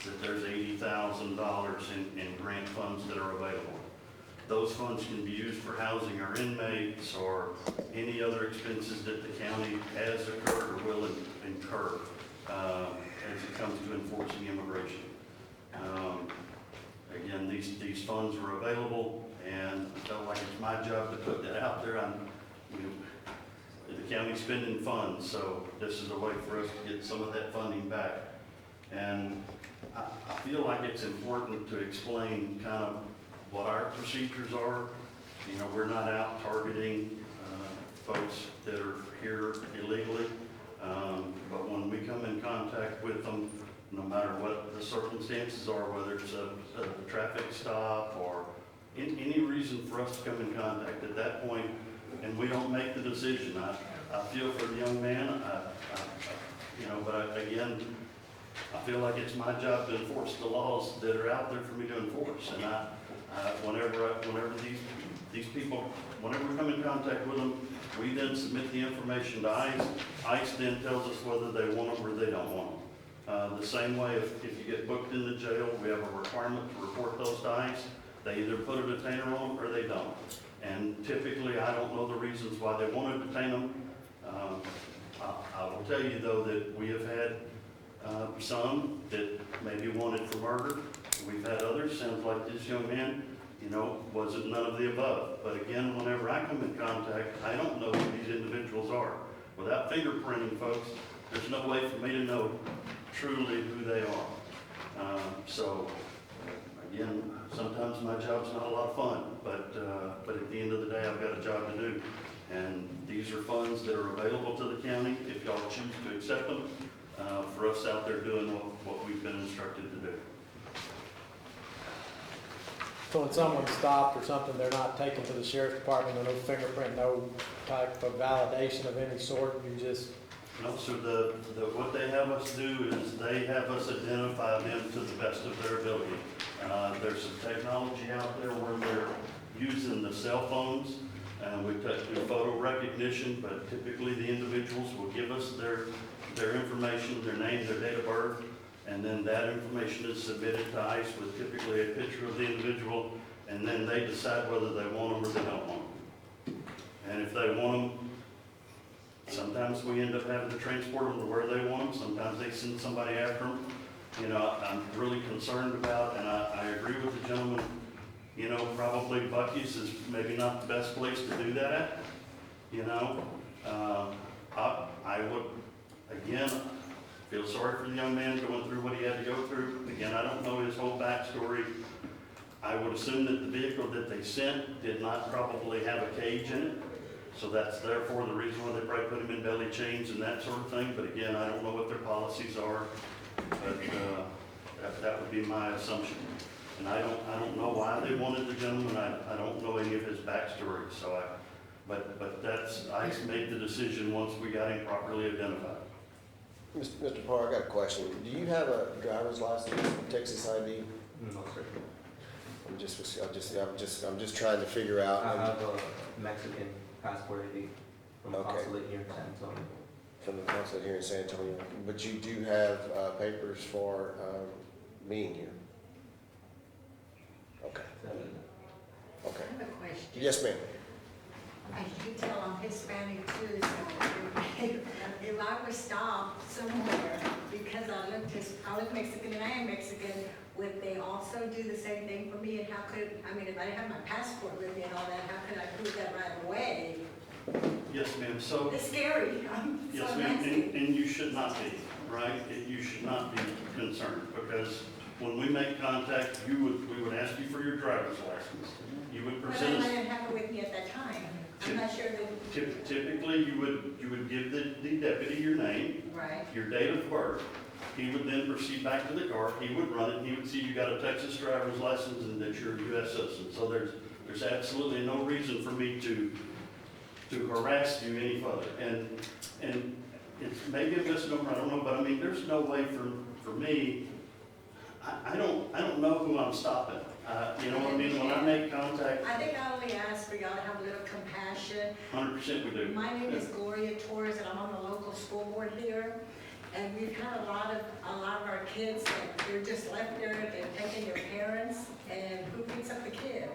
that there's $80,000 in grant funds that are available. Those funds can be used for housing our inmates or any other expenses that the county has occurred or will incur as it comes to enforcing immigration. Again, these funds were available, and I felt like it's my job to put that out there. The county's spending funds, so this is a way for us to get some of that funding back. And I feel like it's important to explain kind of what our procedures are. You know, we're not out targeting folks that are here illegally, but when we come in contact with them, no matter what the circumstances are, whether it's a traffic stop or any reason for us to come in contact at that point, and we don't make the decision. I feel for the young man, but again, I feel like it's my job to enforce the laws that are out there for me to enforce. And whenever these people, whenever we come in contact with them, we then submit the information to ICE. ICE then tells us whether they want them or they don't want them. The same way, if you get booked in the jail, we have a requirement to report those to ICE. They either put a detainer on them or they don't. And typically, I don't know the reasons why they want to detain them. I will tell you, though, that we have had some that maybe wanted for murder. We've had others, sounds like this young man, wasn't none of the above. But again, whenever I come in contact, I don't know who these individuals are. Without fingerprinting, folks, there's no way for me to know truly who they are. So, again, sometimes my job's not a lot of fun, but at the end of the day, I've got a job to do. And these are funds that are available to the county if y'all choose to accept them, for us out there doing what we've been instructed to do. So when someone's stopped or something, they're not taken to the sheriff's department, no fingerprint, no type of validation of any sort, you just... No, so what they have us do is they have us identify them to the best of their ability. There's some technology out there where they're using the cell phones, and we do photo recognition, but typically the individuals will give us their information, their name, their date of birth, and then that information is submitted to ICE with typically a picture of the individual, and then they decide whether they want them or they don't want them. And if they want them, sometimes we end up having to transport them to where they want them. Sometimes they send somebody after them. I'm really concerned about, and I agree with the gentleman, probably Buc-ee's is maybe not the best place to do that at. I would, again, feel sorry for the young man going through what he had to go through. Again, I don't know his whole backstory. I would assume that the vehicle that they sent did not probably have a cage in it. So that's therefore the reason why they probably put him in belly chains and that sort of thing. But again, I don't know what their policies are. But that would be my assumption. And I don't know why they wanted the gentleman. I don't know any of his backstory. So but that's, ICE made the decision once we got him properly identified. Mr. Parr, I got a question. Do you have a driver's license, Texas ID? No, sir. I'm just trying to figure out. I have a Mexican passport ID from the consulate here in San Antonio. From the consulate here in San Antonio, but you do have papers for being here. Okay. Okay. I have a question. Yes, ma'am. As you can tell, I'm Hispanic too, so if I was stopped somewhere because because I look Mexican and I am Mexican, would they also do the same thing for me? And how could, I mean, if I didn't have my passport with me and all that, how could I prove that right away? Yes, ma'am, so. It's scary. Yes, ma'am, and you should not be, right? You should not be concerned, because when we make contact, we would ask you for your driver's license. You would But present I us. didn't have it with me at that time. I'm not sure that. Typically, you would give the deputy your name, Right. your date of birth. He would then proceed back to the car, he would run it, he would see you got a Texas driver's license and that you're a U.S. citizen. So there's absolutely no reason for me to harass you any further. And it's maybe a misnomer, I don't know, but I mean, there's no way for me, I don't know who I'm stopping. You know what I mean? When I make contact. I think I only ask for y'all to have a little compassion. 100% we do. My name is Gloria Torres, and I'm on the local school board here. And we've had a lot of our kids that they're just left there, they're taking their parents, and who picks up the kid?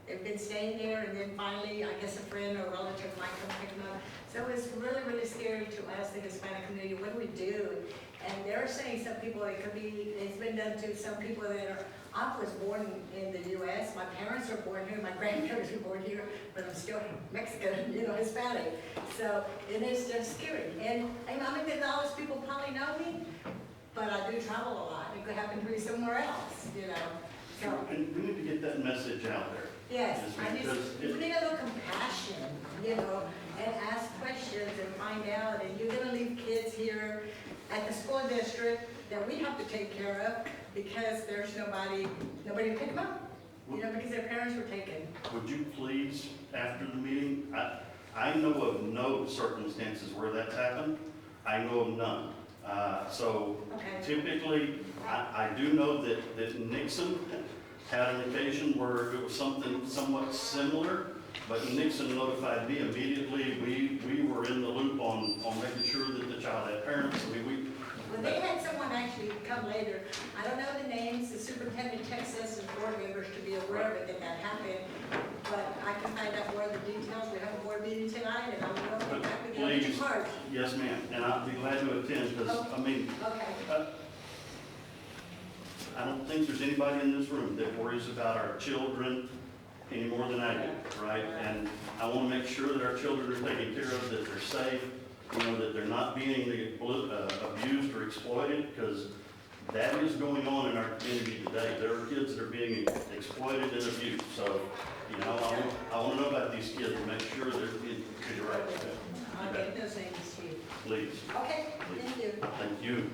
They've been staying there, and then finally, I guess a friend or relative might come pick them up. So it's really, really scary to us, the Hispanic community. What do we do? And they're saying some people, it's been done to some people that are, I was born in the U.S., my parents were born here, my grandparents were born here, but I'm still Mexican, Hispanic. So, and it's just scary. And I mean, Gonzales people probably know me, but I do travel a lot. It could happen to me somewhere else, So, And we need to get that message out there. yes, Because we need a little compassion, and ask questions and find out. And you're gonna leave kids here at the school district that we have to take care of because there's nobody to pick them up, because their parents were taken. Would you please, after the meeting, I know of no circumstances where that's happened. I know of none. So typically, I do know that Nixon had an occasion where it was something somewhat similar, but Nixon notified me immediately. We were in the loop on making sure that the child had parents. Well, they had someone actually come later. I don't know the names. The superintendent texts us as board members to be aware of it, that happened. But I can find out more of the details. We have a board meeting tonight, and I'm going to get back with you on each part. Yes, ma'am, and I'd be glad to attend, because, I mean, I don't think there's anybody in this room that worries about our children any more than I do, right? And I want to make sure that our children are taken care of, that they're safe, that they're not being abused or exploited, because that is going on in our community today. There are kids that are being exploited and abused. So, I want to know about these kids and make sure they're being treated right. I'll get those names to you. Please. Okay, thank you. Thank you.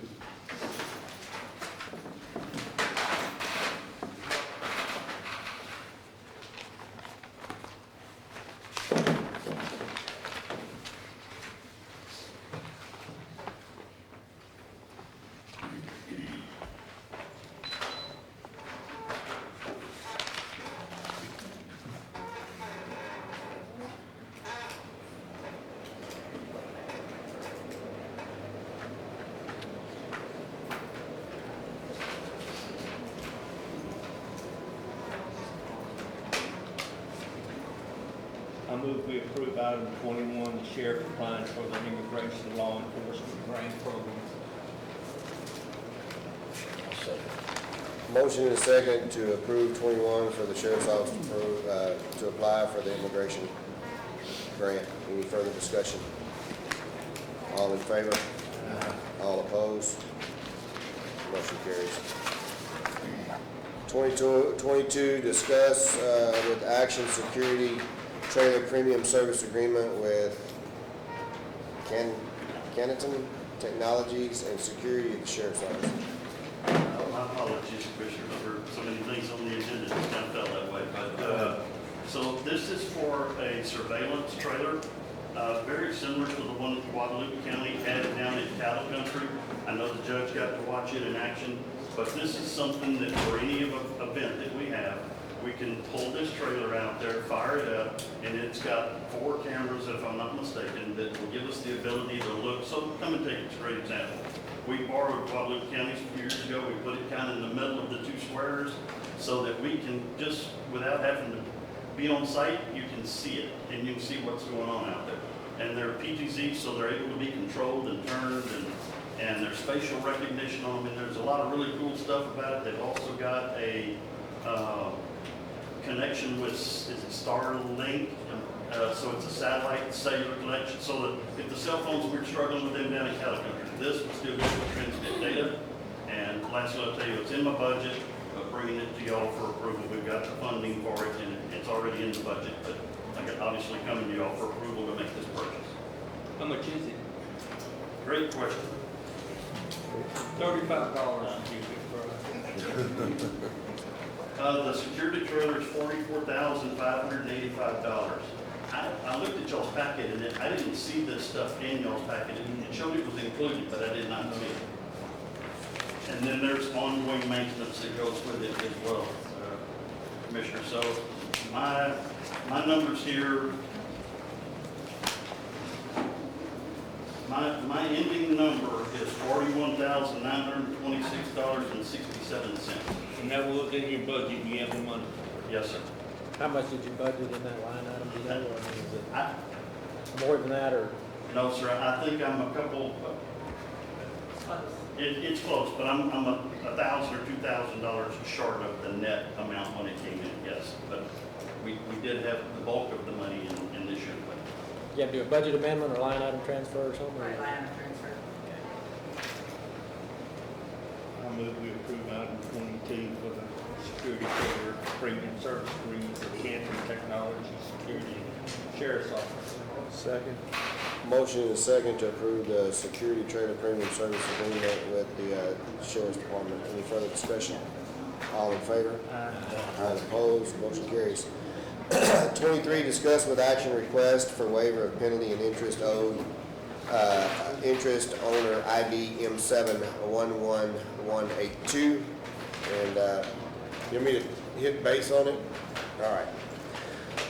I move we approve item 21, the sheriff applies for the immigration law enforcement grant program. Motion and a second to approve 21 for the sheriff's office to apply for the immigration grant. Any further discussion? All in favor? All opposed? Motion carries. 22, discuss with Action Security Trailer Premium Service Agreement with Canton Technologies and Security at the Sheriff's Office. My apologies, Commissioner, for so many things on the agenda, it just kind of felt that way. But, so this is for a surveillance trailer, very similar to the one that Guadalupe County had down in cattle country. I know the judge got to watch it in action, but this is something that for any event that we have, we can pull this trailer out there, fire it up, and it's got 4 cameras, if I'm not mistaken, that will give us the ability to look. So come and take a great example. We borrowed Guadalupe County a few years ago. We put it kind of in the middle of the 2 squares so that we can just, without having to be on site, you can see it and you can see what's going on out there. And they're PTZ, so they're able to be controlled and turned, and there's facial recognition on them, and there's a lot of really cool stuff about it. They've also got a connection with, is it Starlink? So it's a satellite cellular connection, so that if the cell phones, we're struggling with them down in California, this will still be able to transmit data. And lastly, I'll tell you, it's in my budget, but bringing it to y'all for approval. We've got the funding for it, and it's already in the budget, but I could obviously come to y'all for approval to make this purchase. How much is it? Great question. $35. The security trailer is $44,585. I looked at y'all's packet, and I didn't see this stuff in y'all's packet. It showed it was included, but I did not see it. And then there's ongoing maintenance that goes with it as well, Commissioner. So my numbers here, my ending number is $41,926.67. And that was in your budget, you have the money? Yes, sir. How much did you budget in that line item, do you know, or is it more than that, or? No, sir, I think I'm a couple, it's close, but I'm $1,000 or $2,000 short of the net amount when it came in, yes. But we did have the bulk of the money in this year's budget. You have to do a budget amendment or line item transfer or something? Right, line item transfer. I move we approve item 22 for the security trailer premium service agreement with Canton Technology Security Sheriff's Office. Second. Motion and second to approve the security trailer premium service agreement with the Sheriff's Department. Any further discussion? All in favor? Aye. Opposed? Motion carries. 23, discuss with action request for waiver of penalty and interest owed. Interest owner ID M711182. And you want me to hit base on it? All right.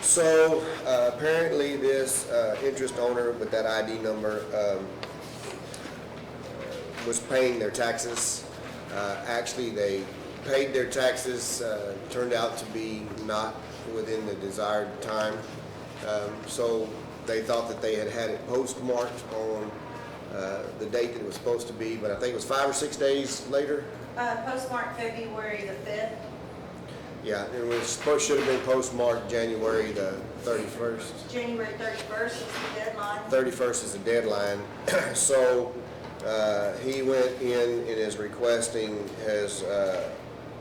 So apparently this interest owner with that ID number was paying their taxes. Actually, they paid their taxes, turned out to be not within the desired time. So they thought that they had it postmarked on the date that it was supposed to be, but I think it was 5 or 6 days later. Postmark February the 5th. Yeah, it was should have been postmarked January the 31st. January 31st is the deadline. 31st is the deadline. So he went in and is requesting his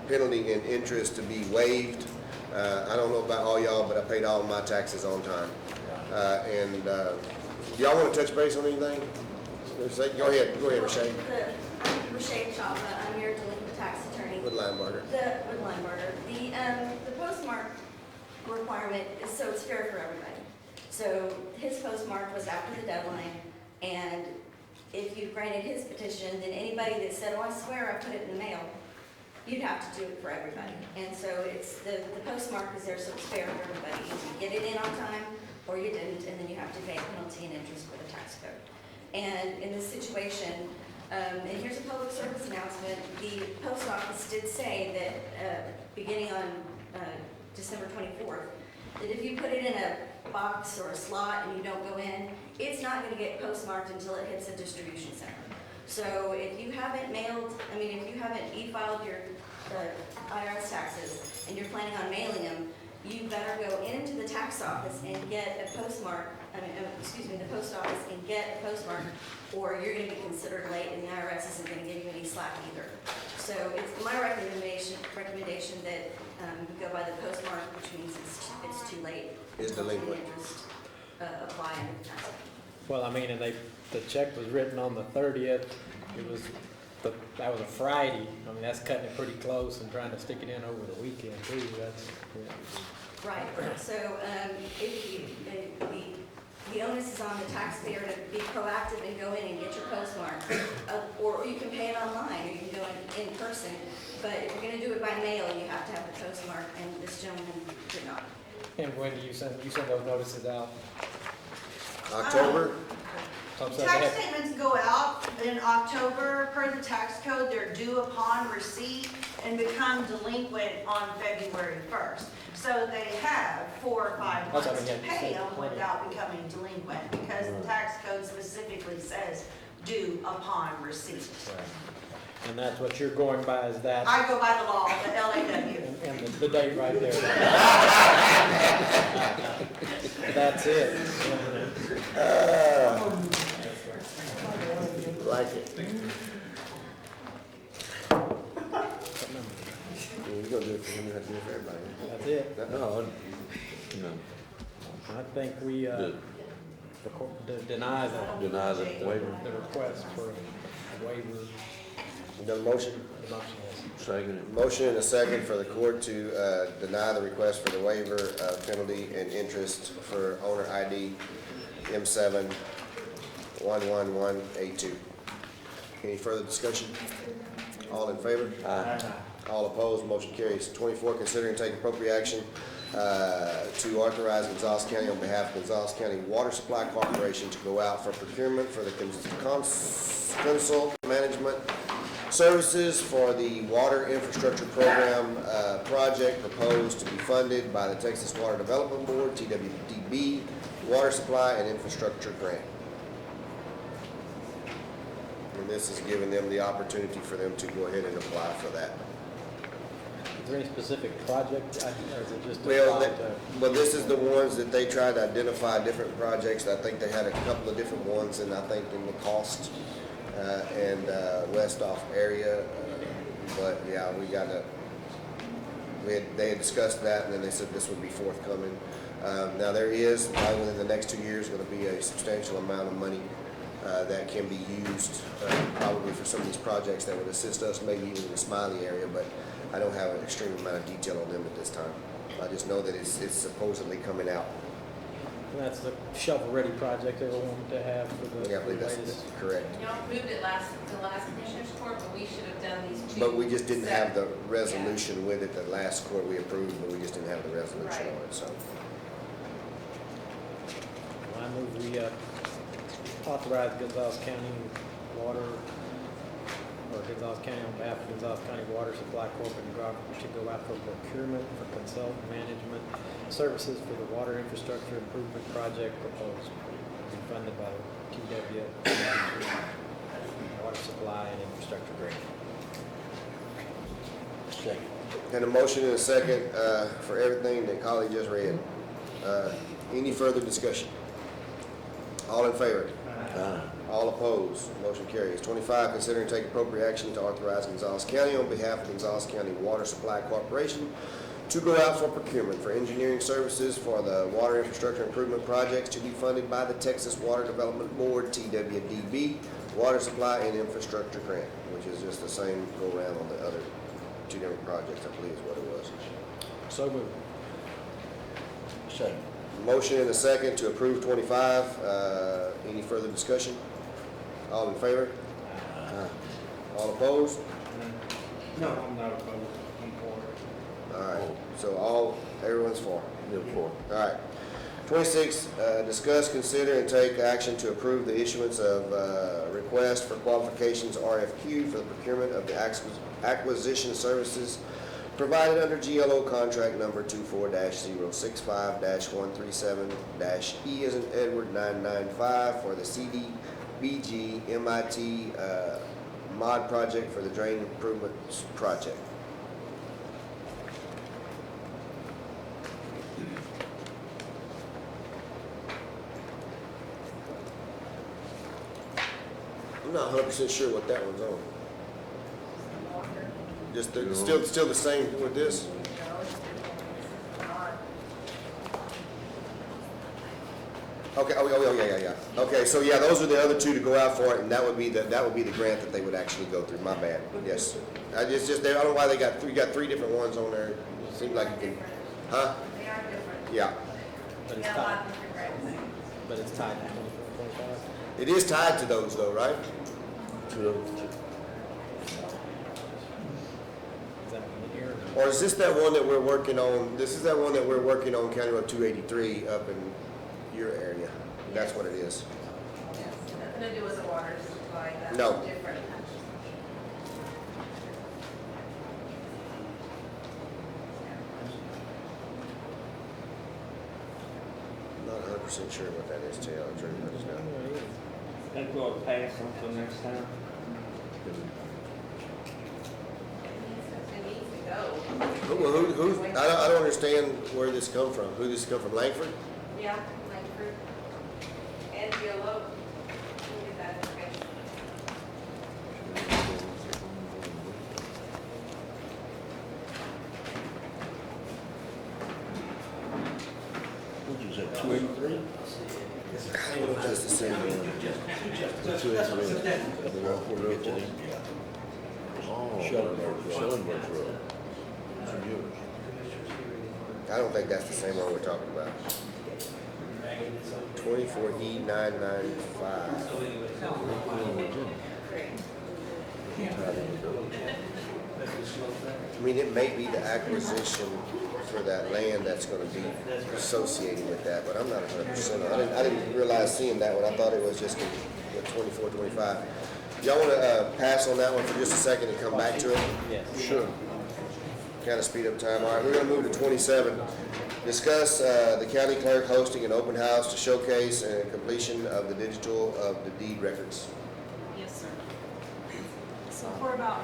penalty and interest to be waived. I don't know about all y'all, but I paid all my taxes on time. And y'all want to touch base on anything? Go ahead, Rashay. I'm Rashay Chapa. I'm your delinquent tax attorney. With Linebarger. With Linebarger. The postmark requirement is so it's fair for everybody. So his postmark was after the deadline, and if you granted his petition, then anybody that said, "Oh, I swear I put it in the mail," you'd have to do it for everybody. And so it's the postmark is there so it's fair for everybody. You get it in on time or you didn't, and then you have to pay penalty and interest for the tax code. And in this situation, and here's a public service announcement, the post office did say that beginning on December 24th, that if you put it in a box or a slot and you don't go in, it's not going to get postmarked until it hits a distribution center. So if you haven't if you haven't e-filed your IRS taxes and you're planning on mailing them, you better go into the tax office and get a postmark, the post office and get a postmark, or you're going to be considered late and the IRS isn't going to give you any slack either. So it's my recommendation that you go by the postmark, which means it's too late. Is delinquent. Interest apply in the tax. Well, I mean, and the check was written on the 30th. That was a Friday. I mean, that's cutting it pretty close and trying to stick it in over the weekend too. Right. So the onus is on the taxpayer to be proactive and go in and get your postmark, or you can pay it online, or you can go in person. But if you're going to do it by mail, you have to have the postmark, and this gentleman did not. And when do you send those notices out? October? Tax statements go out in October. Per the tax code, they're due upon receipt and become delinquent on February 1st. So they have 4 or 5 months to pay them without becoming delinquent, because the tax code specifically says due upon receipt. And that's what you're going by, is that, I go by the law, the LAW. and the date right there. That's it. Like it. We're gonna do it for him, we have to do it for everybody. That's it. No, no. I think we, deny the waiver. the request for a waiver. You got a motion? The motion is. Second. Motion and a second for the court to deny the request for the waiver of penalty and interest for owner ID M7-11182. Any further discussion? All in favor? Aye. All opposed, motion carries. 24, consider and take appropriate action to authorize Gonzales County on behalf of Gonzales County Water Supply Corporation to go out for procurement for the console management services for the Water Infrastructure Program project proposed to be funded by the Texas Water Development Board, TWDB, Water Supply and Infrastructure Grant. And this is giving them the opportunity for them to go ahead and apply for that. Is there any specific project, or is it just? Well, this is the ones that they tried to identify different projects. I think they had a couple of different ones, and I think in the cost and west off area. But yeah, they had discussed that, and then they said this would be forthcoming. Now there is, probably within the next 2 years, going to be a substantial amount of money that can be used probably for some of these projects that would assist us, maybe even in the Smiley area, but I don't have an extreme amount of detail on them at this time. I just know that it's supposedly coming out. And that's the shovel-ready project they were wanting to have for the. Yeah, I believe that's correct. Y'all moved it the last Commissioners Court, but we should have done these two. But we just didn't have the resolution with it. The last court we approved, but we just didn't have the resolution on it, so. Well, I move we authorize Gonzales County Water, or Gonzales County on behalf of Gonzales County Water Supply Corp. and to go out for procurement for consultant management services for the water infrastructure improvement project proposed to be funded by the TW Water Supply and Infrastructure Grant. Second. And a motion and a second for everything that Collie just read. Any further discussion? All in favor? Aye. All opposed, motion carries. 25, consider and take appropriate action to authorize Gonzales County on behalf of Gonzales County Water Supply Corporation to go out for procurement for engineering services for the water infrastructure improvement projects to be funded by the Texas Water Development Board, TWDB, Water Supply and Infrastructure Grant, which is just the same go around on the other two different projects, I believe is what it was. So moved. Second. Motion and a second to approve 25. Any further discussion? All in favor? All opposed? No, I'm not opposed. I'm for it. All right, so everyone's for. You're for. All right. 26, discuss, consider, and take action to approve the issuance of request for qualifications RFQ for the procurement of the acquisition services provided under GLO contract number 24-065-137-E as in Edward 995 for the CDBG MIT mod project for the drain improvements project. I'm not 100% sure what that one's on. Just still the same with this? Okay, yeah. Okay, so yeah, those are the other two to go out for it, and that would be the grant that they would actually go through. My bad. Yes. It's just I don't know why they got three different ones on there. It seems like you can, huh? They are different. Yeah. But it's Yeah, a lot tied, of different grants. but it's tied to 24, 25. It is tied to those though, right? Is that in here? Or is this that one that we're working on? This is that one that we're working on County Road 283 up in your area. That's what it is. Yes, nothing to do with the water supply, that's No. different. I'm not 100% sure what that is, too. I'm sure I just know. think we ought to pass until next time. It needs to go. I don't understand where this come from. Who this come from, Langford? Yeah, Langford. And Yellow. We'll get that information. Which is at 283? Just the same one. Shellenberg Road. I don't think that's the same one we're talking about. 24E 995. I mean, it may be the acquisition for that land that's gonna be associated with that, but I'm not 100%. I didn't realize seeing that one. I thought it was just the 24, 25. Y'all wanna pass on that one for just a second and come back to it? Yes. Sure. Kind of speed up time. All right, we're gonna move to 27. Discuss the county clerk hosting an open house to showcase and completion of the digital of the deed records. Yes, sir. So for about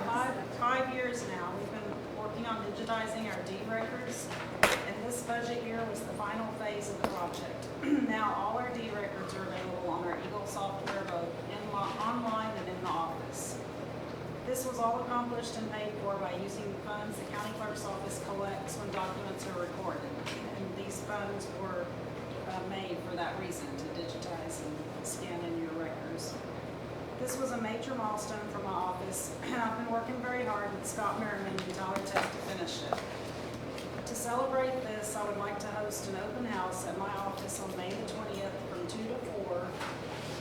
five years now, we've been working on digitizing our deed records, and this budget year was the final phase of the project. Now all our deed records are available on our Eagle software, both online and in the office. This was all accomplished and paid for by using the funds the county clerk's office collects when documents are recorded. And these funds were made for that reason, to digitize and scan in your records. This was a major milestone for my office, and I've been working very hard with Scott Merriman and Tyler Tech to finish it. To celebrate this, I would like to host an open house at my office on May the 20th from 2 to 4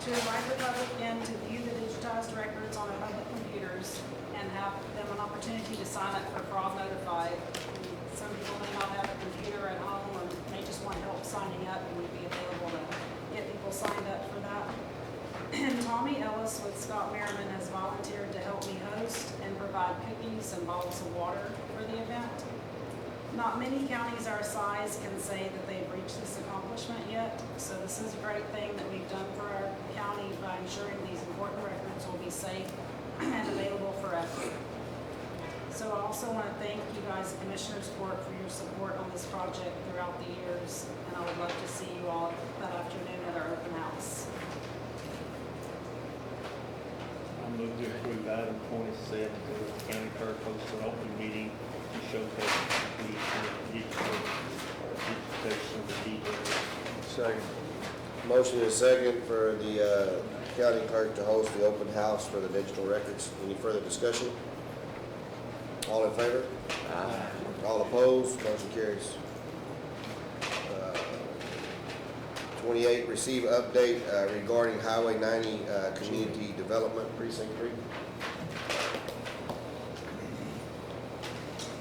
to invite the public in to view the digitized records on our public computers and have them an opportunity to sign up for Fraud Notified. Some people may not have a computer at home or may just want help signing up, and we'd be available to get people signed up for that. And Tommy Ellis with Scott Merriman has volunteered to help me host and provide cookies and bottles of water for the event. Not many counties our size can say that they've reached this accomplishment yet, so this is a great thing that we've done for our county by ensuring these important records will be safe and available forever. So I also want to thank you guys, Commissioners Court, for your support on this project throughout the years, and I would love to see you all that afternoon at our open house. I move to approve item 27, the county clerk hosts an open meeting to showcase the digitization of the deed records. Second. Motion is second for the county clerk to host the open house for the digital records. Any further discussion? All in favor? Aye. All opposed? Motion carries. 28, receive update regarding Highway 90 Community Development Precinct 3.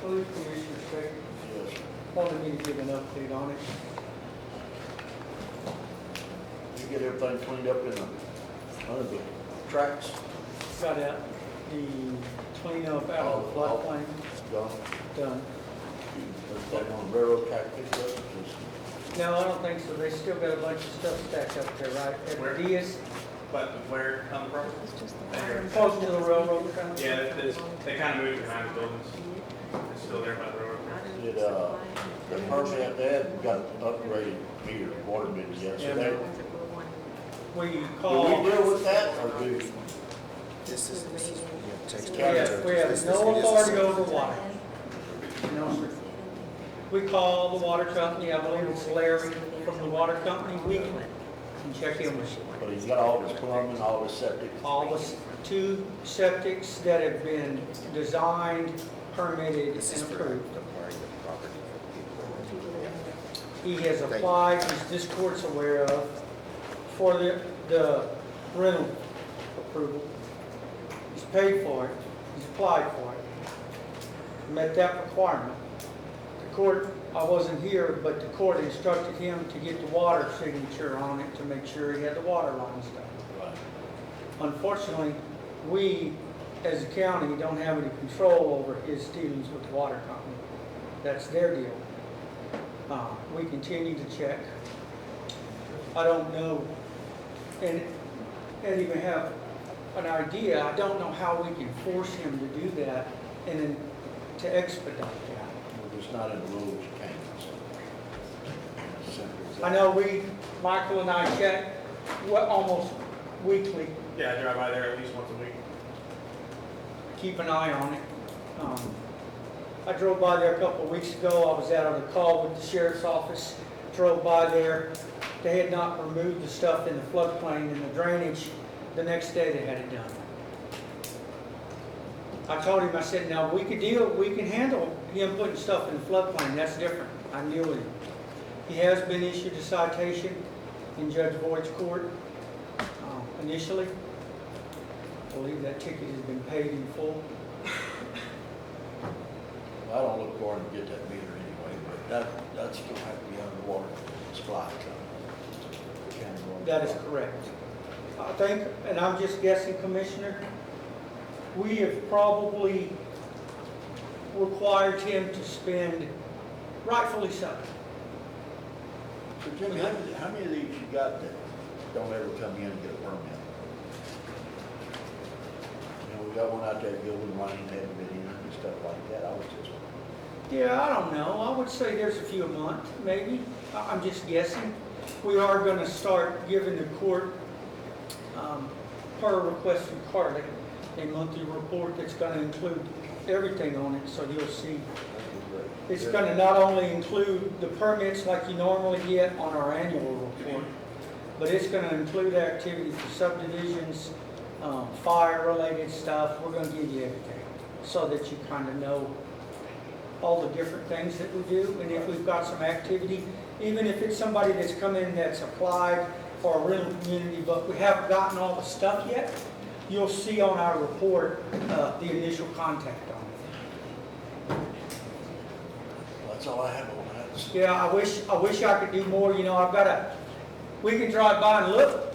Police Commissioner State. Yes. Wanted me to give an update on it. You get everything cleaned up in the, under the tracks? Got out the cleanup out of the floodplain. Done. Everything on railroad track picked up? No, I don't think so. They still got a bunch of stuff stacked up there, right? At Diaz, But where it come from? close to the railroad track. Yeah, they kind of moved behind the buildings. It's still there by the railroad. Did, the permit, they hadn't got an upgraded meter, water meter yet, so they, We do call. we deal with that, or do? This is text. We have no authority over water. No, sir. We call the water company, I believe it's Larry from the water company, weekly, and check in with you. But he's got all his plumbing, all his septic. All the 2 septics that have been designed, permitted, This is and for approved. acquiring the property from people. He has applied, as this court's aware of, for the rental approval. He's paid for it, he's applied for it, met that requirement. The court, I wasn't here, but the court instructed him to get the water signature on it to make sure he had the water lines done. Right. Unfortunately, we, as a county, don't have any control over his dealings with the water company. That's their deal. We continue to check. I don't know, and Eddie may have an idea. I don't know how we can force him to do that and then to expedite that. Well, it's not in the rules, you can't. It's simple as that. I know Michael and I check almost weekly, Yeah, I drive by there at least once a week. keep an eye on it. I drove by there a couple of weeks ago. I was out on a call with the sheriff's office, drove by there. They had not removed the stuff in the floodplain and the drainage. The next day they had it done. I told him, I said, now we can handle him putting stuff in the floodplain. That's different. I knew him. He has been issued a citation in Judge Boyd's court initially. I believe that ticket has been paid in full. Well, I don't look for him to get that meter anyway, but that's gonna have to be underwater. It's fly coming. That is correct. I think, and I'm just guessing, Commissioner, we have probably required him to spend, rightfully so. So Jimmy, how many of these you got that don't ever come in and get a permit? You know, we got one out there at Gilbert Lane, hadn't been in and stuff like that. I was just, Yeah, I don't know. I would say there's a few a month, maybe. I'm just guessing. We are going to start giving the court, per request from Carly, a monthly report that's going to include everything on it, so you'll see. It's going to not only include the permits like you normally get on our annual report, but it's going to include activity for subdivisions, fire-related stuff. We're going to give you everything so that you kind of know all the different things that we do. And if we've got some activity, even if it's somebody that's come in that's applied for a rental community, but we haven't gotten all the stuff yet, you'll see on our report the initial contact on it. that's all I have on that. Yeah, I wish I could do more. You know, we can drive by and look.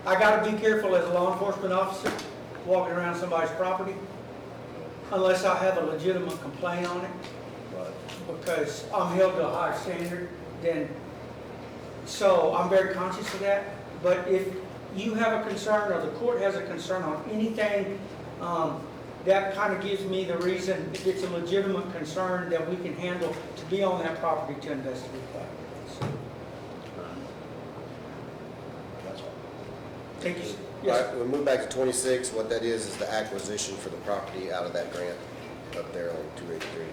I gotta be careful as a law enforcement officer walking around somebody's property unless I have a legitimate complaint on it, because I'm held to a higher standard than, so I'm very conscious of that. But if you have a concern or the court has a concern on anything, that kind of gives me the reason, if it's a legitimate concern, that we can handle to be on that property to investigate that. So, That's all. thank you. All right, we'll move back to 26. What that is the acquisition for the property out of that grant up there on 283.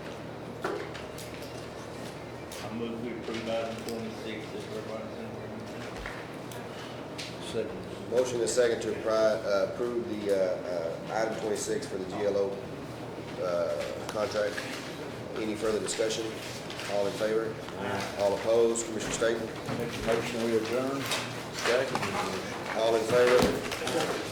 I move we approve item 26 as represented. Second. Motion is second to approve the item 26 for the GLO contract. Any further discussion? All in favor? All opposed? Commissioner Staton? Make a motion, we adjourn. All in favor?